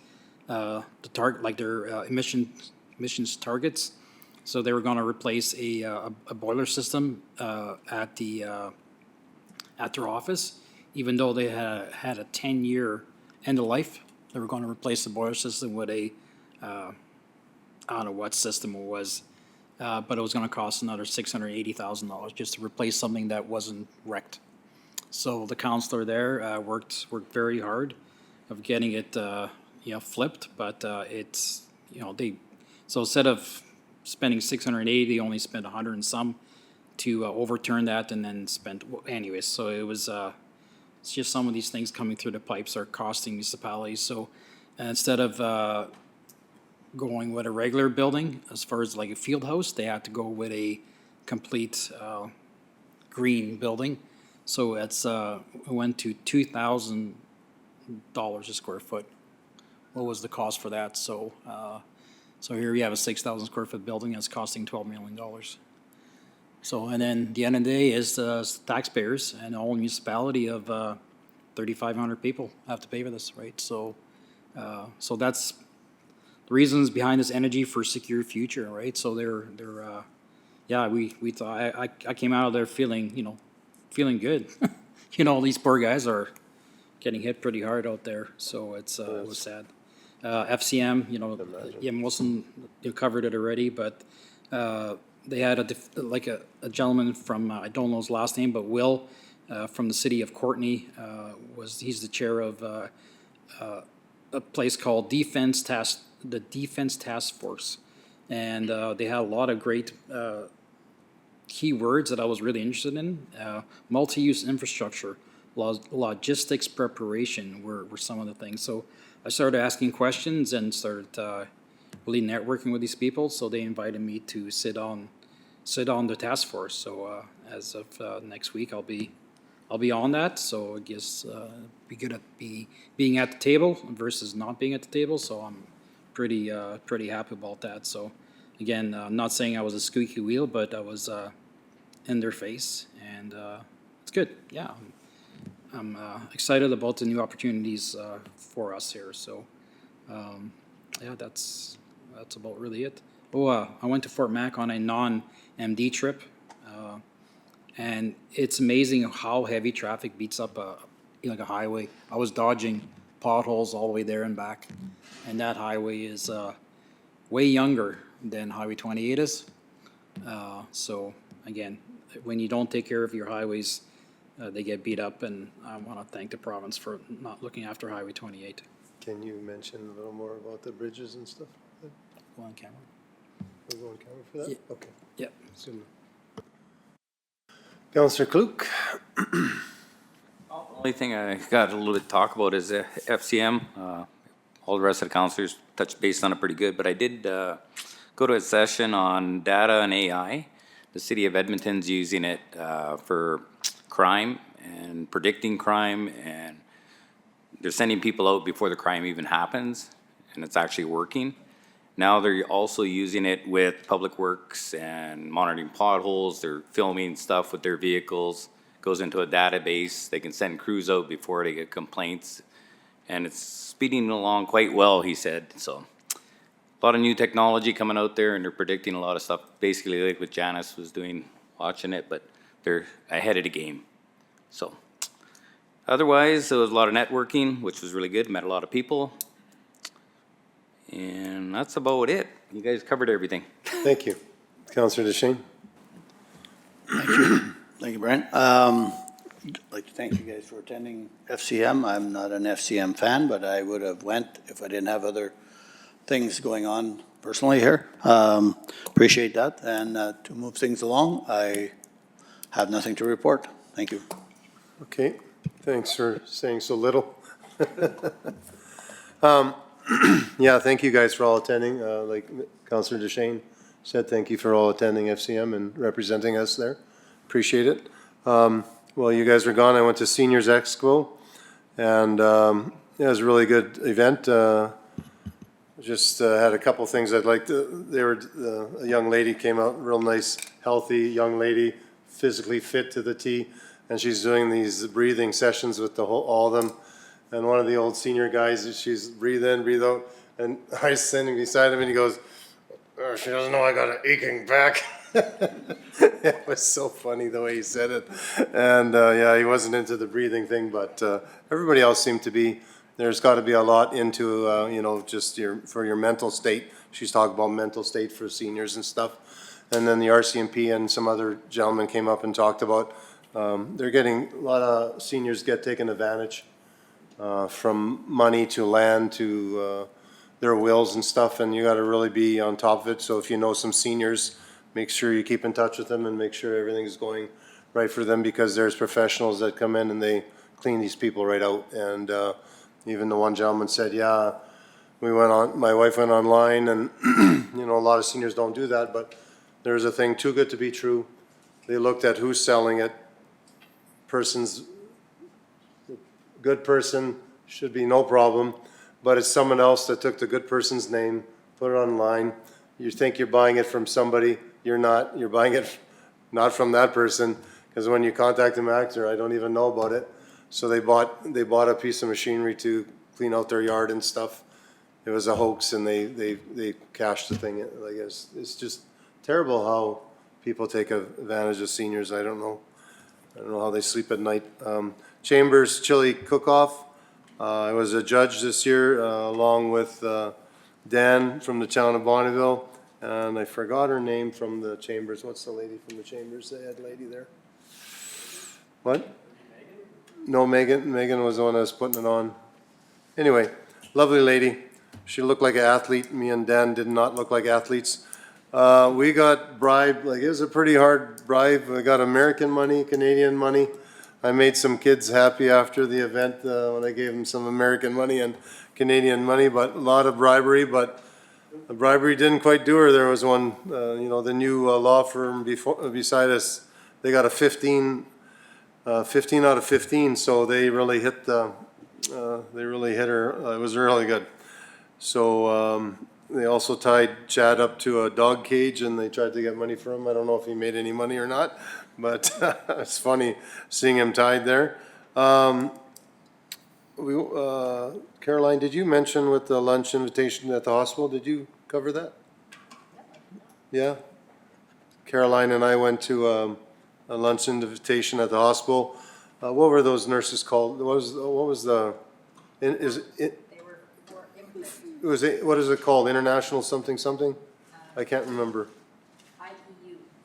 the target, like their emissions targets. So they were going to replace a boiler system at their office, even though they had a 10-year end of life. They were going to replace the boiler system with I don't know what system it was, but it was going to cost another $680,000 just to replace something that wasn't wrecked. So the councillor there worked very hard of getting it flipped, but it's so instead of spending 680, they only spent 100 and some to overturn that, and then spent anyways. So it was it's just some of these things coming through the pipes are costing municipalities. So instead of going with a regular building, as far as like a field house, they had to go with a complete green building. So it went to $2,000 a square foot. What was the cost for that? So here we have a 6,000 square foot building that's costing $12 million. So, and then the end of the day is the taxpayers and the whole municipality of 3,500 people have to pay for this, right? So, so that's the reasons behind this Energy for Secure Future, right? So yeah, we thought, I came out of there feeling, feeling good. These poor guys are getting hit pretty hard out there, so it was sad. FCM, yeah, most of them, you covered it already, but they had a gentleman from, I don't know his last name, but Will, from the city of Courtenay, he's the chair of a place called the Defense Task Force. And they had a lot of great key words that I was really interested in. Multi-use infrastructure, logistics preparation were some of the things. So I started asking questions and started really networking with these people. So they invited me to sit on the task force. So as of next week, I'll be on that. So I guess be good at being at the table versus not being at the table. So I'm pretty happy about that. So again, I'm not saying I was a squeaky wheel, but I was in their face, and it's good. Yeah, I'm excited about the new opportunities for us here. So yeah, that's about really it. Oh, I went to Fort Mac on a non-MD trip, and it's amazing how heavy traffic beats up like a highway. I was dodging potholes all the way there and back, and that highway is way younger than Highway 28 is. So again, when you don't take care of your highways, they get beat up, and I want to thank the province for not looking after Highway 28. Can you mention a little more about the bridges and stuff? Go on camera. We'll go on camera for that? Yeah. Okay. Yep. Soon. Councillor Klug. Only thing I got a little bit to talk about is FCM. All the rest of the councillors touched base on it pretty good, but I did go to a session on data and AI. The city of Edmonton's using it for crime and predicting crime, and they're sending people out before the crime even happens, and it's actually working. Now they're also using it with public works and monitoring potholes. They're filming stuff with their vehicles, goes into a database. They can send crews out before they get complaints, and it's speeding along quite well, he said. So a lot of new technology coming out there, and they're predicting a lot of stuff, basically like what Janice was doing, watching it, but they're ahead of the game. So otherwise, there was a lot of networking, which was really good, met a lot of people. And that's about it. You guys covered everything. Thank you. Councillor DeShane. Thank you, Brent. I'd like to thank you guys for attending FCM. I'm not an FCM fan, but I would have went if I didn't have other things going on personally here. Appreciate that. And to move things along, I have nothing to report. Thank you. Okay. Thanks for saying so little. Yeah, thank you guys for all attending. Like Councillor DeShane said, thank you for all attending FCM and representing us there. Appreciate it. While you guys were gone, I went to Seniors Expo, and it was a really good event. Just had a couple things I'd like to, a young lady came out, real nice, healthy young lady, physically fit to the T, and she's doing these breathing sessions with all of them. And one of the old senior guys, she's breathe in, breathe out, and I was standing beside him, and he goes, "Oh, she doesn't know I got an aching back." It was so funny the way he said it. And yeah, he wasn't into the breathing thing, but everybody else seemed to be. There's got to be a lot into, just for your mental state. She's talking about mental state for seniors and stuff. And then the RCMP and some other gentlemen came up and talked about, they're getting, a lot of seniors get taken advantage. From money to land to their wills and stuff, and you got to really be on top of it. So if you know some seniors, make sure you keep in touch with them and make sure everything's going right for them, because there's professionals that come in and they clean these people right out. And even the one gentleman said, yeah, my wife went online, and a lot of seniors don't do that, but there's a thing too good to be true. They looked at who's selling it. Good person should be no problem, but it's someone else that took the good person's name, put it online. You think you're buying it from somebody, you're not. You're buying it not from that person, because when you contact them after, I don't even know about it. So they bought a piece of machinery to clean out their yard and stuff. It was a hoax, and they cashed the thing. Like, it's just terrible how people take advantage of seniors. I don't know how they sleep at night. Chambers Chili Cook-Off. I was a judge this year, along with Dan from the town of Bonneville, and I forgot her name from the Chambers. What's the lady from the Chambers? The head lady there. What? No, Megan. Megan was the one that was putting it on. Anyway, lovely lady. She looked like an athlete. Me and Dan did not look like athletes. We got bribed, like it was a pretty hard bribe. We got American money, Canadian money. I made some kids happy after the event when I gave them some American money and Canadian money, but a lot of bribery. But the bribery didn't quite do her. There was one, the new law firm beside us. They got a 15 out of 15, so they really hit her. It was really good. So they also tied Chad up to a dog cage, and they tried to get money for him. I don't know if he made any money or not, but it's funny seeing him tied there. Caroline, did you mention with the lunch invitation at the hospital? Did you cover that? Yeah. Caroline and I went to a lunch invitation at the hospital. What were those nurses called? What was the? What is it called? International something something? I can't remember.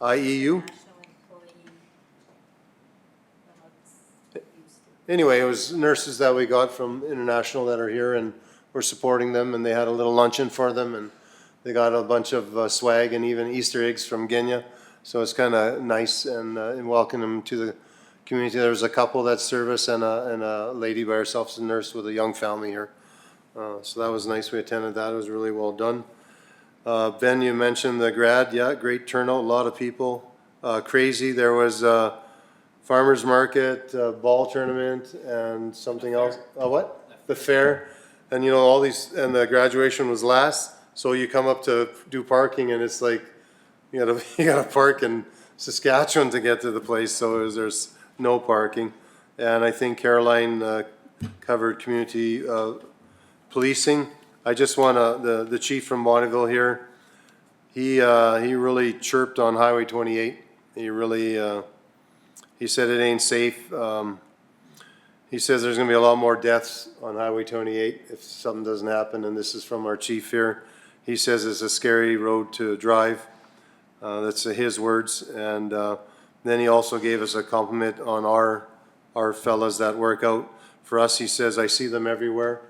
IEU? Anyway, it was nurses that we got from International that are here, and we're supporting them, and they had a little luncheon for them, and they got a bunch of swag and even Easter eggs from Genya. So it's kind of nice and welcome them to the community. There was a couple that service and a lady by herself, as a nurse with a young family here. So that was nice. We attended that. It was really well done. Ben, you mentioned the grad. Yeah, great turnout. A lot of people. Crazy. There was a farmer's market, ball tournament, and something else. What? The fair. And all these, and the graduation was last. So you come up to do parking, and it's like, you gotta park in Saskatchewan to get to the place. So there's no parking. And I think Caroline covered community policing. I just want the chief from Bonneville here. He really chirped on Highway 28. He really he said it ain't safe. He says there's going to be a lot more deaths on Highway 28 if something doesn't happen. And this is from our chief here. He says it's a scary road to drive. That's his words. And then he also gave us a compliment on our fellas that work out for us. He says, I see them everywhere.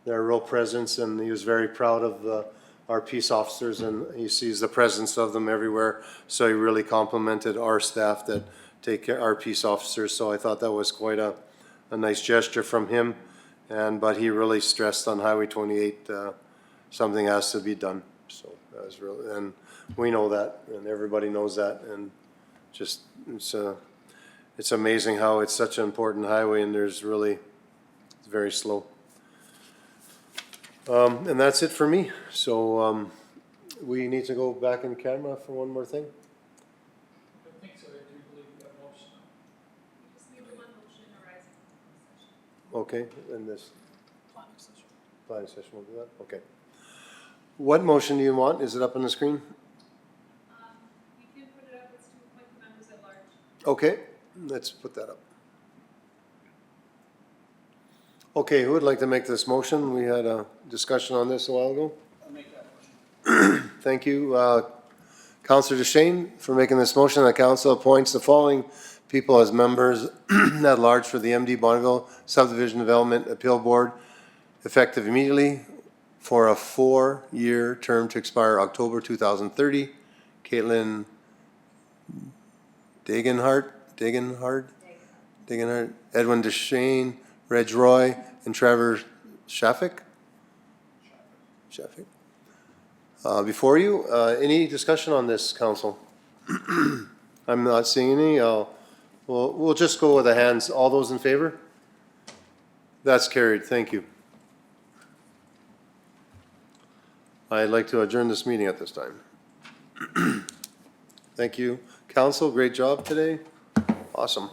They're a real presence, and he was very proud of our peace officers, and he sees the presence of them everywhere. So he really complimented our staff that take care, our peace officers. So I thought that was quite a nice gesture from him. But he really stressed on Highway 28, something has to be done. So that was really, and we know that, and everybody knows that, and just it's amazing how it's such an important highway, and it's very slow. And that's it for me. So we need to go back in camera for one more thing. I think so. I do believe we got a motion. Just need one motion arising from the session. Okay, in this planning session, we'll do that. Okay. What motion do you want? Is it up on the screen? You can put it up. It's to appoint the members at large. Okay, let's put that up. Okay, who would like to make this motion? We had a discussion on this a while ago. I'll make that motion. Thank you, Councillor DeShane, for making this motion. The council appoints the following people as members at large for the MD Bonneville Subdivision Development Appeal Board, effective immediately for a 4-year term to expire October 2030. Caitlin Degenhardt, Edwin DeShane, Reg Roy, and Trevor Shafik. Before you, any discussion on this, council? I'm not seeing any. We'll just go with the hands. All those in favor? That's carried. Thank you. I'd like to adjourn this meeting at this time. Thank you. Council, great job today. Awesome.